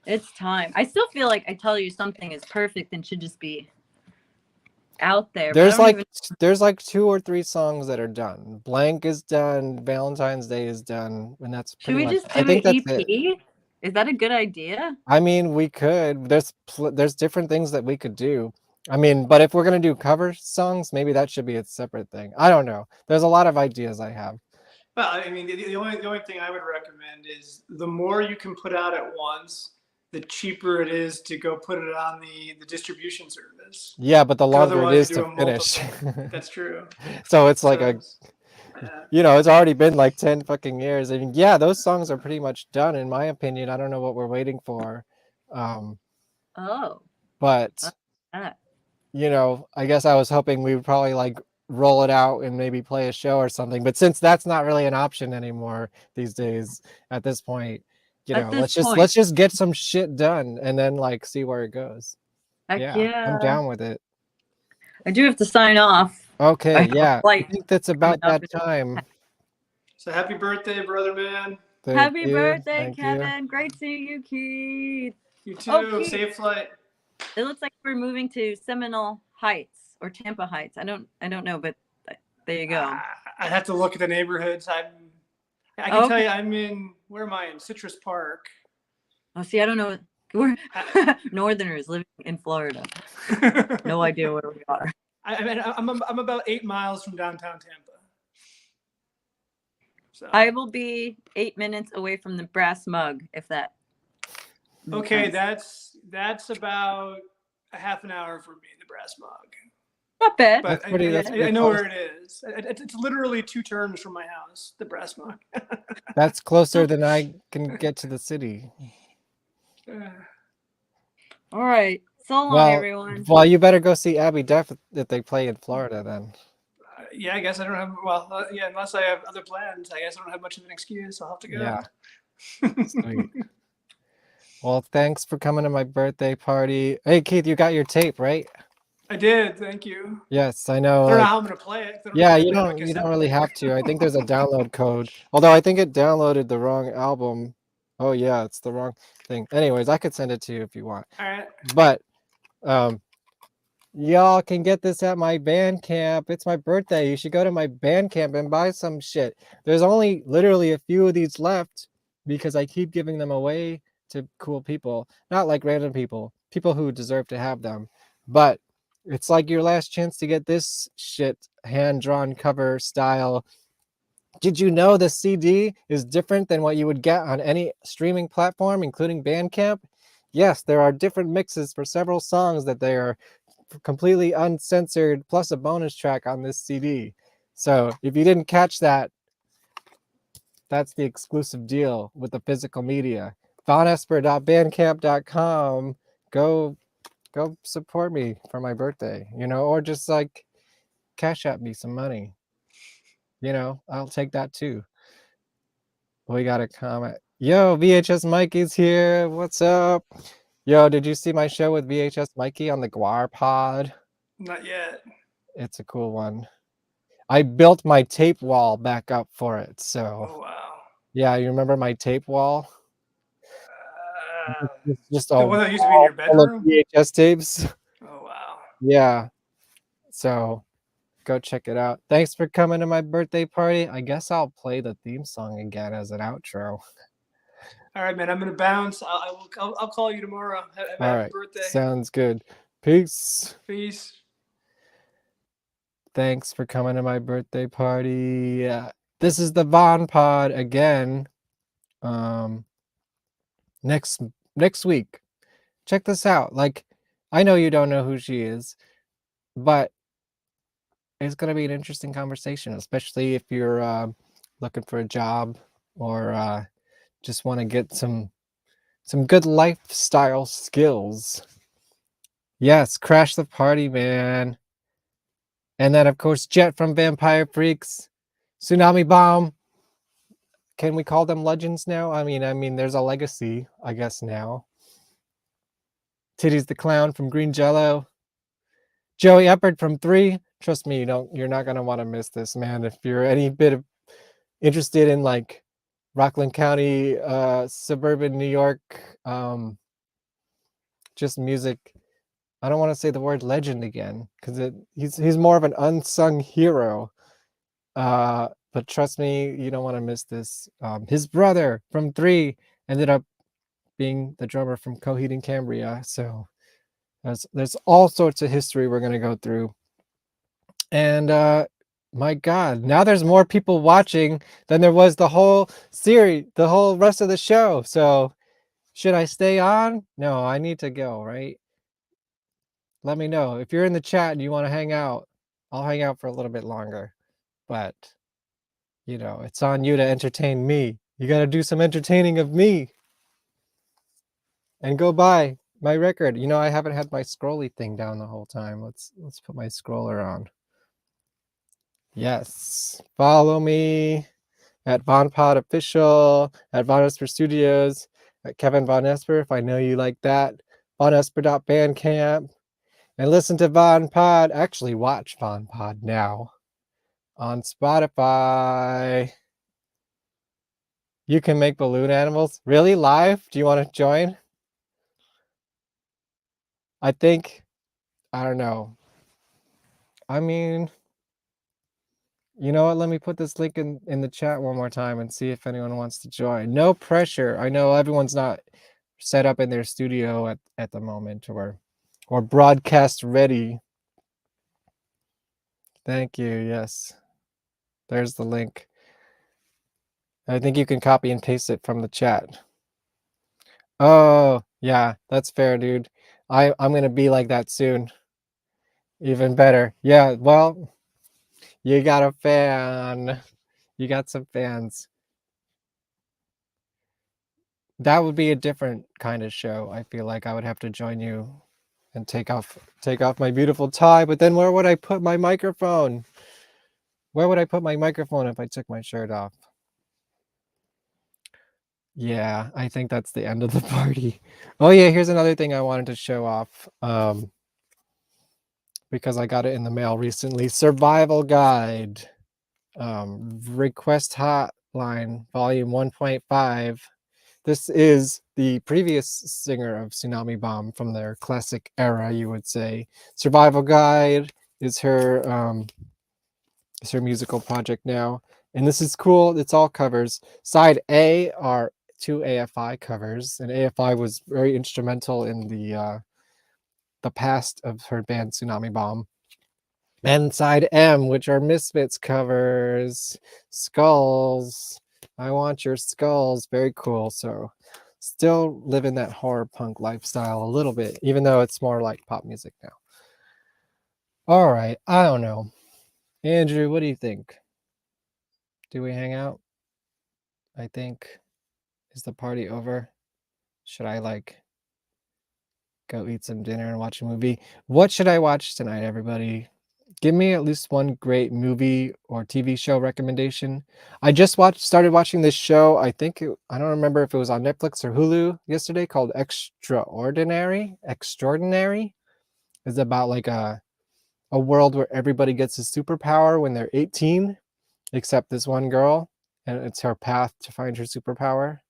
It's time. I still feel like I tell you something is perfect and should just be out there. but I There's don't like even- there's like 2 or 3 songs that are done. Blank is done, Valentine's Day is done, and that's Should pretty we much, just I do think an that's it. EP? Is that a good idea? I mean, we could. There's different things that we could do. I mean, but if we're gonna do cover songs, maybe that should be a separate thing. I don't know. There's a lot of ideas I have. Well, I mean, the only thing I would recommend is the more you can put out at once, the cheaper it is to go put it on the distribution service. Yeah, but the longer it Otherwise, is you do to a finish. multiple. That's true. So it's like you know, it's already been like 10 fucking years. I mean, yeah, those songs are pretty much done in my opinion. I don't know what we're waiting for. Oh. But That. you know, I guess I was hoping we would probably like roll it out and maybe play a show or something. But since that's not really an option anymore these days, at this point, you know, let's just get some shit done and then like see where it goes. Heck yeah. I'm down with it. I do have to sign off. I Okay, have a yeah. I flight think that's about coming up that time. So happy birthday, brother man. Thank Happy you, birthday, thank you. Kevin. Great seeing you, Keith. You too. Oh, Keith. Safe flight. It looks like we're moving to Seminole Heights or Tampa Heights. I don't know, but there you go. I have to look at the neighborhoods. I can tell you, I'm in. Where am I? In Citrus Park. Oh, see, I don't know. We're Northerners living in Florida. No idea where we are. I'm about 8 miles from downtown Tampa. So. I will be 8 minutes away from the brass mug, if that. Okay, that's about a half an hour for me, the brass mug. Not bad. But I know where it is. It's literally 2 turns from my house, the brass mug. That's closer than I can get to the city. All right. So long, Well, everyone. well, you better go see Abbey Def if they play in Florida then. Yeah, I guess I don't have. Well, yeah, unless I have other plans, I guess I don't have much of an excuse. I'll have to go. Yeah. Sweet. Well, thanks for coming to my birthday party. Hey, Keith, you got your tape, right? I did. Thank you. Yes, I know. I don't know how I'm gonna play it. Yeah, you don't really have to. I think there's a download code. Although I think it downloaded the wrong album. Oh yeah, it's the wrong thing. Anyways, I could send it to you if you want. All right. But y'all can get this at my Bandcamp. It's my birthday. You should go to my Bandcamp and buy some shit. There's only literally a few of these left because I keep giving them away to cool people. Not like random people. People who deserve to have them. But it's like your last chance to get this shit hand-drawn cover style Did you know the CD is different than what you would get on any streaming platform, including Bandcamp? Yes, there are different mixes for several songs that they are completely uncensored, plus a bonus track on this CD. So if you didn't catch that, that's the exclusive deal with the physical media. Vonesper.bandcamp.com. Go support me for my birthday, or just like cash at me some money. I'll take that too. We got a comment. Yo, VHS Mikey's here. What's up? Yo, did you see my show with VHS Mikey on the VonPod? Not yet. It's a cool one. I built my tape wall back up for it. So, Oh wow. Yeah, you remember my tape wall? It's just a The one that used to be in wall your full of bedroom? VHS tapes. Oh wow. Yeah. So go check it out. Thanks for coming to my birthday party. I guess I'll play the theme song again as an outro. All right, man. I'm gonna bounce. I'll call you tomorrow. Have a All happy right. birthday. Sounds good. Peace. Peace. Thanks for coming to my birthday party. This is the VonPod again. Next week. Check this out. Like, I know you don't know who she is, but it's going to be an interesting conversation, especially if you're looking for a job or just want to get some good lifestyle skills. Yes, crash the party, man. And then, of course, Jet from Vampire Freaks, Tsunami Bomb. Can we call them legends now? I mean, there's a legacy, I guess, now. Titties the Clown from Green Jello. Joey Eppard from 3. Trust me, you're not gonna want to miss this, man. If you're any bit interested in like Rockland County, suburban New York, just music. I don't want to say the word legend again because he's more of an unsung hero. But trust me, you don't want to miss this. His brother from 3 ended up being the drummer from Coheed and Cambria. So there's all sorts of history we're gonna go through. And my God, now there's more people watching than there was the whole series, the whole rest of the show. So should I stay on? No, I need to go, right? Let me know. If you're in the chat and you want to hang out, I'll hang out for a little bit longer. But, it's on you to entertain me. You got to do some entertaining of me. And go buy my record. I haven't had my scrolly thing down the whole time. Let's put my scroller on. Yes. Follow me at VonPod Official, at Vonesper Studios, at Kevin Vonesper, if I know you like that. Vonesper.bandcamp. And listen to VonPod. Actually, watch VonPod now on Spotify. You can make balloon animals. Really? Live? Do you want to join? I don't know. I mean, you know what? Let me put this link in the chat one more time and see if anyone wants to join. No pressure. I know everyone's not set up in their studio at the moment or broadcast ready. Thank you. Yes. There's the link. I think you can copy and paste it from the chat. Oh, yeah, that's fair, dude. I'm going to be like that soon. Even better. Yeah, well, you got a fan. You got some fans. That would be a different kind of show. I feel like I would have to join you and take off my beautiful tie, but then where would I put my microphone? Where would I put my microphone if I took my shirt off? Yeah, I think that's the end of the party. Oh yeah, here's another thing I wanted to show off. Because I got it in the mail recently. Survival Guide. Request Hotline, Volume 1.5. This is the previous singer of Tsunami Bomb from their classic era, you would say. Survival Guide is her musical project now. And this is cool. It's all covers. Side A are 2 AFI covers. And AFI was very instrumental in the past of her band Tsunami Bomb. And side M, which are Misfits covers. Skulls. I want your skulls. Very cool. So still living that horror punk lifestyle a little bit, even though it's more like pop music now. All right. I don't know. Andrew, what do you think? Do we hang out? I think. Is the party over? Should I like go eat some dinner and watch a movie? What should I watch tonight, everybody? Give me at least one great movie or TV show recommendation. I just started watching this show. I don't remember if it was on Netflix or Hulu yesterday, called Extraordinary. Extraordinary is about like a world where everybody gets a superpower when they're 18, except this one girl, and it's her path to find her superpower.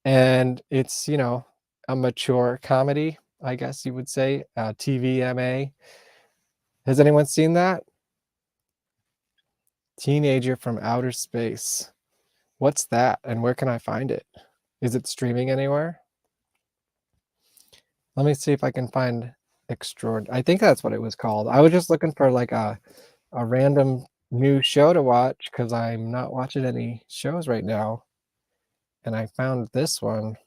And it's, a mature comedy, I guess you would say, TVMA. Has anyone seen that? Teenager from Outer Space. What's that, and where can I find it? Is it streaming anywhere? Let me see if I can find I think that's what it was called. I was just looking for like a random new show to watch because I'm not watching any shows right now. And I found this one.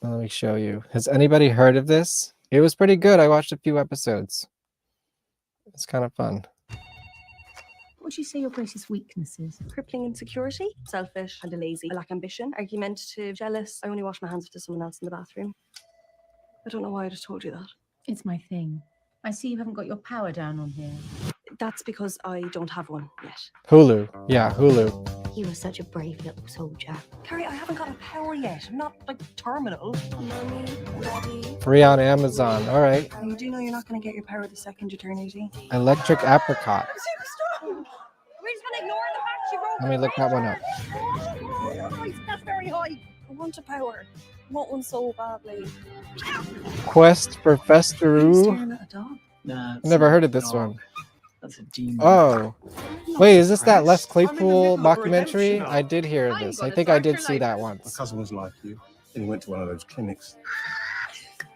Let me show you. Has anybody heard of this? It was pretty good. I watched a few episodes. It's kind of fun. What would you say your greatest weaknesses? Crippling insecurity, selfish, and lazy. I lack ambition, argumentative, jealous. I only wash my hands after someone else in the bathroom. I don't know why I just told you that. It's my thing. I see you haven't got your power down on here. That's because I don't have one yet. Hulu. Yeah, Hulu. You were such a brave little soldier. Carrie, I haven't got a power yet. I'm not like terminal. Mommy, Daddy. Free on Amazon. All right. You do know you're not going to get your power the second you turn 18. Electric Apricot. We're just going to ignore the fact she wrote. Let me look that one up. That's very high. I want a power. I want one so badly. Quest for Festeru. Nah, Never heard of this one. That's a demon. Oh, wait, is this that Les Claypool documentary? I did hear of this. I think I did see that My once. cousin was like you, and he went to one of those clinics.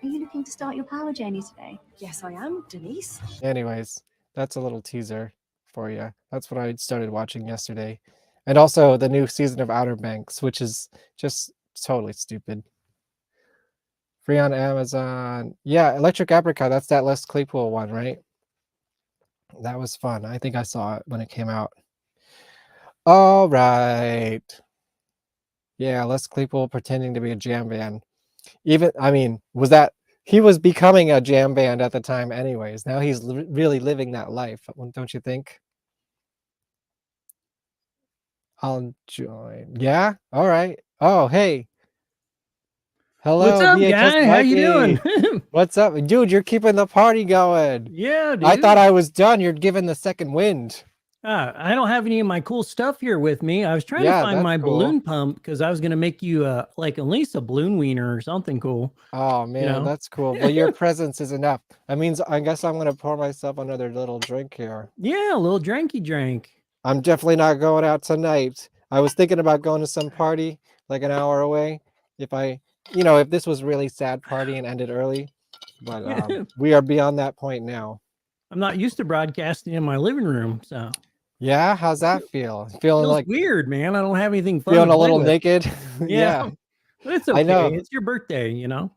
Are you looking to start your power journey today? Yes, I am, Denise. Anyways, that's a little teaser for you. That's what I started watching yesterday. And also the new season of Outer Banks, which is just totally stupid. Free on Amazon. Yeah, Electric Apricot. That's that Les Claypool one, right? That was fun. I think I saw it when it came out. All right. Yeah, Les Claypool pretending to be a jam band. He was becoming a jam band at the time anyways. Now he's really living that life, don't you think? I'll join. Yeah? All right. Oh, hey. Hello, What's up, VHS guy? How you Mikey. doing? What's up? Dude, you're keeping the party going. Yeah, dude. I thought I was done. You're giving the second wind. I don't have any of my cool stuff here with me. I was trying Yeah, to find that's my cool. balloon pump because I was going to make you like at least a balloon wiener or something cool. Oh, man, know? that's cool. Well, your presence is enough. That means I guess I'm going to pour myself another little drink here. Yeah, a little drinky drink. I'm definitely not going out tonight. I was thinking about going to some party like an hour away. If this was really sad party and ended early, but we are beyond that point now. I'm not used to broadcasting in my living room, so Yeah, how's that feel? Feeling feels like weird, man. I don't have anything fun. feeling to a play little with. naked? Yeah, but it's okay. I know. It's your birthday, you know.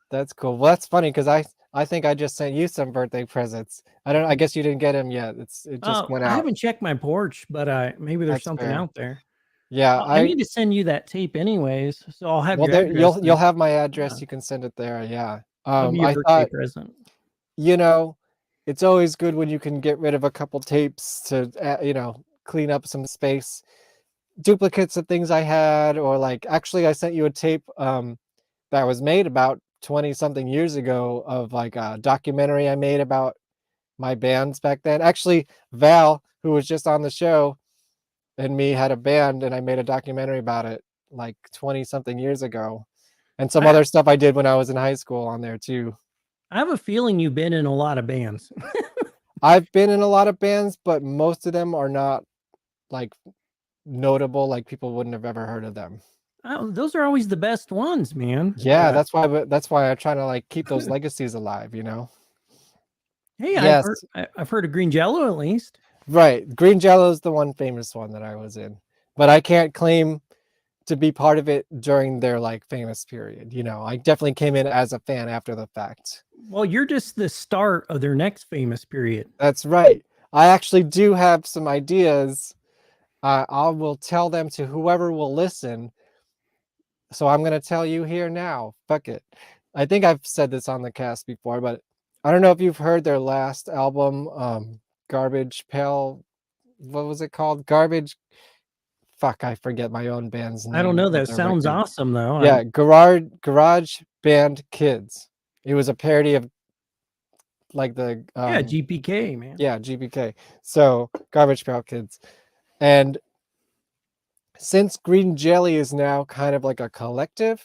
That's cool. Well, that's funny because I think I just sent you some birthday presents. I guess you didn't get them yet. It just went I out. haven't checked my porch, but maybe there's That's something fair. out there. Yeah, I need to send you that tape anyways, so I'll have your address. you'll then. have my address. You can send it there. Yeah. That'll be a I birthday thought present. it's always good when you can get rid of a couple tapes to clean up some space, duplicates of things I had, or like actually I sent you a tape that was made about 20 something years ago of like a documentary I made about my bands back then. Actually, Val, who was just on the show, and me had a band, and I made a documentary about it like 20 something years ago, and some other stuff I did when I was in high school on there too. I have a feeling you've been in a lot of bands. I've been in a lot of bands, but most of them are not like notable, like people wouldn't have ever heard of them. Oh, those are always the best ones, man. Yeah, that's why I'm trying to like keep those legacies alive, Hey, Yes. I've heard of Green Jello at least. Right. Green Jello is the one famous one that I was in, but I can't claim to be part of it during their like famous period. You know, I definitely came in as a fan after the fact. Well, you're just the start of their next famous period. That's right. I actually do have some ideas. I will tell them to whoever will listen. So I'm going to tell you here now. Fuck it. I think I've said this on the cast before, but I don't know if you've heard their last album, Garbage Pail. What was it called? Garbage. Fuck, I forget my own band's name. I don't know. of That their sounds record. awesome, though. Yeah, Garage Band Kids. It was a parody of like the Yeah, GPK, man. Yeah, GPK. So Garbage Pail Kids. And since Green Jelly is now kind of like a collective,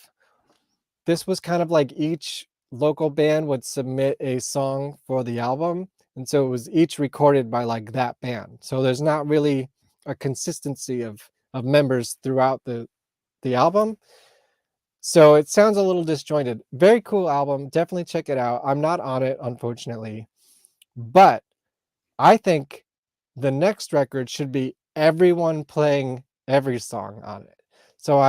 this was kind of like each local band would submit a song for the album. And so it was each recorded by like that band. So there's not really a consistency of members throughout the album. So it sounds a little disjointed. Very cool album. Definitely check it out. I'm not on it, unfortunately. But I think the next record should be everyone playing every song on it. So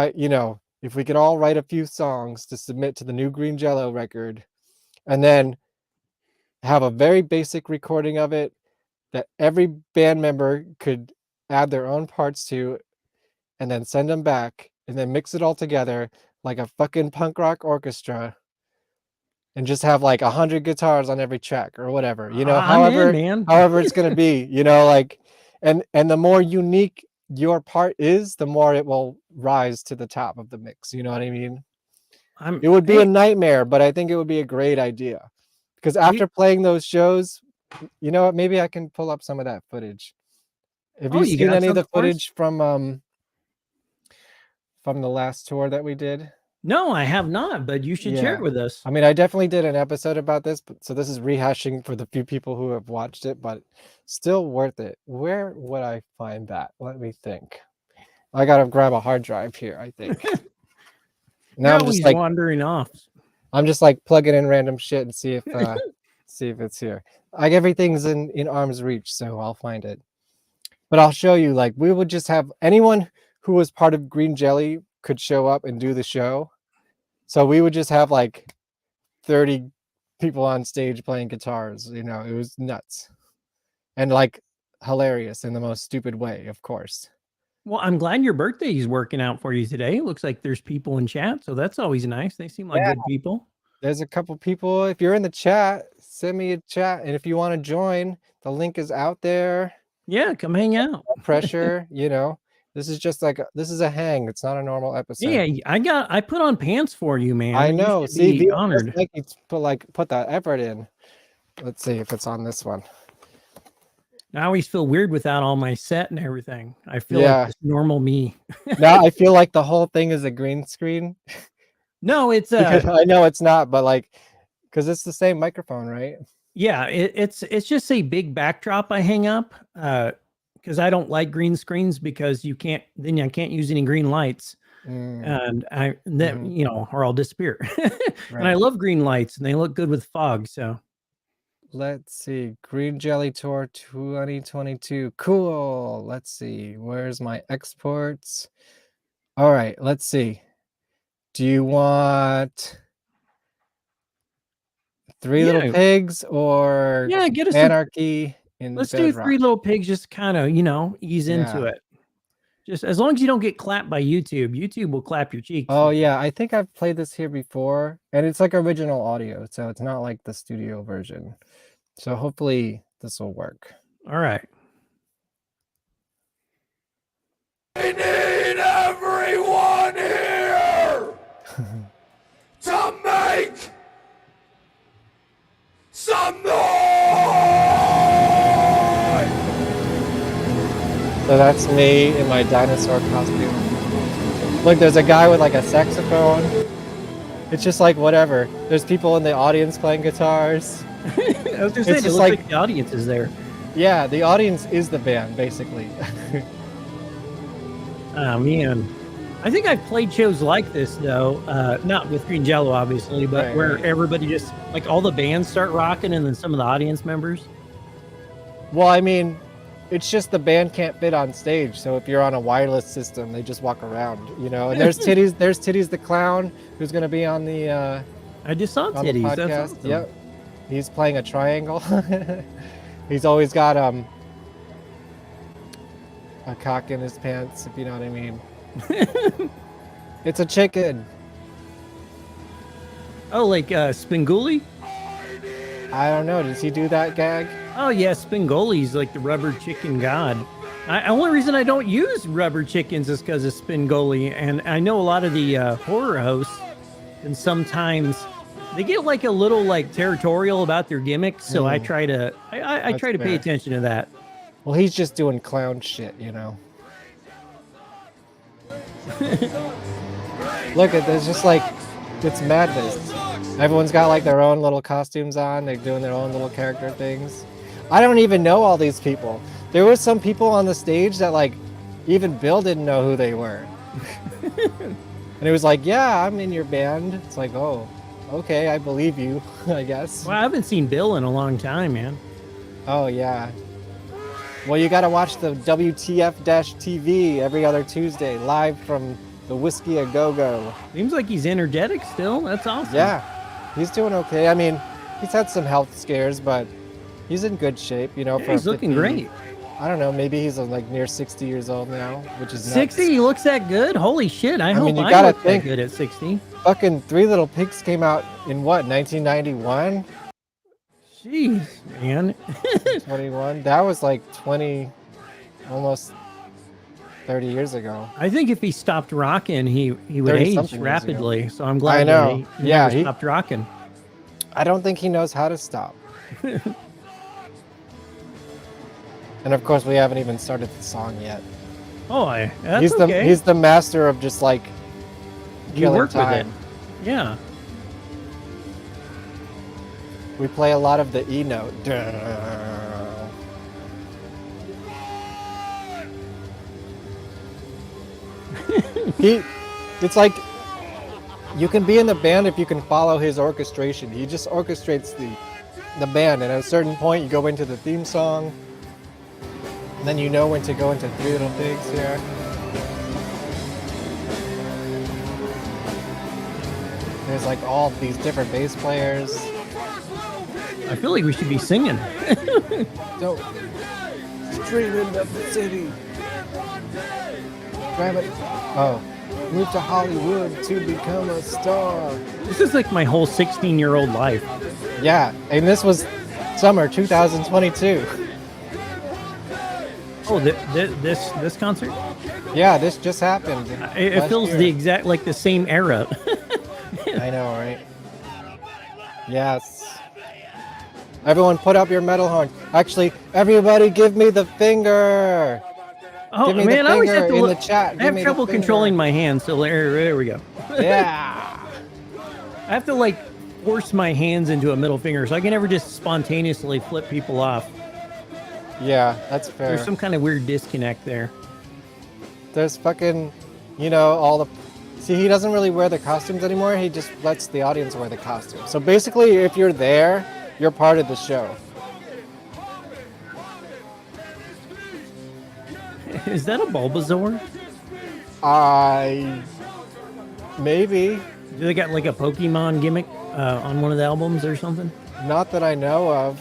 if we could all write a few songs to submit to the new Green Jello record, and then have a very basic recording of it that every band member could add their own parts to, and then send them back, and then mix it all together like a fucking punk rock orchestra, and just have like 100 guitars on every track or whatever, however it's going to be, like, and the more unique your part is, the more it will rise to the top of the mix. You know what I mean? It would be a nightmare, but I think it would be a great idea, because after playing those shows, you know what? Maybe I can pull up some of that footage. Have you seen any of the footage from the last tour that we did? No, I have not, but you should share it with us. I mean, I definitely did an episode about this, but so this is rehashing for the few people who have watched it, but still worth it. Where would I find that? Let me think. I gotta grab a hard drive here, I think. Now I'm just like wandering off. I'm just like plugging in random shit and see if it's here. Like everything's in arm's reach, so I'll find it. But I'll show you, like, we would just have anyone who was part of Green Jelly could show up and do the show. So we would just have like 30 people on stage playing guitars. It was nuts. And like hilarious in the most stupid way, of course. Well, I'm glad your birthday is working out for you today. It looks like there's people in chat, so that's always nice. They seem like good people. There's a couple people. If you're in the chat, send me a chat. And if you want to join, the link is out there. Yeah, come hang out. No pressure, This is just like this is a hang. It's not a normal episode. Yeah, I put on pants for you, man. I know. You should be See, honored. Put that effort in. Let's see if it's on this one. I always feel weird without all my set and everything. I feel like it's normal me. Now I feel like the whole thing is a green screen. No, it's I know it's not, but like, because it's the same microphone, right? Yeah, it's just a big backdrop I hang up. Because I don't like green screens, because I can't use any green lights, and or I'll disappear. And I love green lights, and they look good with fog. So let's see, Green Jelly Tour 2022. Cool. Let's see, where's my exports? All right, let's see. Do you want Three Little Pigs or get us Anarchy? Let's do Three Little Pigs, just kind of, ease into it. Just as long as you don't get clapped by YouTube. YouTube will clap your cheeks. Oh, yeah. I think I've played this here before, and it's like original audio, so it's not like the studio version. So hopefully this will work. All right. We need everyone here to make some noise! So that's me in my dinosaur costume. Look, there's a guy with like a saxophone. It's just like whatever. There's people in the audience playing guitars. I was just saying, it looks like the audience is there. Yeah, the audience is the band, basically. Oh, man. I think I've played shows like this though, not with Green Jello obviously, but Right, where right. everybody just like all the bands start rocking and then some of the audience members. Well, I mean, it's just the band can't fit on stage. So if you're on a wireless system, they just walk around, you know. And there's Titties. There's Titties the clown, who's going to be on the. I just saw on the Titties. That's podcast. awesome. Yep. He's playing a triangle. He's always got a cock in his pants, if you know what I mean. It's a chicken. Oh, like Spinguli? I don't know. Does he do that gag? Oh yeah, Spingoli's like the rubber chicken god. Only reason I don't use rubber chickens is because of Spingoli, and I know a lot of the horror hosts, and sometimes they get like a little like territorial about their gimmicks. So I try to I try to pay fair. attention to that. Well, he's just doing clown shit, you know. Look at this, just like it's madness. Everyone's got like their own little costumes on. They're doing their own little character things. I don't even know all these people. There were some people on the stage that like even Bill didn't know who they were. And it was like, yeah, I'm in your band. It's like, oh, okay, I believe you, I guess. Well, I haven't seen Bill in a long time, man. Oh yeah. Well, you got to watch the WTF-TV every other Tuesday, live from the Whiskey A Go-Go. Seems like he's energetic still. That's awesome. Yeah, he's doing okay. I mean, he's had some health scares, but he's in good shape, you know. Yeah, for he's looking 50 great. I don't know, maybe he's like near 60 years old now, which is nuts. 60? He looks that good? Holy shit, I hope mean, you I gotta look think. that good at 60. Fucking Three Little Pigs came out in what, 1991? Jeez, man. 21? That was like 20, almost 30 years ago. I think if he stopped rocking, he would 30 age something years ago. rapidly. So I'm glad I know. that he Yeah, never he- stopped rocking. I don't think he knows how to stop. And of course, we haven't even started the song yet. Oh, that's okay. He's the master of just like You killing work with it. time. Yeah. We play a lot of the E note. It's like you can be in the band if you can follow his orchestration. He just orchestrates the band, and at a certain point, you go into the theme song, and then you know when to go into Three Little Pigs here. There's like all these different bass players. I feel like we should be singing. Don't streaming up the city. Grab it. Oh, move to Hollywood to become a star. This is like my whole 16-year-old life. Yeah, and this was summer 2022. Oh, this concert? Yeah, this just happened. It last feels year. the exact like the same era. I know, right? Yes. Everyone put up your metal horn. Actually, everybody give me the finger. Oh Give me man, the I always have finger to in look. the chat. I Give have me the trouble finger. controlling my hands, so there we go. Yeah. I have to like force my hands into a middle finger, so I can never just spontaneously flip people off. Yeah, that's fair. There's some kind of weird disconnect there. There's fucking, you know, all the... See, he doesn't really wear the costumes anymore. He just lets the audience wear the costumes. So basically, if you're there, you're part of the show. Is that a Bulbasaur? Maybe. Do they got like a Pokemon gimmick on one of the albums or something? Not that I know of.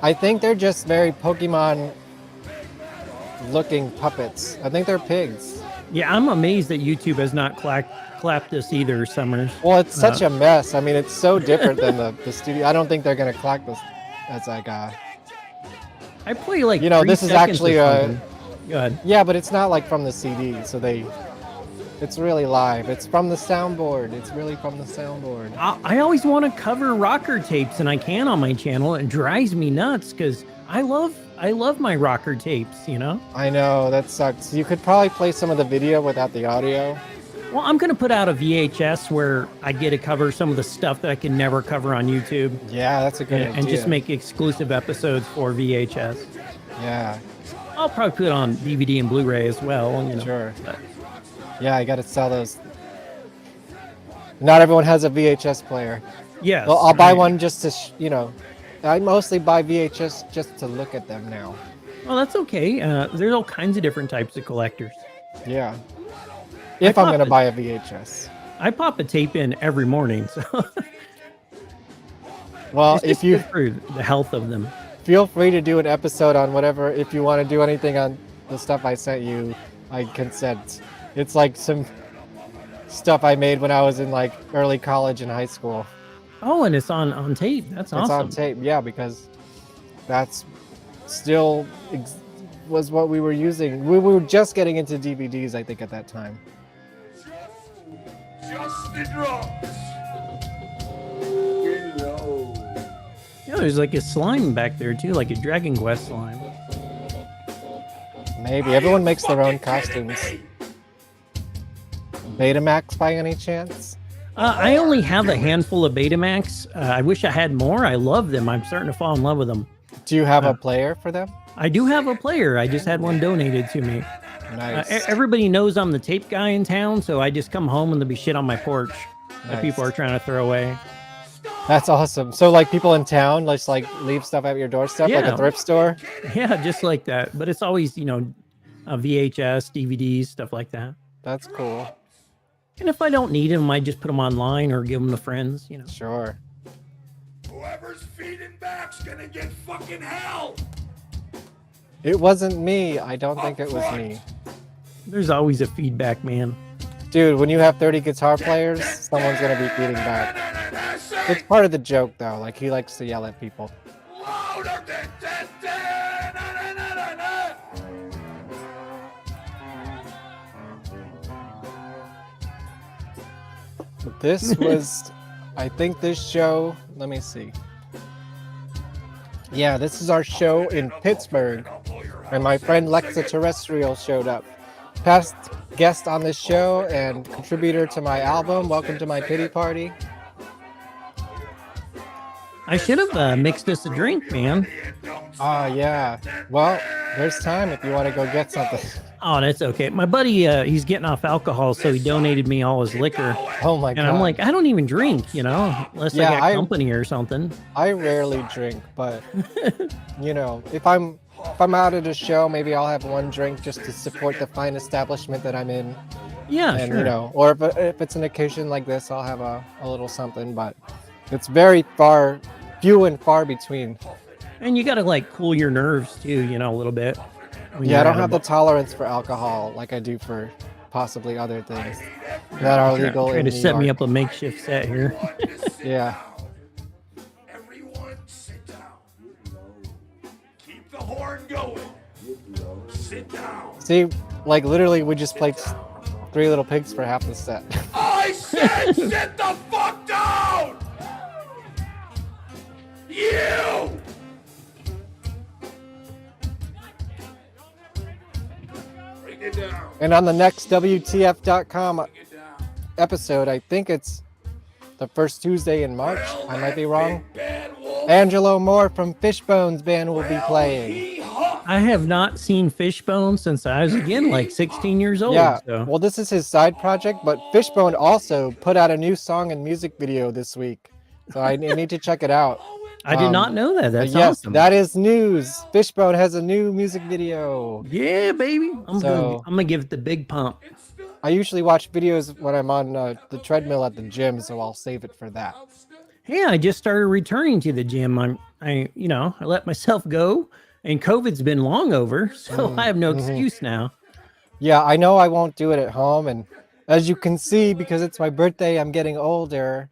I think they're just very Pokemon-looking puppets. I think they're pigs. Yeah, I'm amazed that YouTube has not clapped this either, Summers. Well, it's such a mess. I mean, it's so different than the studio. I don't think they're going to clap this as like a... I play like You know, 3 this is seconds actually of a... something. Go ahead. Yeah, but it's not like from the CD, so it's really live. It's from the soundboard. It's really from the soundboard. I always want to cover rocker tapes, and I can on my channel. It drives me nuts because I love my rocker tapes, you know? I know, that sucks. You could probably play some of the video without the audio. Well, I'm going to put out a VHS where I get to cover some of the stuff that I can never cover on YouTube. Yeah, that's a good idea. And just make exclusive episodes for VHS. Yeah. I'll probably put it on DVD and Blu-ray as well. You know, Sure. but Yeah, I gotta sell those. Not everyone has a VHS player. Yes. Well, I'll buy right. one just to, I mostly buy VHS just to look at them now. Well, that's okay. There's all kinds of different types of collectors. Yeah. If I'm gonna buy a VHS. I pop a tape in every morning, so Well, it's just good for the health of them. feel free to do an episode on whatever. If you want to do anything on the stuff I sent you, I consent. It's like some stuff I made when I was in like early college and high school. Oh, and it's on tape. That's awesome. It's on tape, yeah, because that's still was what we were using. We were just getting into DVDs, I think, at that time. Just the drums. Yeah, there's like a slime back there too, like a Dragon Quest slime. Maybe everyone makes their own costumes. Betamax by any chance? I only have a handful of Betamax. I wish I had more. I love them. I'm starting to fall in love with them. Do you have a player for them? I do have a player. I just had one donated to me. Nice. Everybody knows I'm the tape guy in town, so I just come home and there'll be shit on my porch that people are trying to throw away. That's awesome. So like people in town just like leave stuff at your doorstep, like a thrift store? Yeah, just like that. But it's always, a VHS, DVDs, stuff like that. That's cool. And if I don't need them, I just put them online or give them to friends, Sure. Whoever's feeding back's gonna get fucking hell. It wasn't me. I don't think it was me. There's always a feedback, man. Dude, when you have 30 guitar players, someone's gonna be feeding back. It's part of the joke though, like he likes to yell at people. But this was, I think this show, let me see. Yeah, this is our show in Pittsburgh, and my friend Lexa Terrestrial showed up. Past guest on this show and contributor to my album, Welcome to My Pity Party. I should have mixed us a drink, man. Yeah. Well, there's time if you want to go get something. Oh, that's okay. My buddy, he's getting off alcohol, so he donated me all his liquor. Oh my God. And I'm like, I don't even drink, unless I got company or something. I rarely drink, but if I'm out at a show, maybe I'll have one drink just to support the fine establishment that I'm in. Yeah, and, sure. Or if it's an occasion like this, I'll have a little something, but it's very few and far between. And you got to cool your nerves too, a little bit. Yeah, I don't have the tolerance for alcohol like I do for possibly other things that are legal in Trying to New set me York. up a makeshift set here. Yeah. Everyone sit down. Keep the horn going. Sit down. See, literally we just played Three Little Pigs for half the set. I said sit the fuck down! You! Bring it down. And on the next WTF.com episode, I think it's the first Tuesday in March. I might be wrong. Angelo Moore from Fishbones Band will be playing. I have not seen Fishbone since I was, again, 16 years old. Yeah, So. well, this is his side project, but Fishbone also put out a new song and music video this week. So I need to check it out. I did not know that. That's yes, awesome. that is news. Fishbone has a new music video. Yeah, baby. I'm gonna give it the big pump. I usually watch videos when I'm on the treadmill at the gym, so I'll save it for that. Yeah, I just started returning to the gym. I let myself go, and COVID's been long over, so I have no excuse now. Yeah, I know I won't do it at home, and as you can see, because it's my birthday, I'm getting older,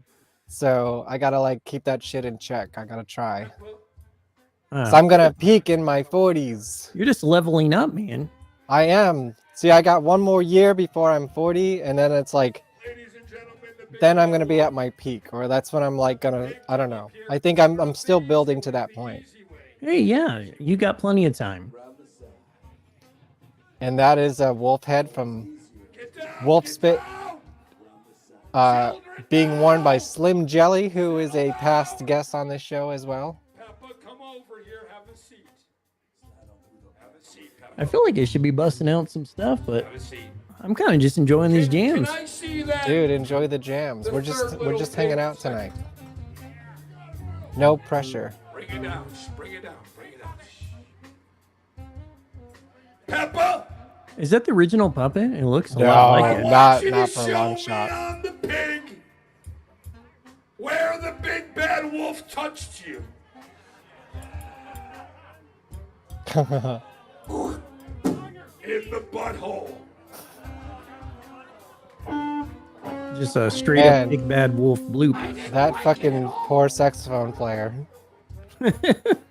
so I gotta keep that shit in check. I gotta try. So I'm gonna peak in my 40s. You're just leveling up, man. I am. See, I got one more year before I'm 40, and then it's then I'm gonna be at my peak, or that's when I'm I don't know. I think I'm still building to that point. Hey, yeah, you got plenty of time. And that is a wolf head from Wolf Spit, being worn by Slim Jelly, who is a past guest on this show as well. Peppa, come over here, have a seat. I feel like I should be busting out some stuff, but I'm kind of just enjoying these jams. Dude, enjoy the jams. We're just hanging out tonight. No pressure. Bring it down. Bring it down. Bring it down. Peppa! Is that the original puppet? It looks a No, lot like it. not for a long shot. On the pig, where the big bad wolf touched you. In the butthole. Just a straight up big bad wolf bloop. That fucking poor saxophone player.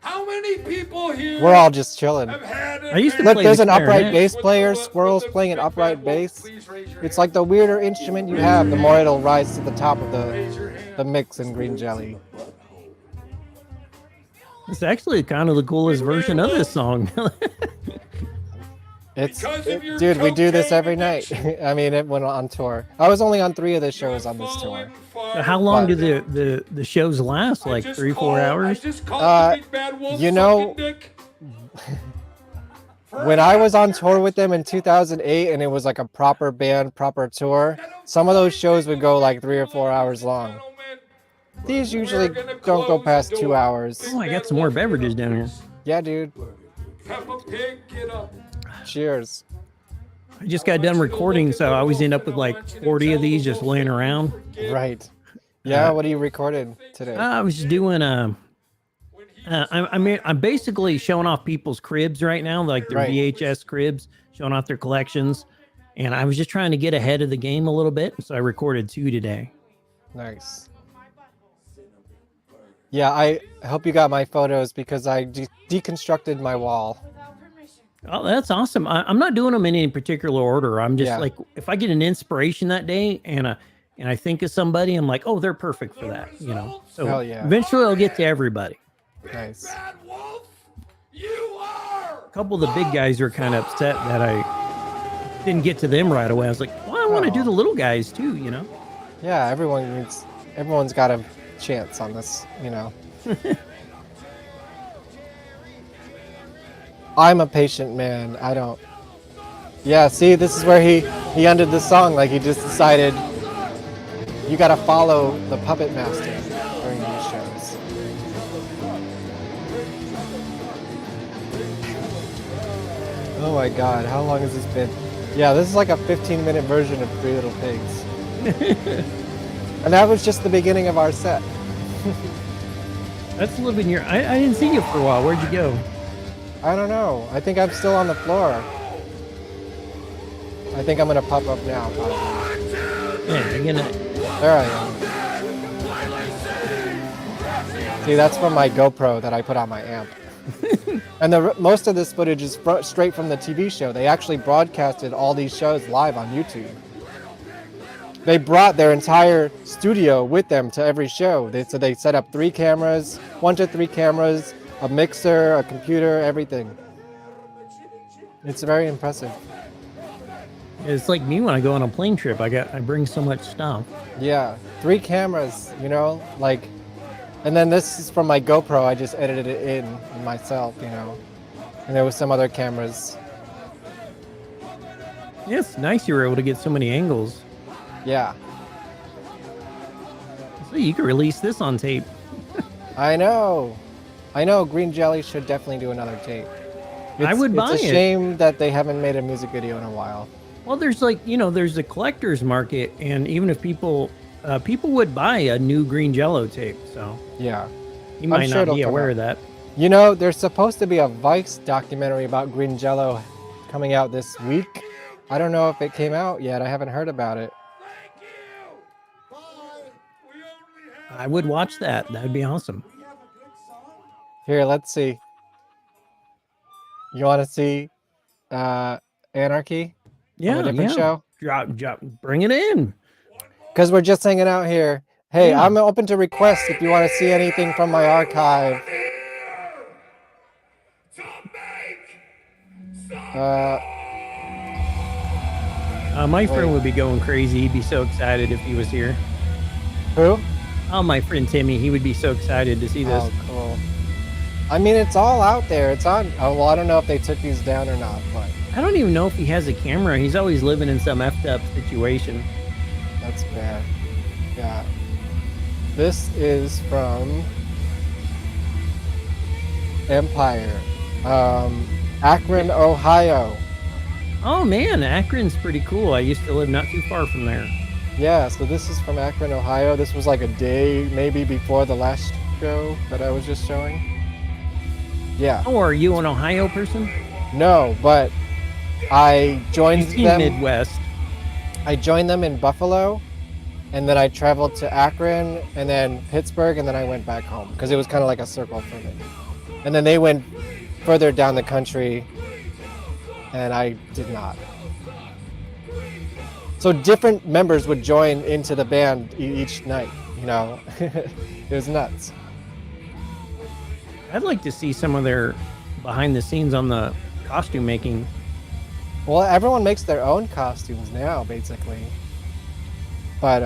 How many people here? We're all just chilling. I used to Look, play there's the an upright clarinet. bass player. Squirrel's playing an upright bass. It's like the weirder instrument you have, the more it'll rise to the top of the mix in Green Jelly. It's actually kind of the coolest version of this song. Dude, we do this every night. I mean, it went on tour. I was only on 3 of the shows on this tour. So how long do the shows last? Like 3-4 hours? You know, when I was on tour with them in 2008 and it was like a proper band, proper tour, some of those shows would go like 3 or 4 hours long. These usually don't go past 2 hours. Oh, I got some more beverages down here. Yeah, dude. Peppa Pig, get up. Cheers. I just got done recording, so I always end up with like 40 of these just laying around. Right. Yeah, what are you recording today? I was just doing I'm basically showing off people's cribs right now, like their VHS cribs, showing off their collections. And I was just trying to get ahead of the game a little bit, so I recorded 2 today. Nice. Yeah, I hope you got my photos because I deconstructed my wall. Oh, that's awesome. I'm not doing them in any particular order. I'm just like, if I get an inspiration that day and I think of somebody, I'm like, oh, they're perfect for that, you know? So Hell yeah. eventually I'll get to everybody. Nice. A couple of the big guys are kind of upset that I didn't get to them right away. I was like, well, I want to do the little guys too, you know? Yeah, everyone's got a chance on this, you know. I'm a patient man. I don't. Yeah, see, this is where he ended the song. Like he just decided you got to follow the puppet master during these shows. Oh my God, how long has this been? Yeah, this is like a 15-minute version of Three Little Pigs. And that was just the beginning of our set. That's living your. I didn't see you for a while. Where'd you go? I don't know. I think I'm still on the floor. I think I'm gonna pop up now, probably. Yeah, you're gonna. There I am. See, that's from my GoPro that I put on my amp. And most of this footage is straight from the TV show. They actually broadcasted all these shows live on YouTube. They brought their entire studio with them to every show. So they set up 3 cameras, 1 to 3 cameras, a mixer, a computer, everything. It's very impressive. It's like me when I go on a plane trip. I bring so much stuff. Yeah, 3 cameras, you know, like, and then this is from my GoPro. I just edited it in myself, you know, and there was some other cameras. Yeah, it's nice you were able to get so many angles. Yeah. So you could release this on tape. I know. Green Jelly should definitely do another tape. I would buy it. It's a shame that they haven't made a music video in a while. Well, there's like, you know, there's a collector's market, and even if people would buy a new Green Jello tape, so yeah, you might not be aware of that. You know, there's supposed to be a Vice documentary about Green Jello coming out this week. I don't know if it came out yet. I haven't heard about it. I would watch that. That'd be awesome. Here, let's see. You want to see Anarchy? Yeah, on a different show? Drop, bring it in. Because we're just hanging out here. Hey, I'm open to requests if you want to see anything from my archive. My friend would be going crazy. He'd be so excited if he was here. Who? Oh, my friend Timmy. He would be so excited to see this. Oh, cool. I mean, it's all out there. It's on. Oh, well, I don't know if they took these down or not, but I don't even know if he has a camera. He's always living in some effed up situation. that's fair. Yeah. This is from Empire, Akron, Ohio. Oh man, Akron's pretty cool. I used to live not too far from there. Yeah, so this is from Akron, Ohio. This was like a day maybe before the last show that I was just showing. Yeah. Oh, are you an Ohio person? No, but I joined You seem them. Midwest. I joined them in Buffalo, and then I traveled to Akron, and then Pittsburgh, and then I went back home because it was kind of like a circle for me. And then they went further down the country, and I did not. So different members would join into the band each night, you know. It was nuts. I'd like to see some of their behind the scenes on the costume making. Well, everyone makes their own costumes now, basically. But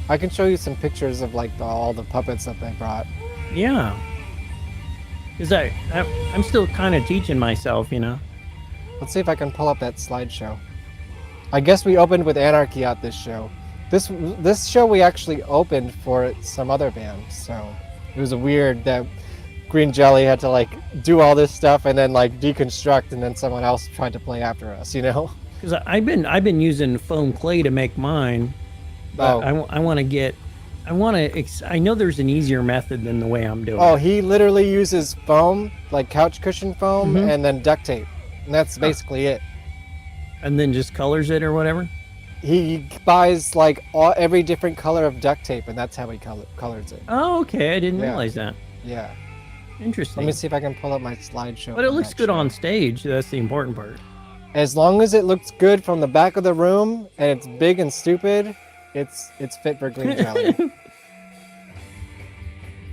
I can show you some pictures of like all the puppets that they brought. Yeah. Because I'm still kind of teaching myself, you know. Let's see if I can pull up that slideshow. I guess we opened with Anarchy at this show. This show we actually opened for some other band, so it was weird that Green Jelly had to like do all this stuff and then like deconstruct, and then someone else tried to play after us, you know? Because I've been using foam clay to make mine, but Oh. I know there's an easier method than the way I'm doing. Oh, he literally uses foam, like couch cushion foam, Mhm. and then duct tape, and that's basically it. And then just colors it or whatever. He buys like every different color of duct tape, and that's how he colors it. Oh, okay. I didn't Yeah. realize that. Yeah. Interesting. Let me see if I can pull up my slideshow. But it from looks that good show. on stage. That's the important part. As long as it looks good from the back of the room and it's big and stupid, it's fit for Green Jelly.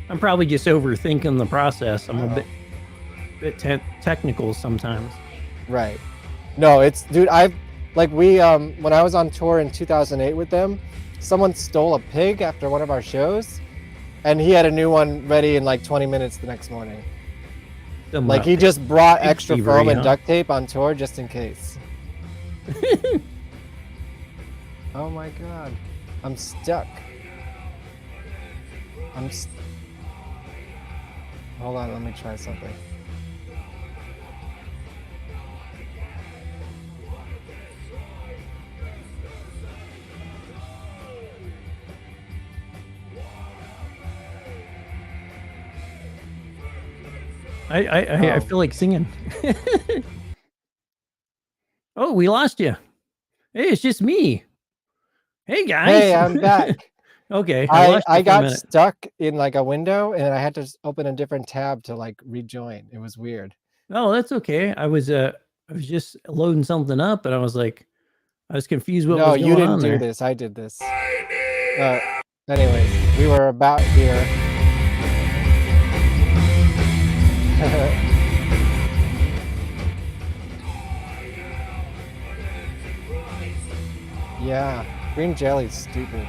I'm probably just overthinking the process. I'm a bit technical sometimes. Right. No, it's dude. When I was on tour in 2008 with them, someone stole a pig after one of our shows, and he had a new one ready in like 20 minutes the next morning. Like he just brought pig extra thievery, foam and huh? duct tape on tour just in case. Oh my god, I'm stuck. Hold on, let me try something. I feel like singing. Oh, we lost you. Hey, it's just me. Hey guys. Hey, I'm back. Okay, I lost you for a got minute. stuck in like a window, and I had to open a different tab to like rejoin. It was weird. Oh, that's okay. I was just loading something up, and I was like, I was confused what No, was going you didn't on do there. this. I did this. Anyways, we were about here. Yeah, Green Jelly's stupid.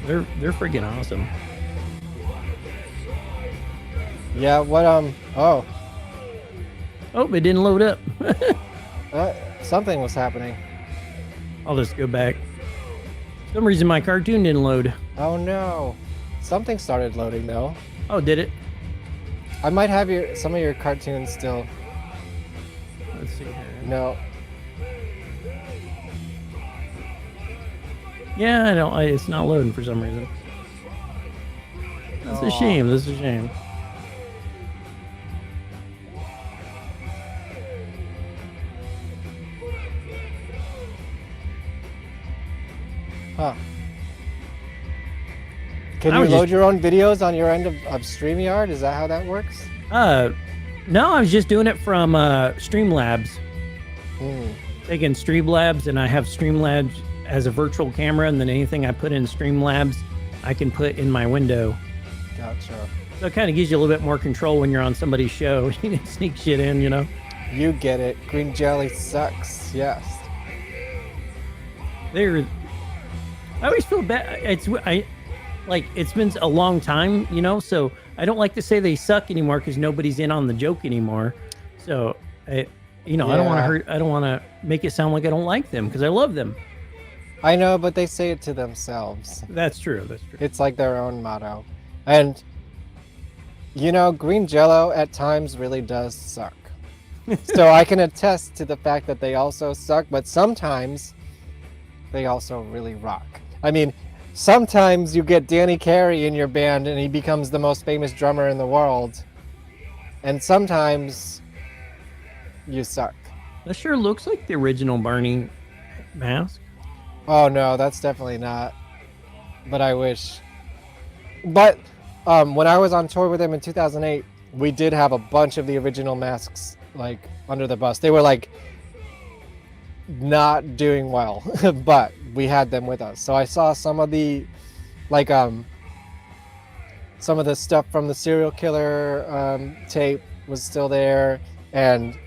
They're freaking awesome. Yeah, what oh, it didn't load up. something was happening. I'll just go back. For some reason my cartoon didn't load. Oh no. Something started loading though. Oh, did it? I might have some of your cartoons still. Let's see here. No. Yeah, it's not loading for some reason. That's a Aw. shame. That's a shame. Huh. Can I you was load just- your own videos on your end of StreamYard? Is that how that works? No, I was just doing it from Streamlabs. Taking Streamlabs, and I have Streamlabs as a virtual camera, and then anything I put in Streamlabs, I can put in my window. Gotcha. So it kind of gives you a little bit more control when you're on somebody's show. You can sneak shit in, you know? You get it. Green Jelly sucks. Yes. I always feel bad. It's been a long time, you know, so I don't like to say they suck anymore because nobody's in on the joke anymore. So, I don't want to Yeah. hurt. I don't want to make it sound like I don't like them because I love them. I know, but they say it to themselves. That's true. That's true. It's like their own motto. And, green Jell-O at times really does suck. So I can attest to the fact that they also suck, but sometimes they also really rock. I mean, sometimes you get Danny Carey in your band and he becomes the most famous drummer in the world. And sometimes you suck. That sure looks like the original Barney mask. Oh no, that's definitely not. But I wish. But when I was on tour with him in 2008, we did have a bunch of the original masks like under the bus. They were like not doing well, but we had them with us. So I saw some of the some of the stuff from the serial killer tape was still there. And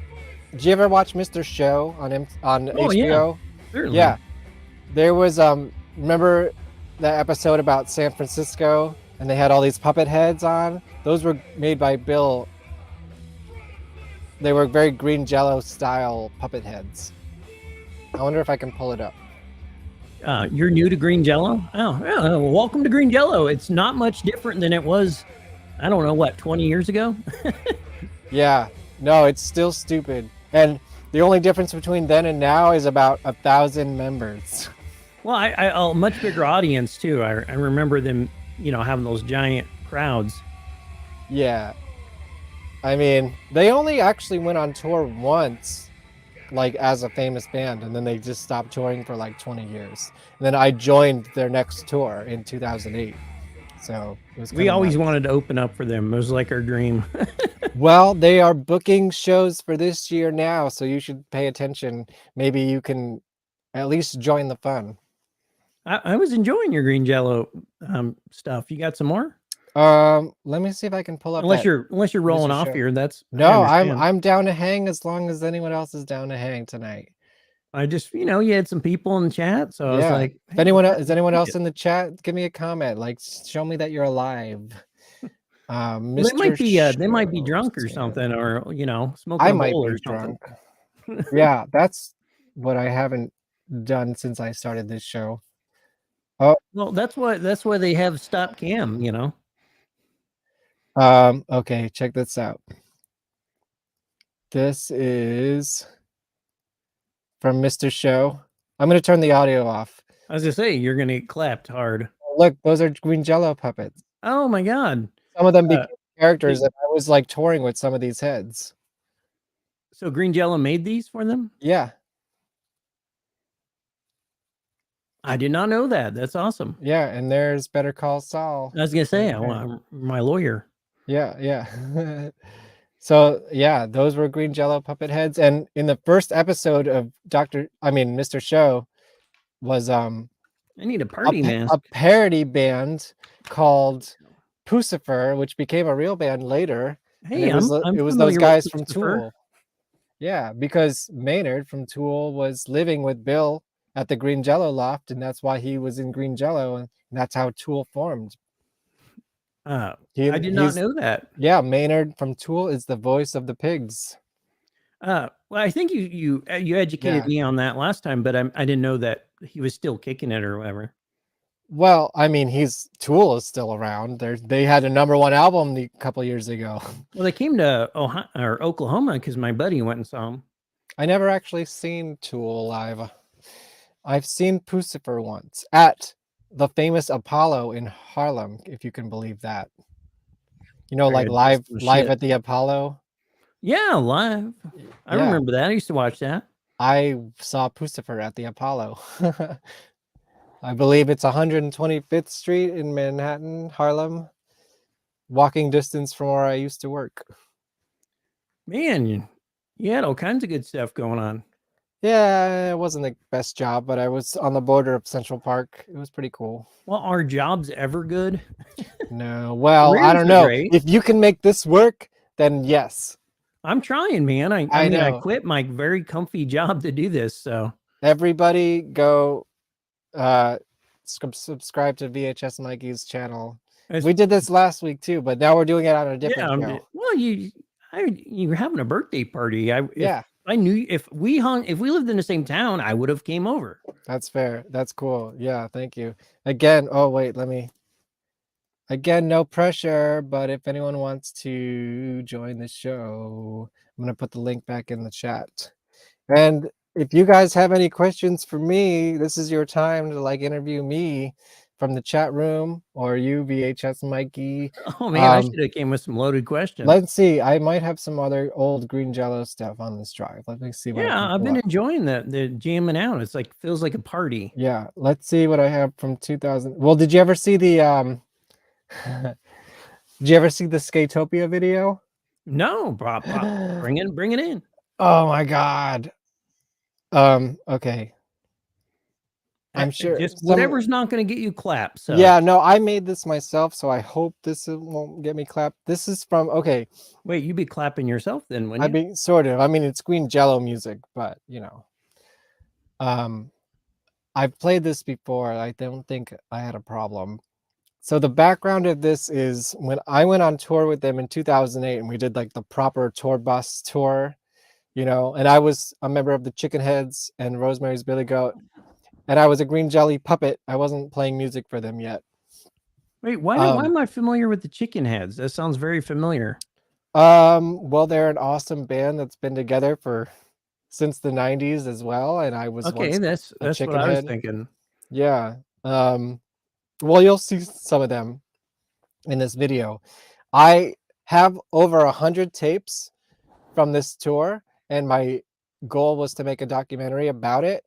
did you ever watch Mr. Show on HBO? Yeah, certainly. Yeah. There was remember that episode about San Francisco and they had all these puppet heads on? Those were made by Bill. They were very green Jell-O style puppet heads. I wonder if I can pull it up. You're new to green Jell-O? Oh, yeah. Well, welcome to green Jell-O. It's not much different than it was, I don't know, 20 years ago? Yeah. No, it's still stupid. And the only difference between then and now is about 1,000 members. Well, a much bigger audience, too. I remember them, having those giant crowds. Yeah. I mean, they only actually went on tour once, like as a famous band, and then they just stopped touring for like 20 years. And then I joined their next tour in 2008. So it was We always wanted to open up for them. It was like our dream. Well, they are booking shows for this year now, so you should pay attention. Maybe you can at least join the fun. I was enjoying your green Jell-O stuff. You got some more? Let me see if I can pull up. Unless you're rolling Mr. off Show. here, that's no. I I'm understand. down to hang as long as anyone else is down to hang tonight. I just, you had some people in the chat, so I was Yeah. like, If anyone is anyone else in the chat, give me a comment. Like, show me that you're alive. Well, Mr. they might be Show, drunk or Sam. something, or smoking I a might bowl be or something. drunk. Yeah, that's what I haven't done since I started this show. Oh, Well, that's why they have stop cam. okay, check this out. This is from Mr. Show. I'm gonna turn the audio off. I was gonna say you're gonna get clapped hard. Look, those are green Jell-O puppets. Oh my god! Some of them became characters, they- and I was like touring with some of these heads. So Green Jell-O made these for them? Yeah. I did not know that. That's awesome. Yeah, and there's Better Call Saul. I was gonna say, right I there. want my lawyer. Yeah. So yeah, those were green Jell-O puppet heads. And in the first episode of Mr. Show was I need a party mask. a parody band called Pucifer, which became a real band later. And Hey, it was I'm those familiar with guys from Pucifer. Tool. Yeah, because Maynard from Tool was living with Bill at the Green Jell-O loft, and that's why he was in Green Jell-O, and that's how Tool formed. I did not know that. Yeah, Maynard from Tool is the voice of the Pigs. Well, I think you educated me on that last time, but I didn't know that he was still kicking it or whatever. Well, I mean, Tool is still around. They had a #1 album a couple years ago. Well, they came to Ohio or Oklahoma because my buddy went and saw him. I never actually seen Tool live. I've seen Pucifer once at the famous Apollo in Harlem, if you can believe that. Like live at the Apollo. Yeah, live. I Yeah. remember that. I used to watch that. I saw Pucifer at the Apollo. I believe it's 125th Street in Manhattan, Harlem. Walking distance from where I used to work. Man, you had all kinds of good stuff going on. Yeah, it wasn't the best job, but I was on the border of Central Park. It was pretty cool. Well, are jobs ever good? No, well, I Careers don't are know. great. If you can make this work, then yes. I'm trying, man. I mean, I know. quit my very comfy job to do this. So Everybody go subscribe to VHS Mikey's channel. We did this last week too, but now we're doing it on a different Yeah, show. well, you're having a birthday party. Yeah. I knew if we lived in the same town, I would have came over. That's fair. That's cool. Yeah, thank you. Again, oh wait, again, no pressure, but if anyone wants to join the show, I'm going to put the link back in the chat. And if you guys have any questions for me, this is your time to like interview me from the chat room, or you, VHS Mikey. Oh man, I should have came with some loaded questions. Let's see. I might have some other old Green Jello stuff on this drive. Let me see what I Yeah, can I've pull been up. enjoying the jamming out. It's like feels like a party. Yeah, let's see what I have from 2000. Well, did you ever see the did you ever see the Skatopia video? No, bring it in. Oh my god. Okay. I'm sure Just whatever's not going to get you clapped. So yeah, no, I made this myself, so I hope this won't get me clapped. This is from Wait, you'd be clapping yourself then, wouldn't I you? mean, sort of. I mean, it's Green Jello music, but you know, I've played this before. I don't think I had a problem. So the background of this is when I went on tour with them in 2008, and we did like the proper tour bus tour, you know, and I was a member of the Chicken Heads and Rosemary's Billy Goat. And I was a Green Jelly puppet. I wasn't playing music for them yet. Wait, why am I familiar with the Chicken Heads? That sounds very familiar. Well, they're an awesome band that's been together since the 90s as well. And I was Okay, once that's a what Chicken I was Head. thinking. Yeah. Well, you'll see some of them in this video. I have over 100 tapes from this tour, and my goal was to make a documentary about it.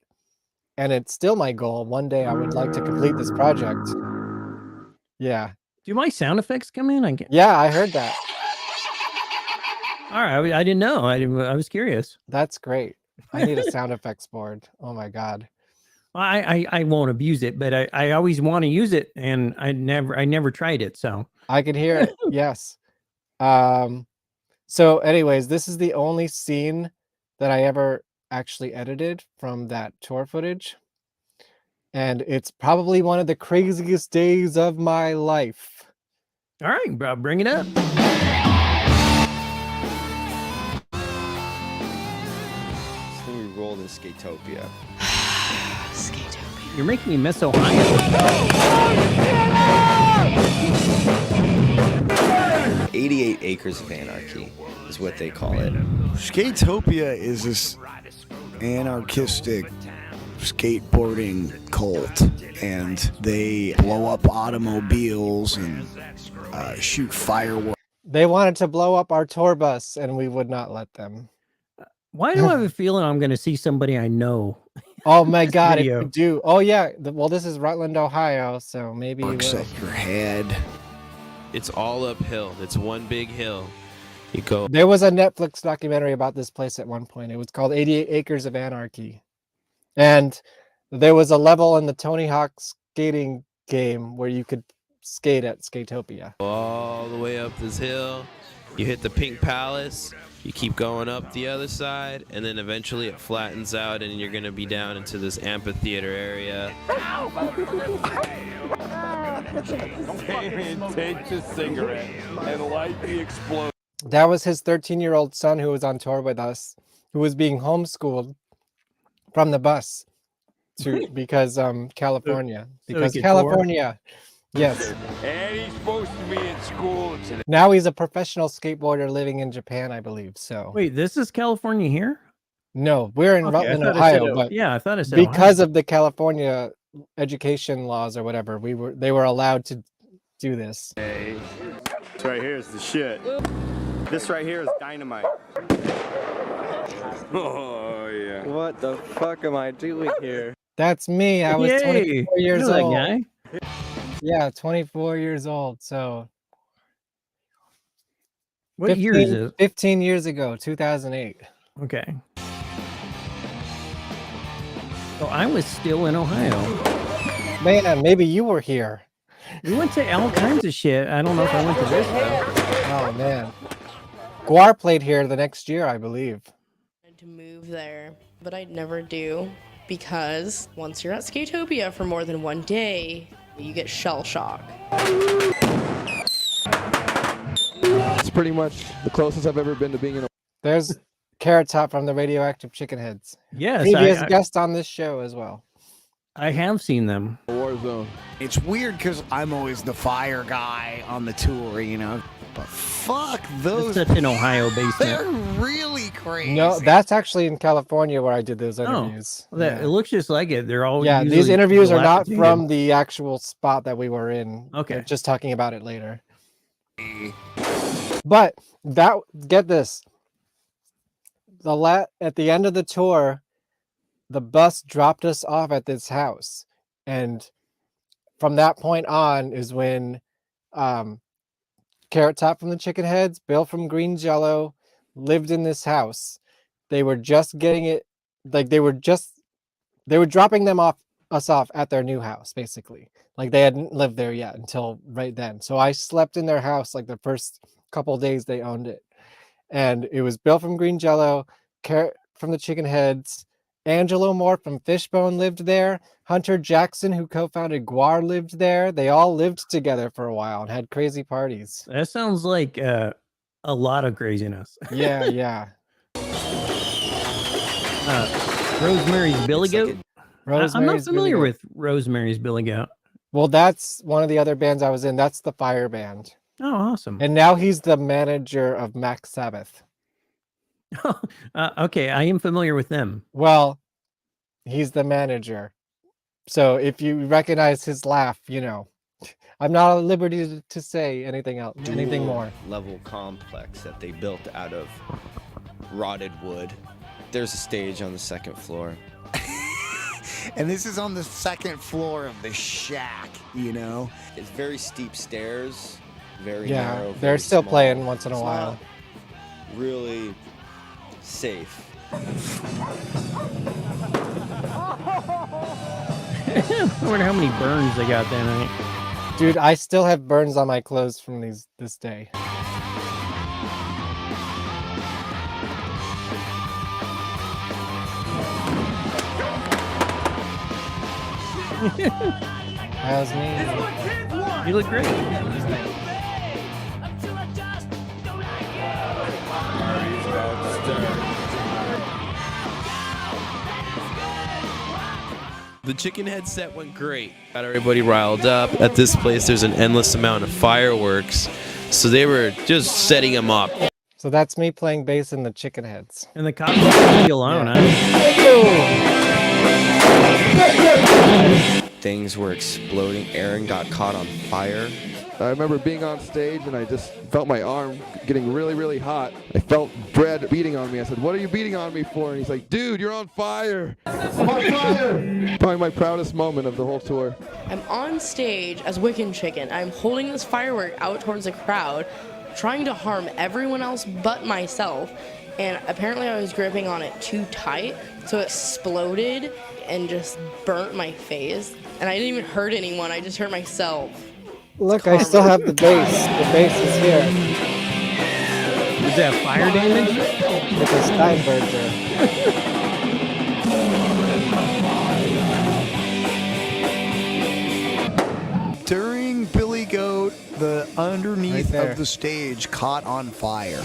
And it's still my goal. One day I would like to complete this project. Yeah. Do my sound effects come in? Yeah, I heard that. All right, I didn't know. I was curious. That's great. I need a sound effects board. Oh my god. I won't abuse it, but I always want to use it, and I never tried it. So I could hear it. Yes. So anyways, this is the only scene that I ever actually edited from that tour footage. And it's probably one of the craziest days of my life. All right, bro, bring it up. So we rolled in Skatopia. You're making me miss Ohio. 88 acres of anarchy is what they call it. Skatopia is this anarchistic skateboarding cult, and they blow up automobiles and shoot fireworks. They wanted to blow up our tour bus, and we would not let them. Why do I have a feeling I'm going to see somebody I know? Oh my god, if video. you do. Oh yeah, well this is Rutland, Ohio, so maybe you will. Up your head. It's all uphill. It's one big hill. You go. There was a Netflix documentary about this place at one point. It was called 88 Acres of Anarchy. And there was a level in the Tony Hawk skating game where you could skate at Skatopia. All the way up this hill. You hit the Pink Palace. You keep going up the other side, and then eventually it flattens out, and you're gonna be down into this amphitheater area. Damien takes a cigarette and light the explosion. That was his 13-year-old son who was on tour with us, who was being homeschooled from the bus because California. Because California. Yes. And he's supposed to be in school today. Now he's a professional skateboarder living in Japan, I believe. So Wait, this is California here? no, we're in Okay, I Rutland, thought it said Ohio, it- but yeah, I thought it said because Ohio. of the California education laws or whatever, they were allowed to do this. Hey, this right here is the shit. This right here is dynamite. Oh yeah. What the fuck am I doing here? That's me. I was Yay! 24 years You know that old. guy? Yeah, 24 years old. So What year is it? 15 years ago, 2008. Okay. So I was still in Ohio. Man, maybe you were here. We went to all kinds of shit. I don't know if I went to this though. Oh man. Guar played here the next year, I believe. To move there, but I'd never do because once you're at Skatopia for more than one day, you get shell shock. pretty much the closest I've ever been to being in a... There's Carrot Top from the Radioactive Chicken Heads. Yes, Previous guest on this show as well. I have seen them. War zone. It's weird because I'm always the fire guy on the tour, you know. But fuck those. That's such an Ohio basement. They're really crazy. No, that's actually in California where I did those interviews. Oh, it looks just like it. They're all these interviews are not dilapidated. from the actual spot that we were in. Okay. We're just talking about it later. But get this. At the end of the tour, the bus dropped us off at this house, and from that point on is when Carrot Top from the Chicken Heads, Bill from Green Jello lived in this house. They were just getting it, like they were dropping us off at their new house, basically. Like they hadn't lived there yet until right then. So I slept in their house like the first couple days they owned it, and it was Bill from Green Jello, Carrot from the Chicken Heads, Angelo Moore from Fishbone lived there. Hunter Jackson, who co-founded Guar, lived there. They all lived together for a while and had crazy parties. That sounds like a lot of craziness. Yeah. Rosemary's Billy Goat? I'm not familiar Billy with Rosemary's Billy Goat. Well, that's one of the other bands I was in. That's the Fire Band. Oh, awesome. And now he's the manager of Mac Sabbath. Okay, I am familiar with them. Well, he's the manager. So if you recognize his laugh, you know. I'm not at liberty to say anything else, anything more. Level complex that they built out of rotted wood. There's a stage on the second floor. And this is on the second floor of the shack, you know? It's very steep stairs, very Yeah, narrow. they're very still small. playing once in a It's while. not really safe. I wonder how many burns they got that night. Dude, I still have burns on my clothes from this day. How's me? You look great. The chicken head set went great. Got everybody riled up. At this place, there's an endless amount of fireworks. So they were just setting them up. So that's me playing bass in the Chicken Heads. And the cops leave you alone, huh? Things were exploding. Aaron got caught on fire. I remember being on stage and I just felt my arm getting really, really hot. I felt Brad beating on me. I said, "What are you beating on me for?" And he's like, "Dude, you're on fire." I'm on fire. Probably my proudest moment of the whole tour. I'm on stage as Wiccan Chicken. I'm holding this firework out towards the crowd, trying to harm everyone else but myself. And apparently I was gripping on it too tight, so it exploded and just burnt my face. And I didn't even hurt anyone, I just hurt myself. Look, I still have the bass. The bass is here. Is that fire damage? It's a Steinberger. During Billy Goat, the underneath Right there. of the stage caught on fire.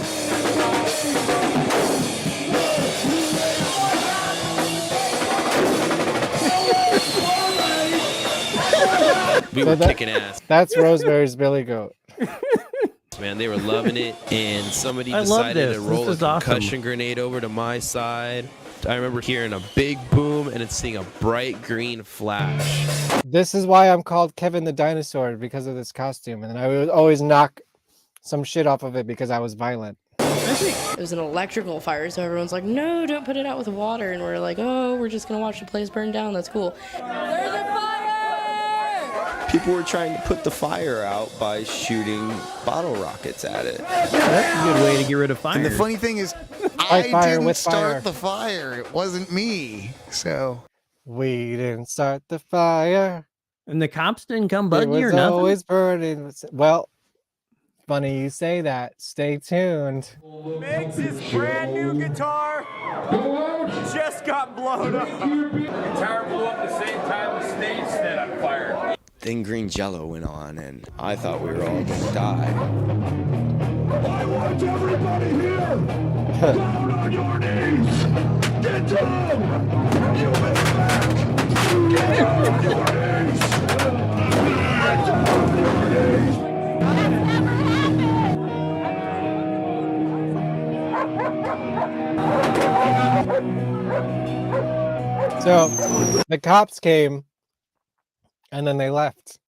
We were kicking ass. That's Rosemary's Billy Goat. Man, they were loving it, and somebody I love decided this. to This roll a is awesome. concussion grenade over to my side. I remember hearing a big boom and it's seeing a bright green flash. This is why I'm called Kevin the Dinosaur, because of this costume. And I would always knock some shit off of it because I was violent. It was an electrical fire, so everyone's like, no, don't put it out with water. And we're like, oh, we're just gonna watch the place burn down, that's cool. There's a fire! People were trying to put the fire out by shooting bottle rockets at it. That's a good way to get rid of fire. And the funny thing is, I didn't start the fire. It wasn't me. So we didn't start the fire. And the cops didn't come bug you or It was nothing? always burning. Well, funny you say that. Stay tuned. Makes his brand new guitar just got blown up. Guitar blew up the same time the stage set on fire. Then Green Jello went on, and I thought we were all gonna die. I want everybody here down on your knees. Get down. You in the back. Get down on your knees. Get down on your knees. So the cops came and then they left.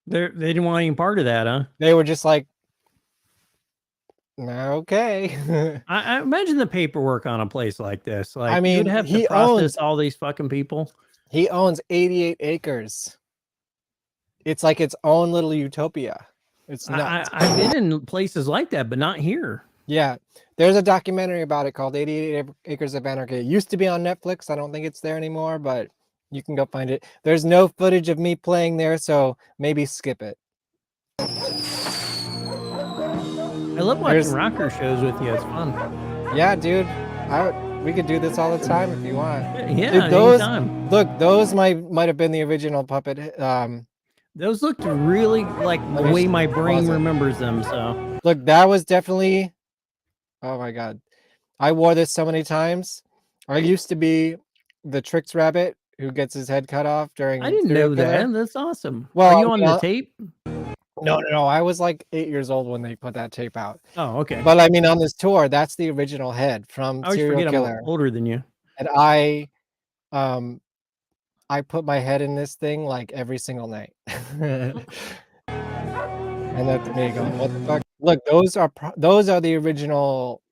They didn't want any part of that, huh? They were just like, okay. I imagine the paperwork on a place like this. Like, I mean, you'd have to he process owns- all these fucking people. He owns 88 acres. It's like its own little utopia. It's nuts. I've been in places like that, but not here. Yeah, there's a documentary about it called 88 Acres of Anarchy. It used to be on Netflix. I don't think it's there anymore, but you can go find it. There's no footage of me playing there, so maybe skip it. I love watching rocker shows with you. It's fun. Yeah, dude. We could do this all the time if you want. Yeah, Dude, those anytime. look, those might have been the original puppet. Those looked really like the way my brain remembers them. So look, that was definitely. Oh my god, I wore this so many times. I used to be the Tricks Rabbit who gets his head cut off during. I didn't Serial know Killer. that. That's awesome. Well, Are you on the tape? No. I was like 8 years old when they put that tape out. Oh, okay. But I mean, on this tour, that's the original head from I always Serial forget Killer. I'm older than you. And I put my head in this thing like every single night. And that's me going, what the fuck? Look, those are the original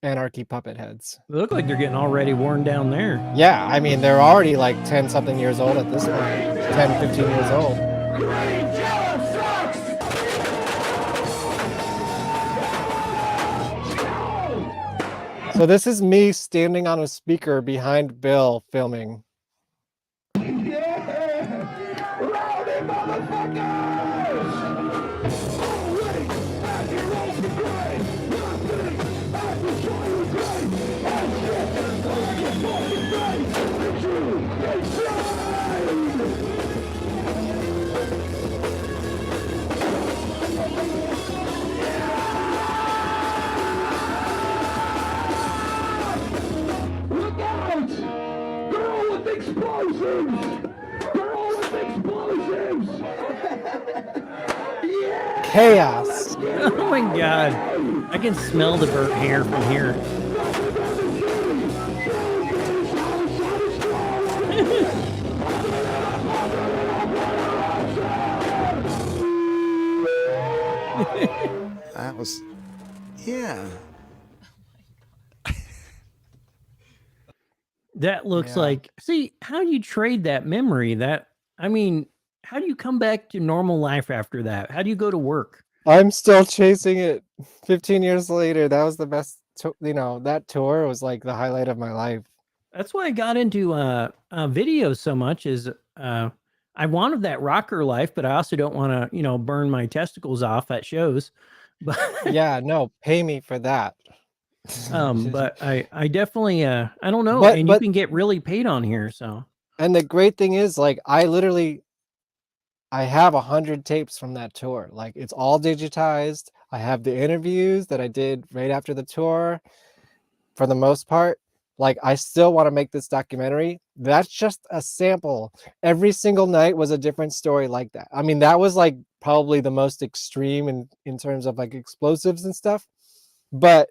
Anarchy puppet heads. They look like they're getting already worn down there. Yeah, I mean, they're already like 10 something years old at this point. 10, 15 years old. So this is me standing on a speaker behind Bill filming. Chaos. Oh my god. I can smell the burnt hair from here. That was, yeah. That looks like, see, how do you trade that memory? I mean, how do you come back to normal life after that? How do you go to work? I'm still chasing it 15 years later. That was the best, that tour was like the highlight of my life. That's why I got into video so much is I wanted that rocker life, but I also don't want to, burn my testicles off at shows. But yeah, no, pay me for that. But I definitely I don't know, and you can get really paid on here. So, and the great thing is, like, I have 100 tapes from that tour. Like, it's all digitized. I have the interviews that I did right after the tour. For the most part, like, I still want to make this documentary. That's just a sample. Every single night was a different story like that. I mean, that was like probably the most extreme in terms of like explosives and stuff. But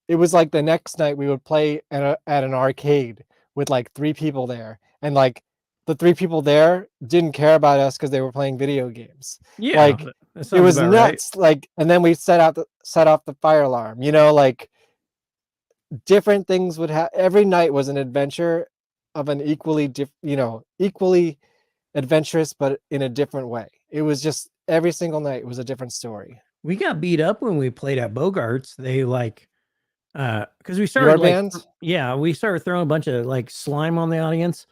it was like the next night we would play at an arcade with like 3 people there. And like the 3 people there didn't care about us because they were playing video games. Yeah, like it was nuts. Right. Like, and then we set off the fire alarm, like different things would have. Every night was an adventure of an equally adventurous, but in a different way. It was just every single night was a different story. We got beat up when we played at Bogart's. They like, because we started we started throwing a bunch of like slime on the audience,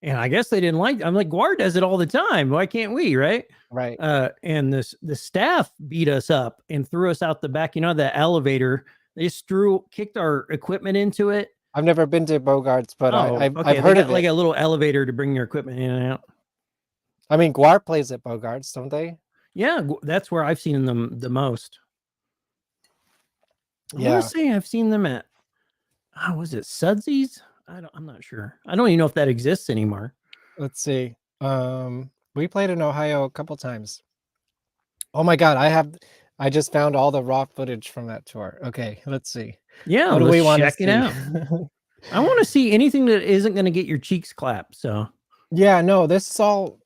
and I guess they didn't like. I'm like, Guard does it all the time. Why can't we? Right. And the staff beat us up and threw us out the back. The elevator. They just kicked our equipment into it. I've never been to Bogart's, but I've They heard got of it. like a little elevator to bring your equipment in and out. I mean, Guar plays at Bogart's, don't they? Yeah, that's where I've seen them the most. I Yeah. want to say I've seen them at, was it Sudsy's? I'm not sure. I don't even know if that exists anymore. Let's see. We played in Ohio a couple times. Oh my God, I just found all the raw footage from that tour. Okay, let's see. Yeah, What do let's we want to check it see? out. I want to see anything that isn't going to get your cheeks clapped. So Yeah, no, this is all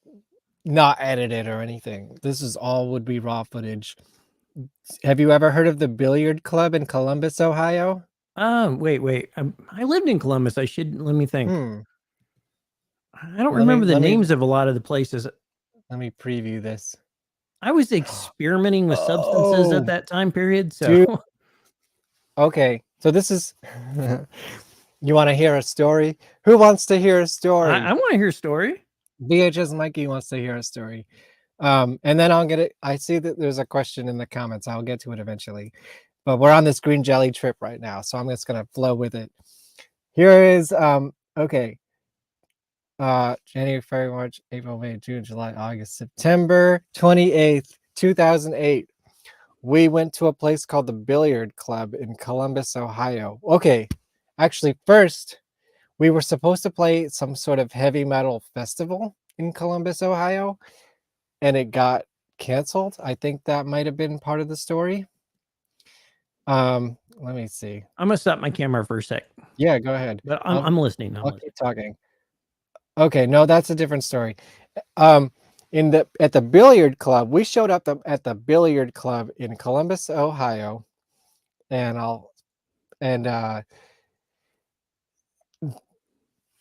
not edited or anything. This is all would be raw footage. Have you ever heard of the Billiard Club in Columbus, Ohio? wait. I lived in Columbus. Let me think. I don't Let me- remember the let me- names of a lot of the places. Let me preview this. I was experimenting with substances Oh, at that time period. So dude. Okay, so this is. You want to hear a story? Who wants to hear a story? I want to hear a story. VHS Mikey wants to hear a story. And then I'll get it. I see that there's a question in the comments. I'll get to it eventually. But we're on this green jelly trip right now, so I'm just gonna flow with it. Here is okay. January, February, March, April, May, June, July, August, September 28th, 2008. We went to a place called the Billiard Club in Columbus, Ohio. Okay, actually, first, we were supposed to play some sort of heavy metal festival in Columbus, Ohio, and it got canceled. I think that might have been part of the story. Let me see. I'm gonna stop my camera for a sec. Yeah, go ahead. But I'm listening. I'll keep talking. Okay, no, that's a different story. At the billiard club, we showed up at the billiard club in Columbus, Ohio, and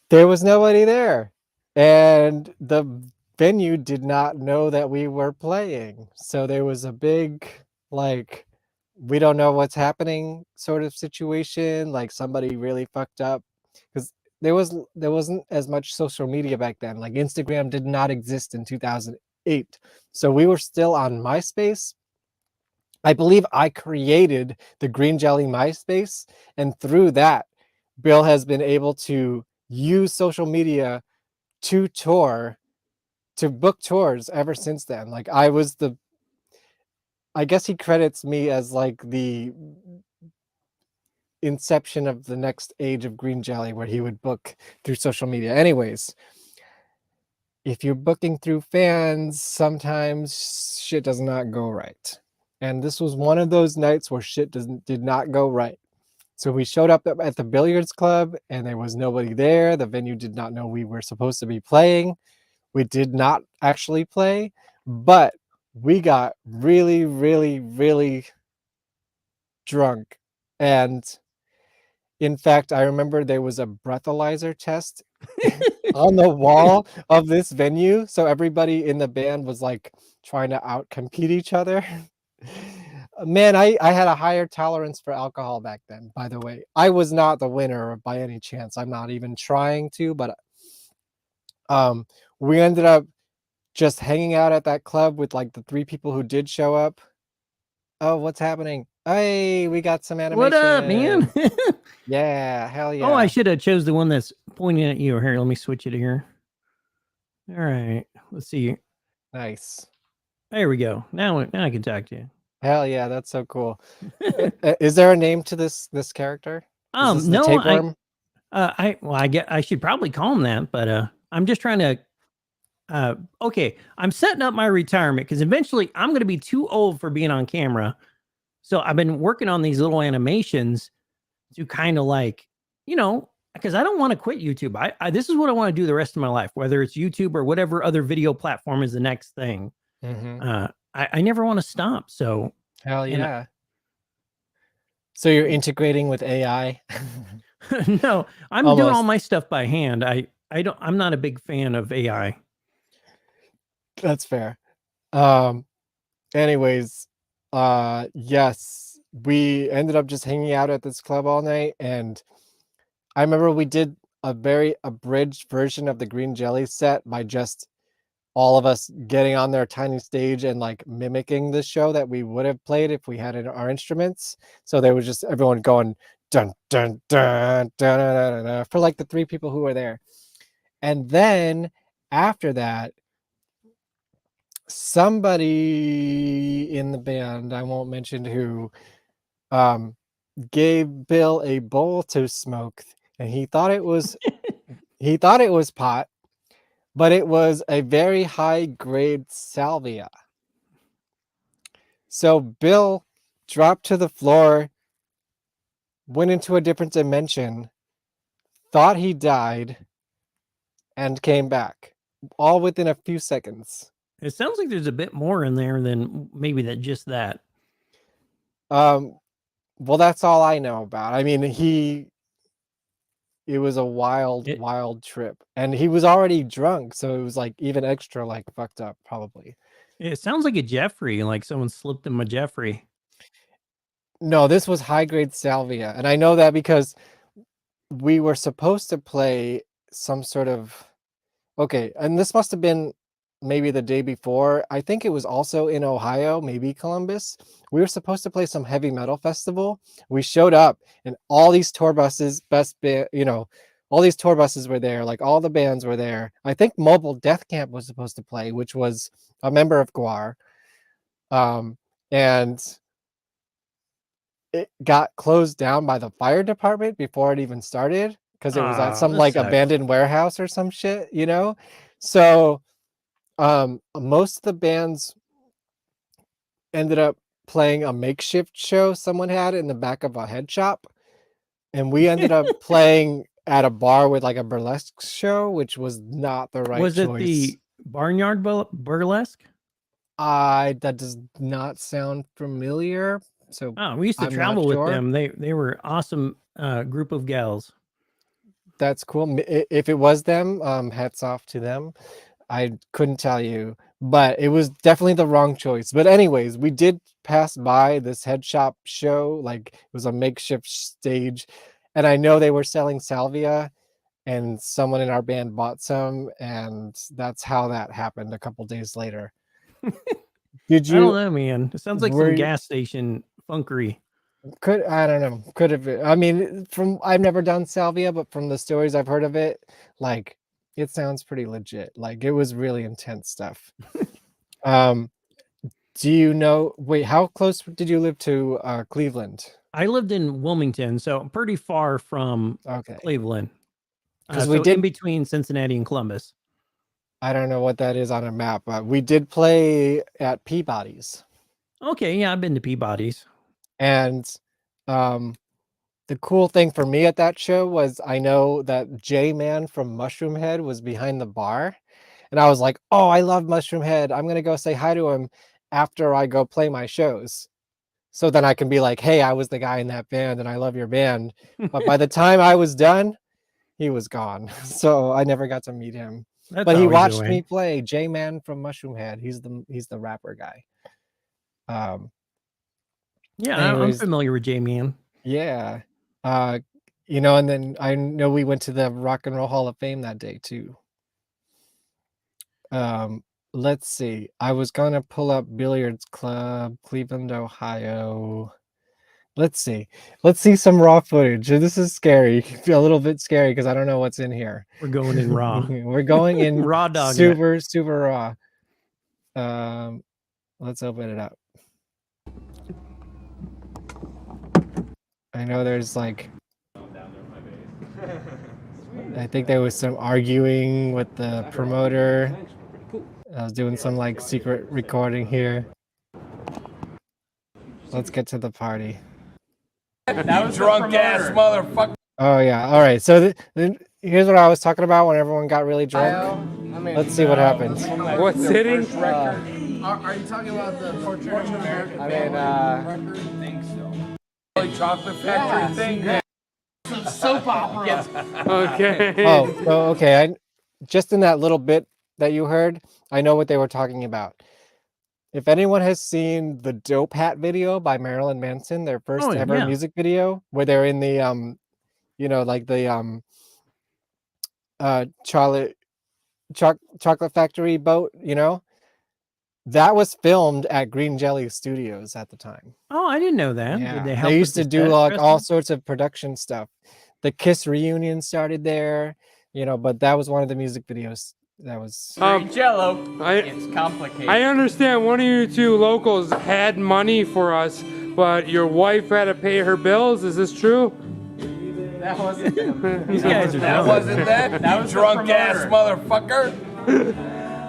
there was nobody there, and the venue did not know that we were playing. So there was a big like, we don't know what's happening sort of situation. Like somebody really fucked up because there wasn't as much social media back then. Like Instagram did not exist in 2008. So we were still on MySpace. I believe I created the Green Jelly MySpace, and through that, Bill has been able to use social media to book tours ever since then. Like I guess he credits me as like the inception of the next age of Green Jelly, where he would book through social media. Anyways, if you're booking through fans, sometimes shit does not go right. And this was one of those nights where shit did not go right. So we showed up at the billiards club and there was nobody there. The venue did not know we were supposed to be playing. We did not actually play, but we got really, really, really drunk. And in fact, I remember there was a breathalyzer test on the wall of this venue. So everybody in the band was like trying to outcompete each other. Man, I had a higher tolerance for alcohol back then, by the way. I was not the winner by any chance. I'm not even trying to, but we ended up just hanging out at that club with like the 3 people who did show up. Oh, what's happening? Hey, we got some animation. What up, man? Yeah, hell yeah. Oh, I should have chose the one that's pointing at you. Here, let me switch it here. All right, let's see. Nice. There we go. Now I can talk to you. Hell yeah, that's so cool. Is there a name to this character? Is this the No, tapeworm? I should probably call him that, but I'm just trying to. Okay, I'm setting up my retirement because eventually I'm going to be too old for being on camera. So I've been working on these little animations to kind of like, because I don't want to quit YouTube. This is what I want to do the rest of my life, whether it's YouTube or whatever other video platform is the next thing. I never want to stop. So hell yeah. So you're integrating with AI? No, I'm doing all my stuff by hand. I'm not a big fan of AI. That's fair. Anyways, yes, we ended up just hanging out at this club all night, and I remember we did a very abridged version of the Green Jelly set by just all of us getting on their tiny stage and like mimicking the show that we would have played if we had our instruments. So there was just everyone going dun dun dun dun dun, dun, dun for like the 3 people who were there. And then after that, somebody in the band, I won't mention who, gave Bill a bowl to smoke, and he thought it was pot, but it was a very high grade salvia. So Bill dropped to the floor, went into a different dimension, thought he died, and came back, all within a few seconds. It sounds like there's a bit more in there than maybe just that. Well, that's all I know about. I mean, it was a wild trip, and he was already drunk, so it was like even extra like fucked up probably. It sounds like a Jeffrey, like someone slipped him a Jeffrey. No, this was high grade salvia, and I know that because we were supposed to play some sort of and this must have been maybe the day before. I think it was also in Ohio, maybe Columbus. We were supposed to play some heavy metal festival. We showed up, and all these tour buses, all these tour buses were there. Like all the bands were there. I think Mobile Death Camp was supposed to play, which was a member of Guar. And it got closed down by the fire department before it even started because it was at some like abandoned warehouse or some shit, So most of the bands ended up playing a makeshift show someone had in the back of a head shop, and we ended up playing at a bar with like a burlesque show, which was not the right choice. Was it the Barnyard Burlesque? That does not sound familiar. So we used to travel with them. They were awesome group of gals. That's cool. If it was them, hats off to them. I couldn't tell you, but it was definitely the wrong choice. But anyways, we did pass by this head shop show. Like it was a makeshift stage, and I know they were selling salvia, and someone in our band bought some, and that's how that happened a couple days later. Did you? I don't know, man. It sounds like some gas station funkery. I don't know. Could have been. I mean, I've never done salvia, but from the stories I've heard of it, like it sounds pretty legit. Like it was really intense stuff. Do you know? Wait, how close did you live to Cleveland? I lived in Wilmington, so pretty far from Cleveland. Because we did in between Cincinnati and Columbus. I don't know what that is on a map, but we did play at Peabody's. Okay, yeah, I've been to Peabody's. And the cool thing for me at that show was I know that J-Man from Mushroom Head was behind the bar. And I was like, oh, I love Mushroom Head. I'm going to go say hi to him after I go play my shows. So then I can be like, hey, I was the guy in that band and I love your band. But by the time I was done, he was gone. So I never got to meet him. But he watched me play. J-Man from Mushroom Head. He's the rapper guy. Yeah, I'm familiar with J-Man. Yeah. And then I know we went to the Rock and Roll Hall of Fame that day too. Let's see. I was gonna pull up Billiards Club, Cleveland, Ohio. Let's see some raw footage. This is scary. A little bit scary because I don't know what's in here. We're going in raw. We're going in raw dog. Super raw. Let's open it up. I know there's like, I think there was some arguing with the promoter. I was doing some like secret recording here. Let's get to the party. That was drunk ass motherfucker. Oh yeah. All right. So here's what I was talking about when everyone got really drunk. Let's see what happens. What city? Are you talking about the Portrait of America? I think so. Chocolate factory thing. Yeah. Soap opera. Okay. Okay. Just in that little bit that you heard, I know what they were talking about. If anyone has seen the Dope Hat video by Marilyn Manson, their first ever music video, where they're in the chocolate factory boat, that was filmed at Green Jelly Studios at the time. Oh, I didn't know that. Yeah. Did they help They used to with do the like set all dressing? sorts of production stuff. The Kiss reunion started there, but that was one of the music videos that was. Jello. It's complicated. I understand one of you two locals had money for us, but your wife had to pay her bills. Is this true? That wasn't him. These guys are That drunk. wasn't that. That was drunk ass motherfucker.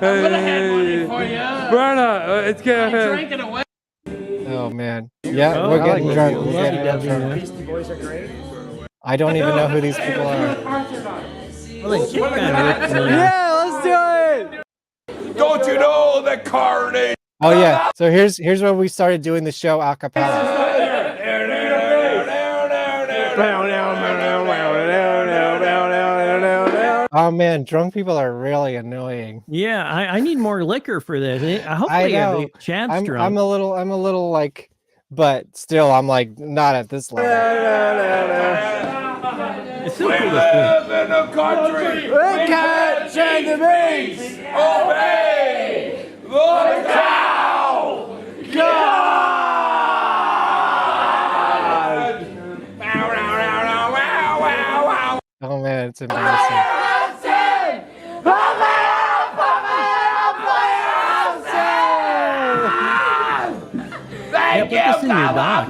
I would have had money for you. Brenna, it's I good. drank it away. Oh man, yeah, we're getting drunk. We're getting drunk. Beastie Boys are great. I don't even know who these people are. Well, they kick kind of Yeah, let's do it. Don't you know that carnage? Oh yeah, so here's when we started doing the show a cappella. Oh man, drunk people are really annoying. Yeah, I need more liquor for this. I hope I they have know. Chad's drunk. I'm a little like, but still, I'm like not at this level. It's so We cool to live in a country. We can't change the beast. Obey the cow. God. Oh man, it's embarrassing. Thank put this in your doc.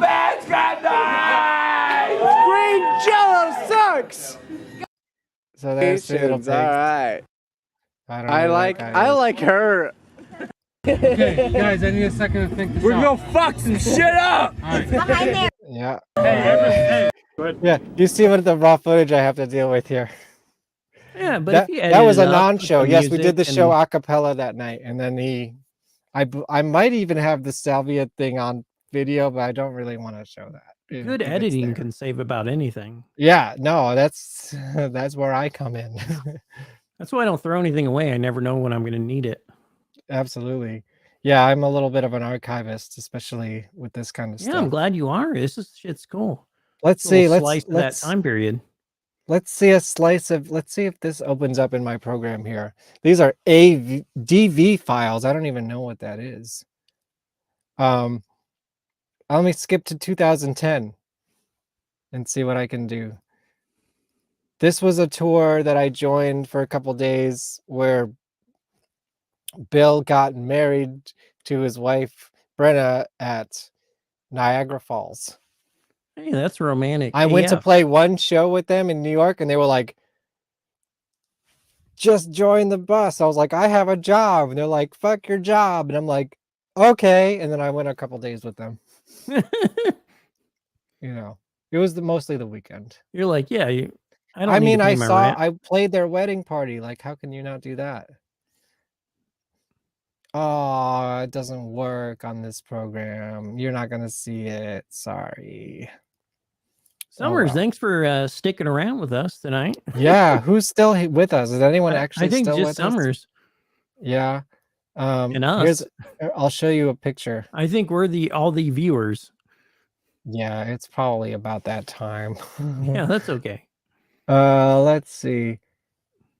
Green Jello sucks. So that's the little pig. All right. I don't know who that guy is. like her. Okay, guys, I need a second to think this We're out. gonna fuck some shit up. Yeah. Hey, Yeah, you see what the raw footage I have to deal with here. Yeah, but That, if you that was a edit it up, put non-show. the Yes, we did the music show and- a cappella that night, and then I might even have the salvia thing on video, but I don't really want to show that. Good if it's editing there. can save about anything. Yeah, no, that's where I come in. That's why I don't throw anything away. I never know when I'm going to need it. Absolutely. Yeah, I'm a little bit of an archivist, especially with this kind of Yeah, stuff. I'm glad you are. Shit's cool. Let's Little see. slice of that Let's time period. let's see a slice of. Let's see if this opens up in my program here. These are DV files. I don't even know what that is. Let me skip to 2010 and see what I can do. This was a tour that I joined for a couple days where Bill got married to his wife Brenna at Niagara Falls. Hey, that's romantic. I went to AF. play one show with them in New York, and they were like, just join the bus. I was like, I have a job. And they're like, fuck your job. And I'm like, okay. And then I went a couple days with them. You know, it was mostly the weekend. You're like, yeah, I don't I need mean, to pay my rent. I played their wedding party. Like, how can you not do that? Oh, it doesn't work on this program. You're not going to see it. Sorry. Summers, well. thanks for sticking around with us tonight. Yeah, who's still with us? Is anyone actually I think still just with Summers. us? Yeah. And us. I'll show you a picture. I think we're all the viewers. Yeah, it's probably about that time. Yeah, that's okay. Let's see.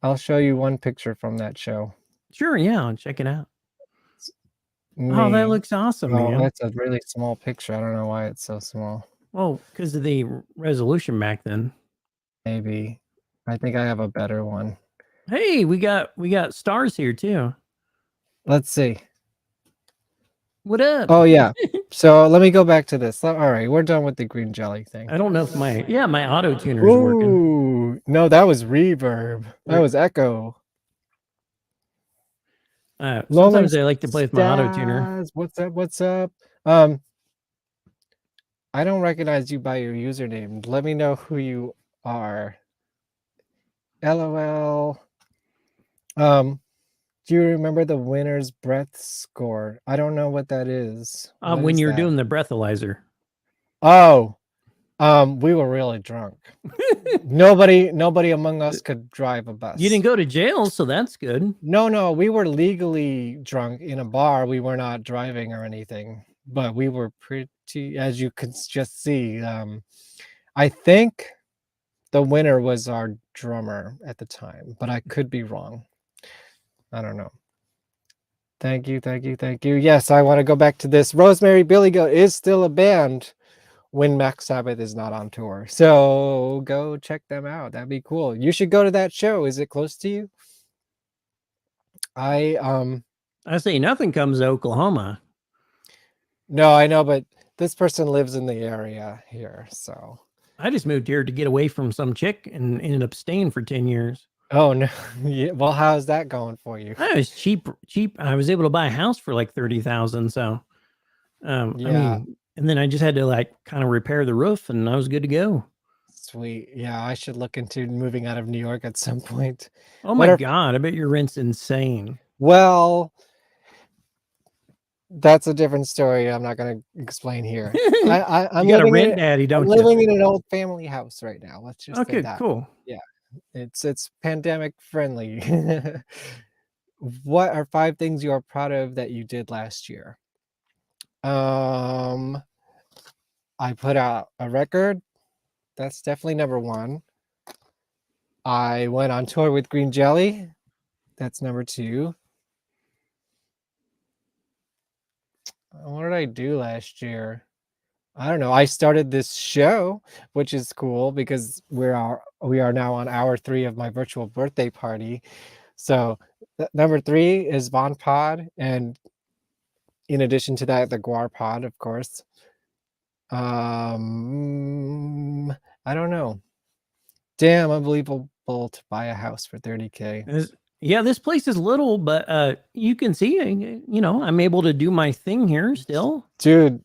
I'll show you one picture from that show. Sure, yeah, I'll check it out. Oh, that looks awesome, Oh, man. that's a really small picture. I don't know why it's so small. Well, because of the resolution back then. Maybe. I think I have a better one. Hey, we got stars here too. Let's see. What up? Oh yeah. So let me go back to this. All right, we're done with the green jelly thing. I don't know if my auto tuner is working. Ooh, no, that was reverb. That was echo. Sometimes I like to play with my auto tuner. What's up? What's up? I don't recognize you by your username. Let me know who you are. LOL. Do you remember the winner's breath score? I don't know what that is. What When is you're that? doing the breathalyzer. Oh, we were really drunk. Nobody among us could drive a bus. You didn't go to jail, so that's good. No, we were legally drunk in a bar. We were not driving or anything, but we were pretty, as you can just see. I think the winner was our drummer at the time, but I could be wrong. I don't know. Thank you. Yes, I want to go back to this. Rosemary Billy Goat is still a band when Max Sabbath is not on tour. So go check them out. That'd be cool. You should go to that show. Is it close to you? I say nothing comes to Oklahoma. No, I know, but this person lives in the area here, so. I just moved here to get away from some chick and ended up staying for 10 years. Oh no. Yeah, well, how's that going for you? I was cheap. I was able to buy a house for like 30,000. So, I Yeah. mean, and then I just had to like kind of repair the roof, and I was good to go. Sweet. Yeah, I should look into moving out of New York at some point. Oh What my are God! I bet your rent's insane. Well, that's a different story. I'm not gonna explain here. I'm You got a living in rent daddy, I'm don't you? living in an old family house right now. Let's just say Okay, that. cool. Yeah, it's pandemic friendly. What are 5 things you are proud of that you did last year? I put out a record. That's definitely number 1. I went on tour with Green Jelly. That's number 2. What did I do last year? I don't know. I started this show, which is cool because we are now on hour 3 of my virtual birthday party. So number 3 is VonPod, and in addition to that, the Guar Pod, of course. I don't know. Damn, unbelievable to buy a house for 30K. Yeah, this place is little, but you can see, you know, I'm able to do my thing here still. Dude,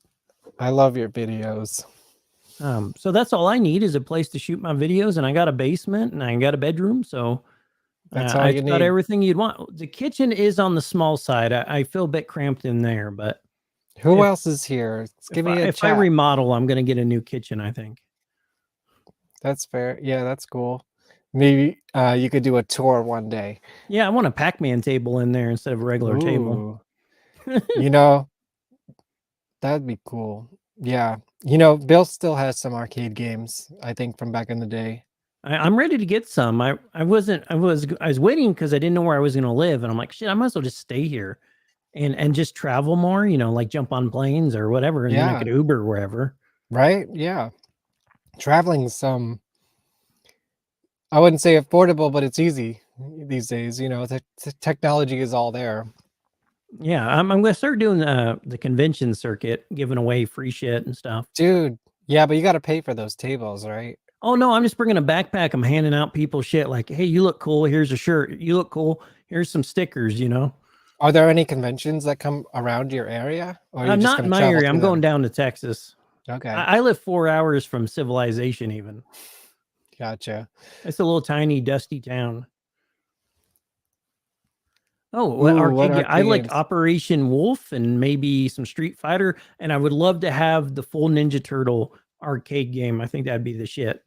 I love your videos. So that's all I need is a place to shoot my videos, and I got a basement and I got a bedroom. So That's all you I've got need. everything you'd want. The kitchen is on the small side. I feel a bit cramped in there, but Who if- else is here? Give me a if I chat. remodel, I'm going to get a new kitchen, I think. That's fair. Yeah, that's cool. Maybe you could do a tour one day. Yeah, I want a Pac-Man table in there instead of a regular table. You know, that'd be cool. Yeah. You know, Bill still has some arcade games, I think, from back in the day. I'm ready to get some. I was waiting because I didn't know where I was going to live, and I'm like, shit, I might as well just stay here, and just travel more. You know, like jump on planes or whatever, and then I Yeah. could Uber wherever. Right? Yeah. Traveling's I wouldn't say affordable, but it's easy these days. You know, the technology is all there. Yeah, I'm going to start doing the convention circuit, giving away free shit and stuff. Dude, yeah, but you got to pay for those tables, right? Oh no, I'm just bringing a backpack. I'm handing out people shit like, hey, you look cool. Here's a shirt. You look cool. Here's some stickers. You know. Are there any conventions that come around your area? Or are you just Not in gonna my travel area. to I'm going them? down to Texas. Okay. I live 4 hours from civilization. Even. Gotcha. It's a little tiny, dusty town. Oh, Ooh, what arcade game. I like arcades? Operation Wolf and maybe some Street Fighter, and I would love to have the full Ninja Turtle arcade game. I think that'd be the shit.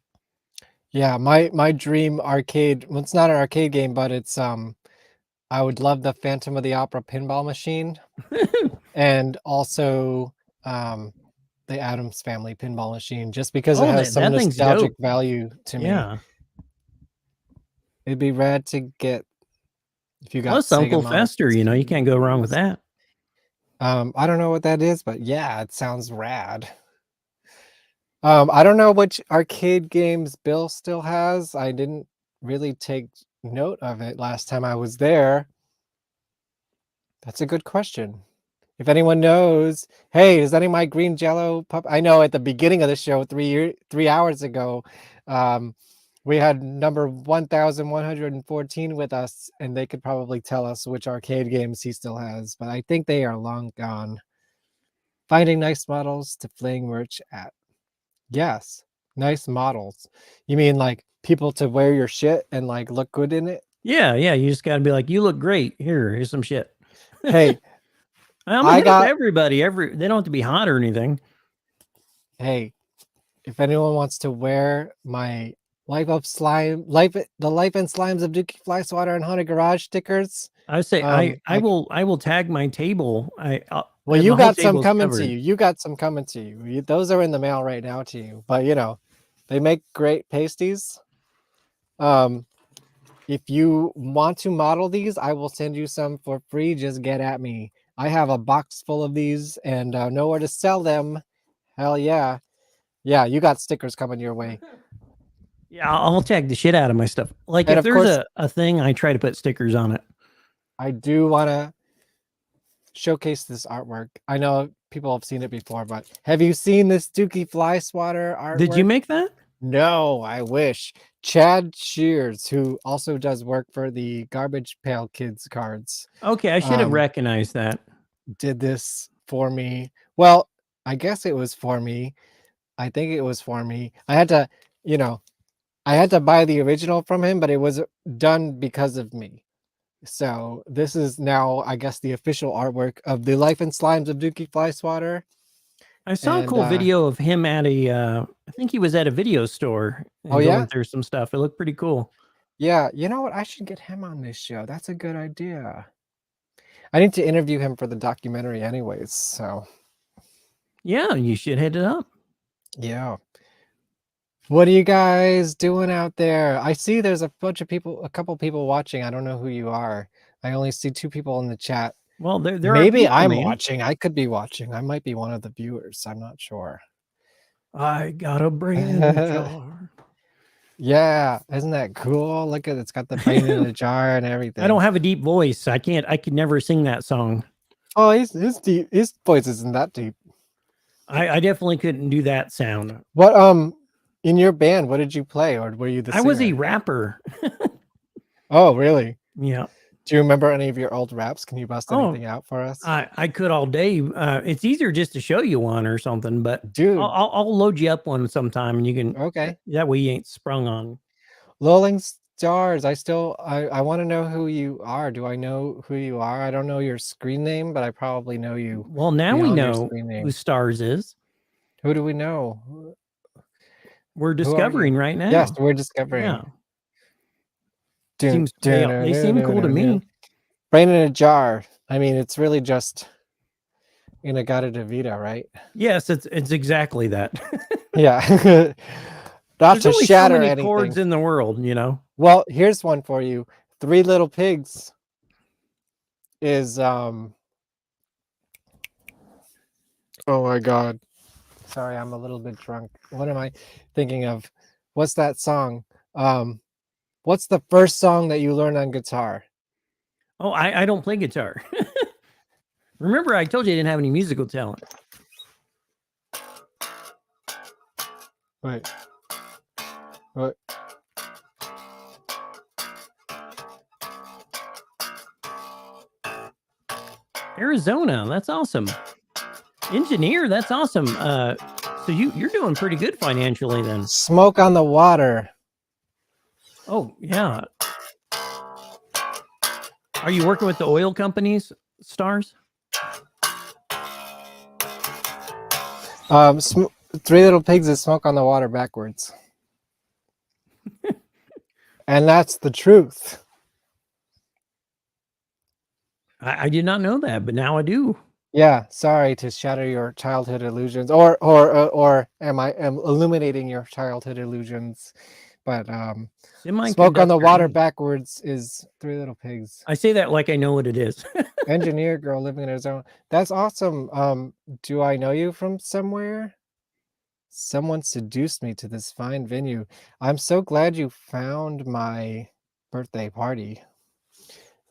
Yeah, my dream arcade. Well, it's not an arcade game, but it's I would love the Phantom of the Opera pinball machine, and also the Addams Family pinball machine, just because it Oh, has some that thing's nostalgic dope. value to me. Yeah. It'd be rad to get if you got Plus Sega Uncle models. Fester, you know, you can't go wrong with that. I don't know what that is, but yeah, it sounds rad. I don't know which arcade games Bill still has. I didn't really take note of it last time I was there. That's a good question. If anyone knows, hey, is any of my green jello pup? I know at the beginning of the show, 3 hours ago, we had number 1114 with us, and they could probably tell us which arcade games he still has, but I think they are long gone. Finding nice models to fling merch at. Yes, nice models. You mean like people to wear your shit and like look good in it? Yeah, you just got to be like, you look great. Here's some shit. Hey, I'm I gonna got- everybody. They don't have to be hot or anything. Hey, if anyone wants to wear my the Life and Slimes of Dookie Fly Swatter and Haunted Garage stickers. I say I will tag my table. Well, you got some coming to you. You got some coming to you. Those are in the mail right now to you. But you know, they make great pasties. If you want to model these, I will send you some for free. Just get at me. I have a box full of these and know where to sell them. Hell yeah. Yeah, you got stickers coming your way. Yeah, I'll tag the shit out of my stuff. Like And if of there's course- a thing, I try to put stickers on it. I do want to showcase this artwork. I know people have seen it before, but have you seen this Dookie Fly Swatter artwork? Did you make that? No, I wish. Chad Shears, who also does work for the Garbage Pail Kids cards. Okay, I should have recognized that. Did this for me. Well, I guess it was for me. I think it was for me. I had to, I had to buy the original from him, but it was done because of me. So this is now, I guess, the official artwork of the Life and Slimes of Dookie Fly Swatter. I saw a cool video of him at I think he was at a video store. And going through some stuff. It looked pretty cool. Yeah, you know what? I should get him on this show. That's a good idea. I need to interview him for the documentary anyways, so. Yeah, you should hit it up. Yeah. What are you guys doing out there? I see there's a couple people watching. I don't know who you are. I only see 2 people in the chat. Well, there Maybe are people, I'm man. watching. I could be watching. I might be one of the viewers. I'm not sure. I got a brain in a jar. Yeah, isn't that cool? Look at it's got the brain in a jar and everything. I don't have a deep voice. I could never sing that song. Oh, his voice isn't that deep. I definitely couldn't do that sound. What in your band, what did you play, or were you the singer? I was a rapper. Oh, really? Yeah. Do you remember any of your old raps? Can you bust anything out for us? I could all day. It's easier just to show you one or something, but dude, I'll load you up one sometime and you can. Okay. That way you ain't sprung on. Lolling Stars. I want to know who you are. Do I know who you are? I don't know your screen name, but I probably know you. Well, now we beyond your know screen name. who Stars is. Who do we know? We're discovering right now. Yes, we're discovering. Yeah. They seem cool to me. Brain in a jar. I mean, it's really just Inagata Davida, right? Yes, it's exactly that. Yeah. Not There's to only shatter so many anything. chords in the world, you know. Well, here's one for you. 3 Little Pigs is oh my god. Sorry, I'm a little bit drunk. What am I thinking of? What's that song? What's the first song that you learned on guitar? Oh, I don't play guitar. Remember, I told you I didn't have any musical talent. Wait. What? Arizona, that's awesome. Engineer, that's awesome. So you're doing pretty good financially then. Smoke on the Water. Oh, yeah. Are you working with the oil companies, Stars? 3 Little Pigs is Smoke on the Water backwards. And that's the truth. I did not know that, but now I do. Yeah, sorry to shatter your childhood illusions, or am illuminating your childhood illusions? But Smoke on the Water backwards is 3 Little Pigs. I say that like I know what it is. Engineer girl living in Arizona. That's awesome. Do I know you from somewhere? Someone seduced me to this fine venue. I'm so glad you found my birthday party.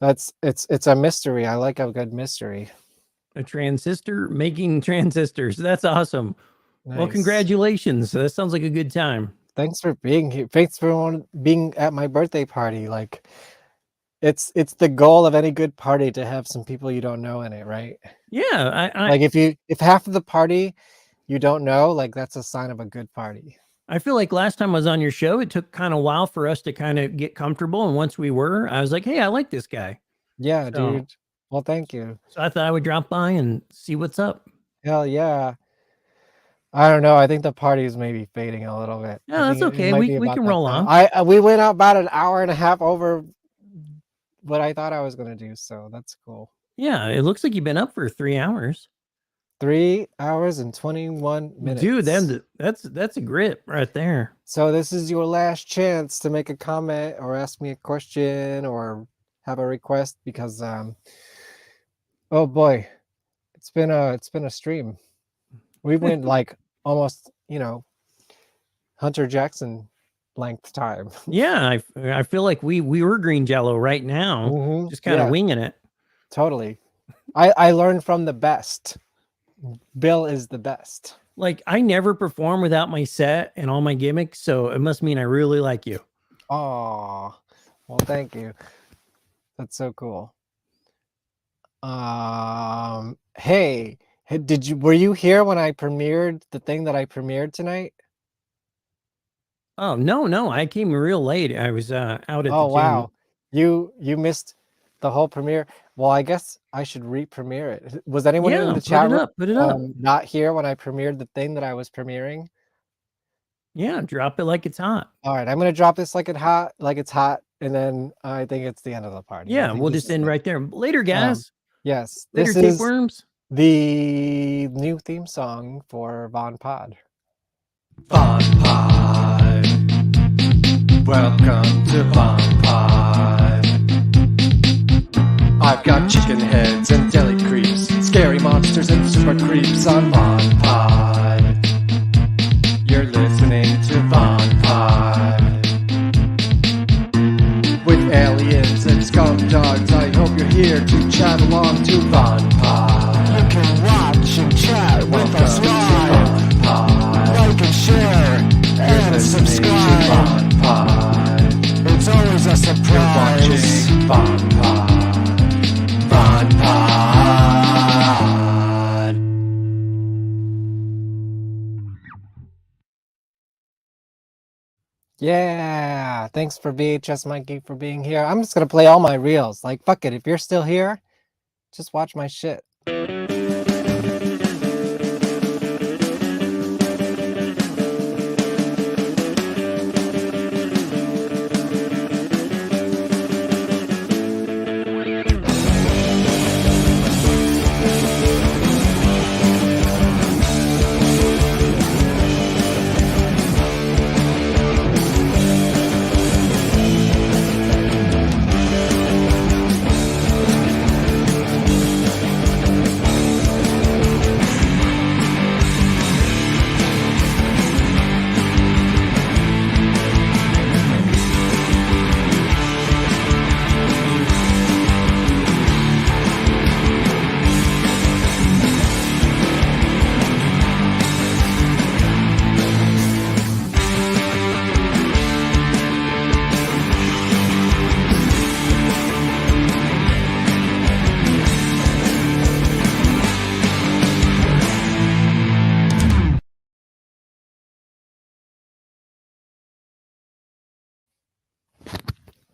It's a mystery. I like a good mystery. A transistor making transistors. That's awesome. Well, Nice. congratulations. That sounds like a good time. Thanks for being here. Thanks for being at my birthday party. Like, it's the goal of any good party to have some people you don't know in it, right? Yeah, Like if half of the party you don't know, like that's a sign of a good party. I feel like last time I was on your show, it took kind of a while for us to kind of get comfortable. And once we were, I was like, hey, I like this guy. Yeah, So- dude. Well, thank you. So I thought I would drop by and see what's up. Hell yeah. I don't know. I think the party is maybe fading a little bit. Yeah, I that's think it okay. might We be about can that roll time. on. We went out about an hour and a half over what I thought I was gonna do, so that's cool. Yeah, it looks like you've been up for 3 hours. 3 hours and 21 minutes. Dude, that's a grip right there. So this is your last chance to make a comment or ask me a question or have a request because oh boy, it's been a stream. We went like almost, Hunter Jackson length time. Yeah, I feel like we were green jello right now, just kind of winging it. Totally. I learned from the best. Bill is the best. Like, I never perform without my set and all my gimmicks, so it must mean I really like you. Oh, well, thank you. That's so cool. Hey, were you here when I premiered the thing that I premiered tonight? Oh, no, I came real late. I was out at the gym. Wow. You missed the whole premiere. Well, I guess I should re-premiere it. Was anyone in the chat room put it up. not here when I premiered the thing that I was premiering? Yeah, drop it like it's hot. All right, I'm gonna drop this like it's hot, and then I think it's the end of the party. Yeah, we'll just end right there. Later, guys. Yes, Later, this is tapeworms. the new theme song for VonPod. VonPod. Welcome to VonPod. I've got chicken heads and deli creeps, scary monsters and super creeps on VonPod. You're listening to VonPod. With aliens and skunk dogs, I hope you're here to chat along to VonPod. You can watch and chat with us live. Like and share and subscribe. It's always a surprise. You're watching VonPod. VonPod. Yeah, thanks for VHS Mikey for being here. I'm just gonna play all my reels. Like, fuck it, if you're still here, just watch my shit.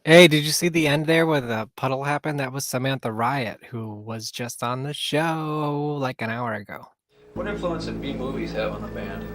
Hey, did you see the end there where the puddle happened? That was Samantha Riot, who was just on the show like an hour ago. What influence did B movies have on the band?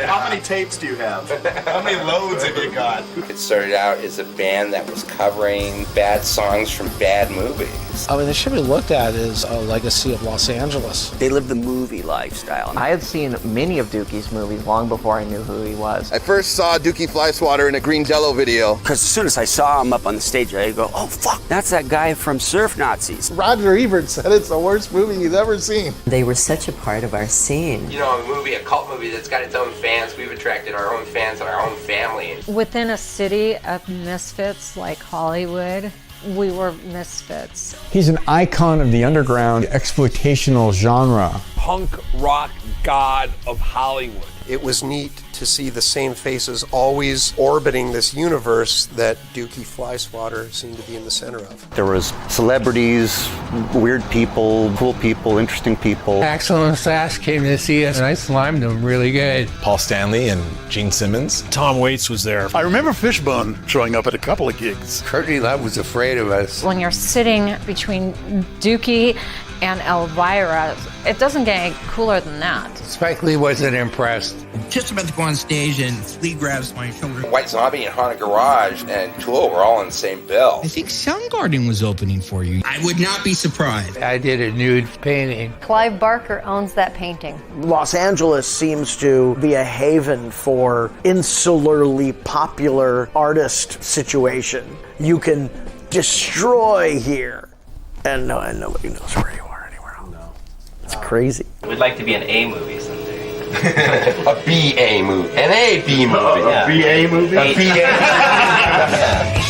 How many tapes do you have? How many loads have you got? It started out as a band that was covering bad songs from bad movies. I mean, it should be looked at as a legacy of Los Angeles. They live the movie lifestyle. I had seen many of Dookie's movies long before I knew who he was. I first saw Dookie Flyswatter in a Green Jello video. Because as soon as I saw him up on the stage, I go, oh, fuck, that's that guy from Surf Nazis. Roger Ebert said it's the worst movie he's ever seen. They were such a part of our scene. You know, a cult movie that's got its own fans, we've attracted our own fans and our own family. Within a city of misfits like Hollywood, we were misfits. He's an icon of the underground exploitational genre. Punk rock god of Hollywood. It was neat to see the same faces always orbiting this universe that Dookie Flyswatter seemed to be in the center of. There was celebrities, weird people, cool people, interesting people. Axl and Sass came to see us and I slimed them really good. Paul Stanley and Gene Simmons. Tom Waits was there. I remember Fishbone showing up at a couple of gigs. Courtney Love was afraid of us. When you're sitting between Dookie and Elvira, it doesn't get any cooler than that. Spike Lee wasn't impressed. Just about to go on stage and Flea grabs my shoulder. White Zombie and Haunted Garage and Tool were all in the same bill. I think Soundgarden was opening for you. I would not be surprised. I did a nude painting. Clive Barker owns that painting. Los Angeles seems to be a haven for insularly popular artist situation. You can destroy here, and nobody knows where you are anywhere else. No. It's crazy. We'd like to be an A movie someday. A BA movie. An AB movie. A BA movie? A BA.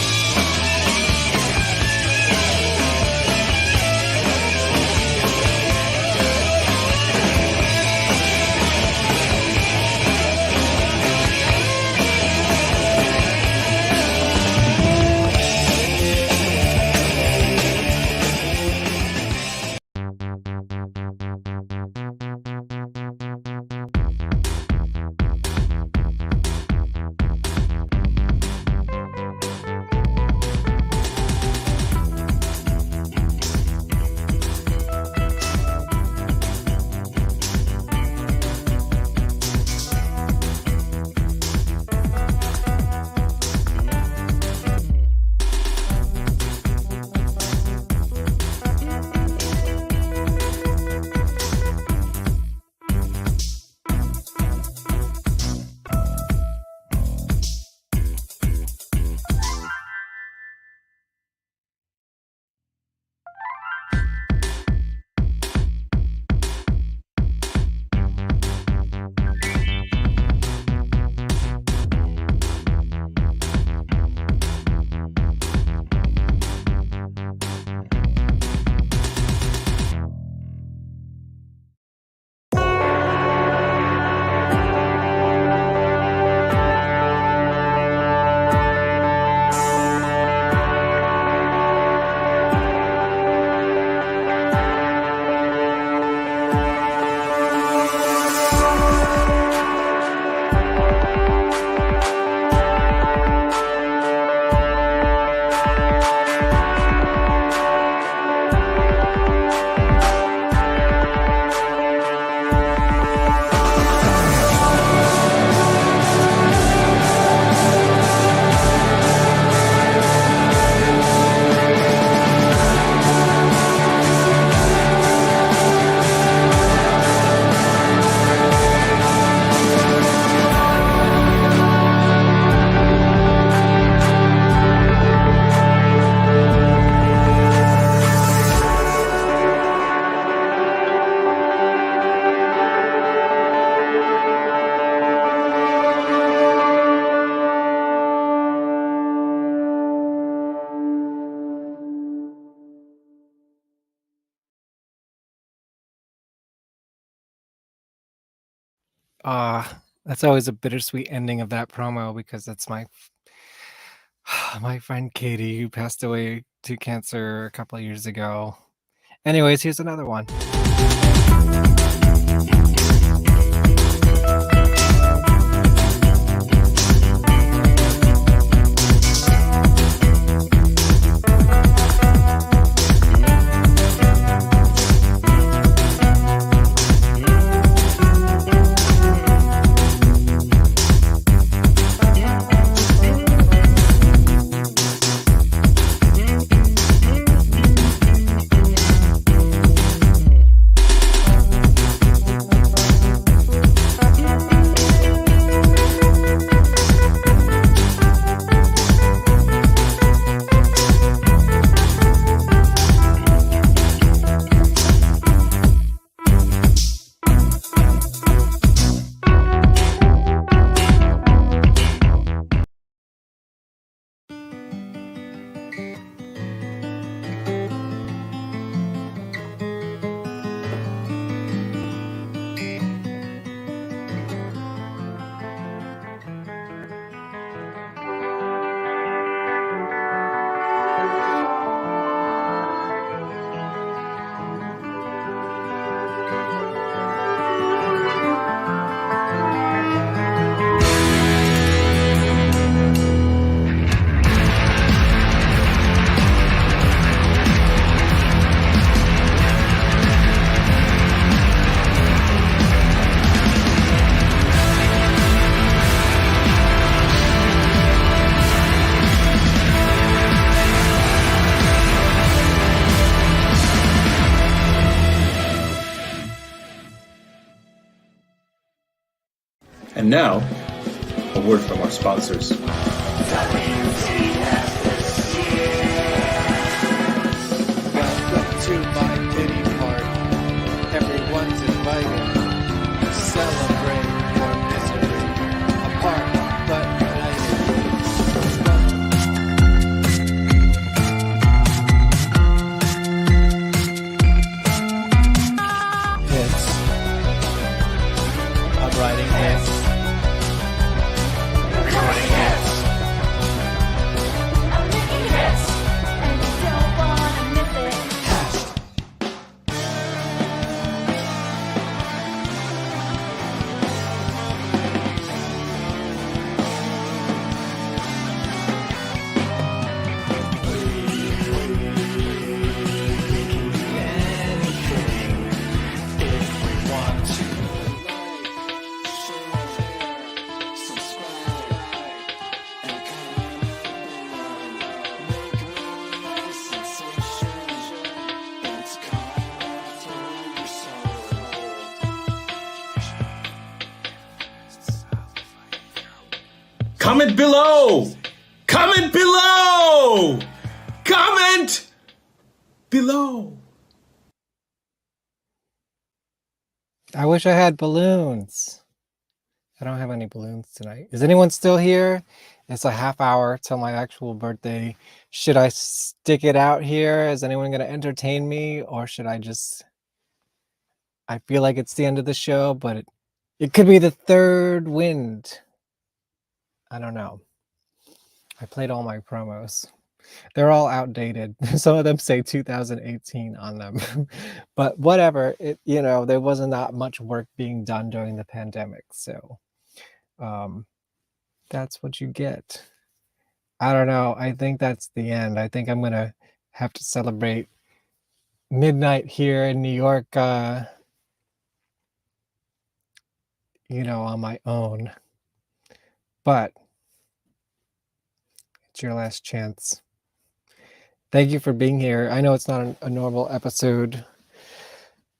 That's always a bittersweet ending of that promo because that's my friend Katie who passed away to cancer a couple of years ago. Anyways, here's another one. And now, a word from our sponsors. Welcome to my pity party. Everyone's invited. Celebrate. hits. Recording hits. I'm making hits. And you don't wanna miss it. Comment below! Comment below! Comment below! I wish I had balloons. I don't have any balloons tonight. Is anyone still here? It's a half hour till my actual birthday. Should I stick it out here? Is anyone going to entertain me? Or should I just... I feel like it's the end of the show, but it could be the third wind. I don't know. I played all my promos. They're all outdated. Some of them say 2018 on them. But whatever, there wasn't that much work being done during the pandemic. So that's what you get. I don't know. I think that's the end. I think I'm going to have to celebrate midnight here in New York, on my own. But it's your last chance. Thank you for being here. I know it's not a normal episode,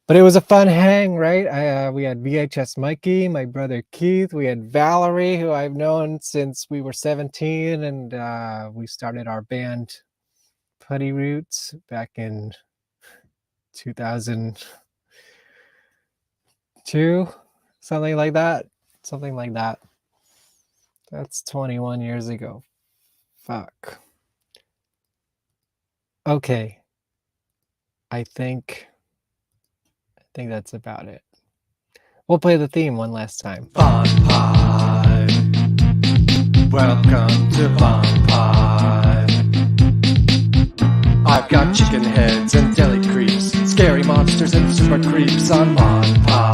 but it was a fun hang, right? We had VHS Mikey, my brother Keith. We had Valerie, who I've known since we were 17, and we started our band Putty Roots back in 2002, something like that. That's 21 years ago. Fuck. Okay. I think that's about it. We'll play the theme one last time. VonPod. Welcome to VonPod. I've got chicken heads and deli creeps, scary monsters and super creeps on VonPod.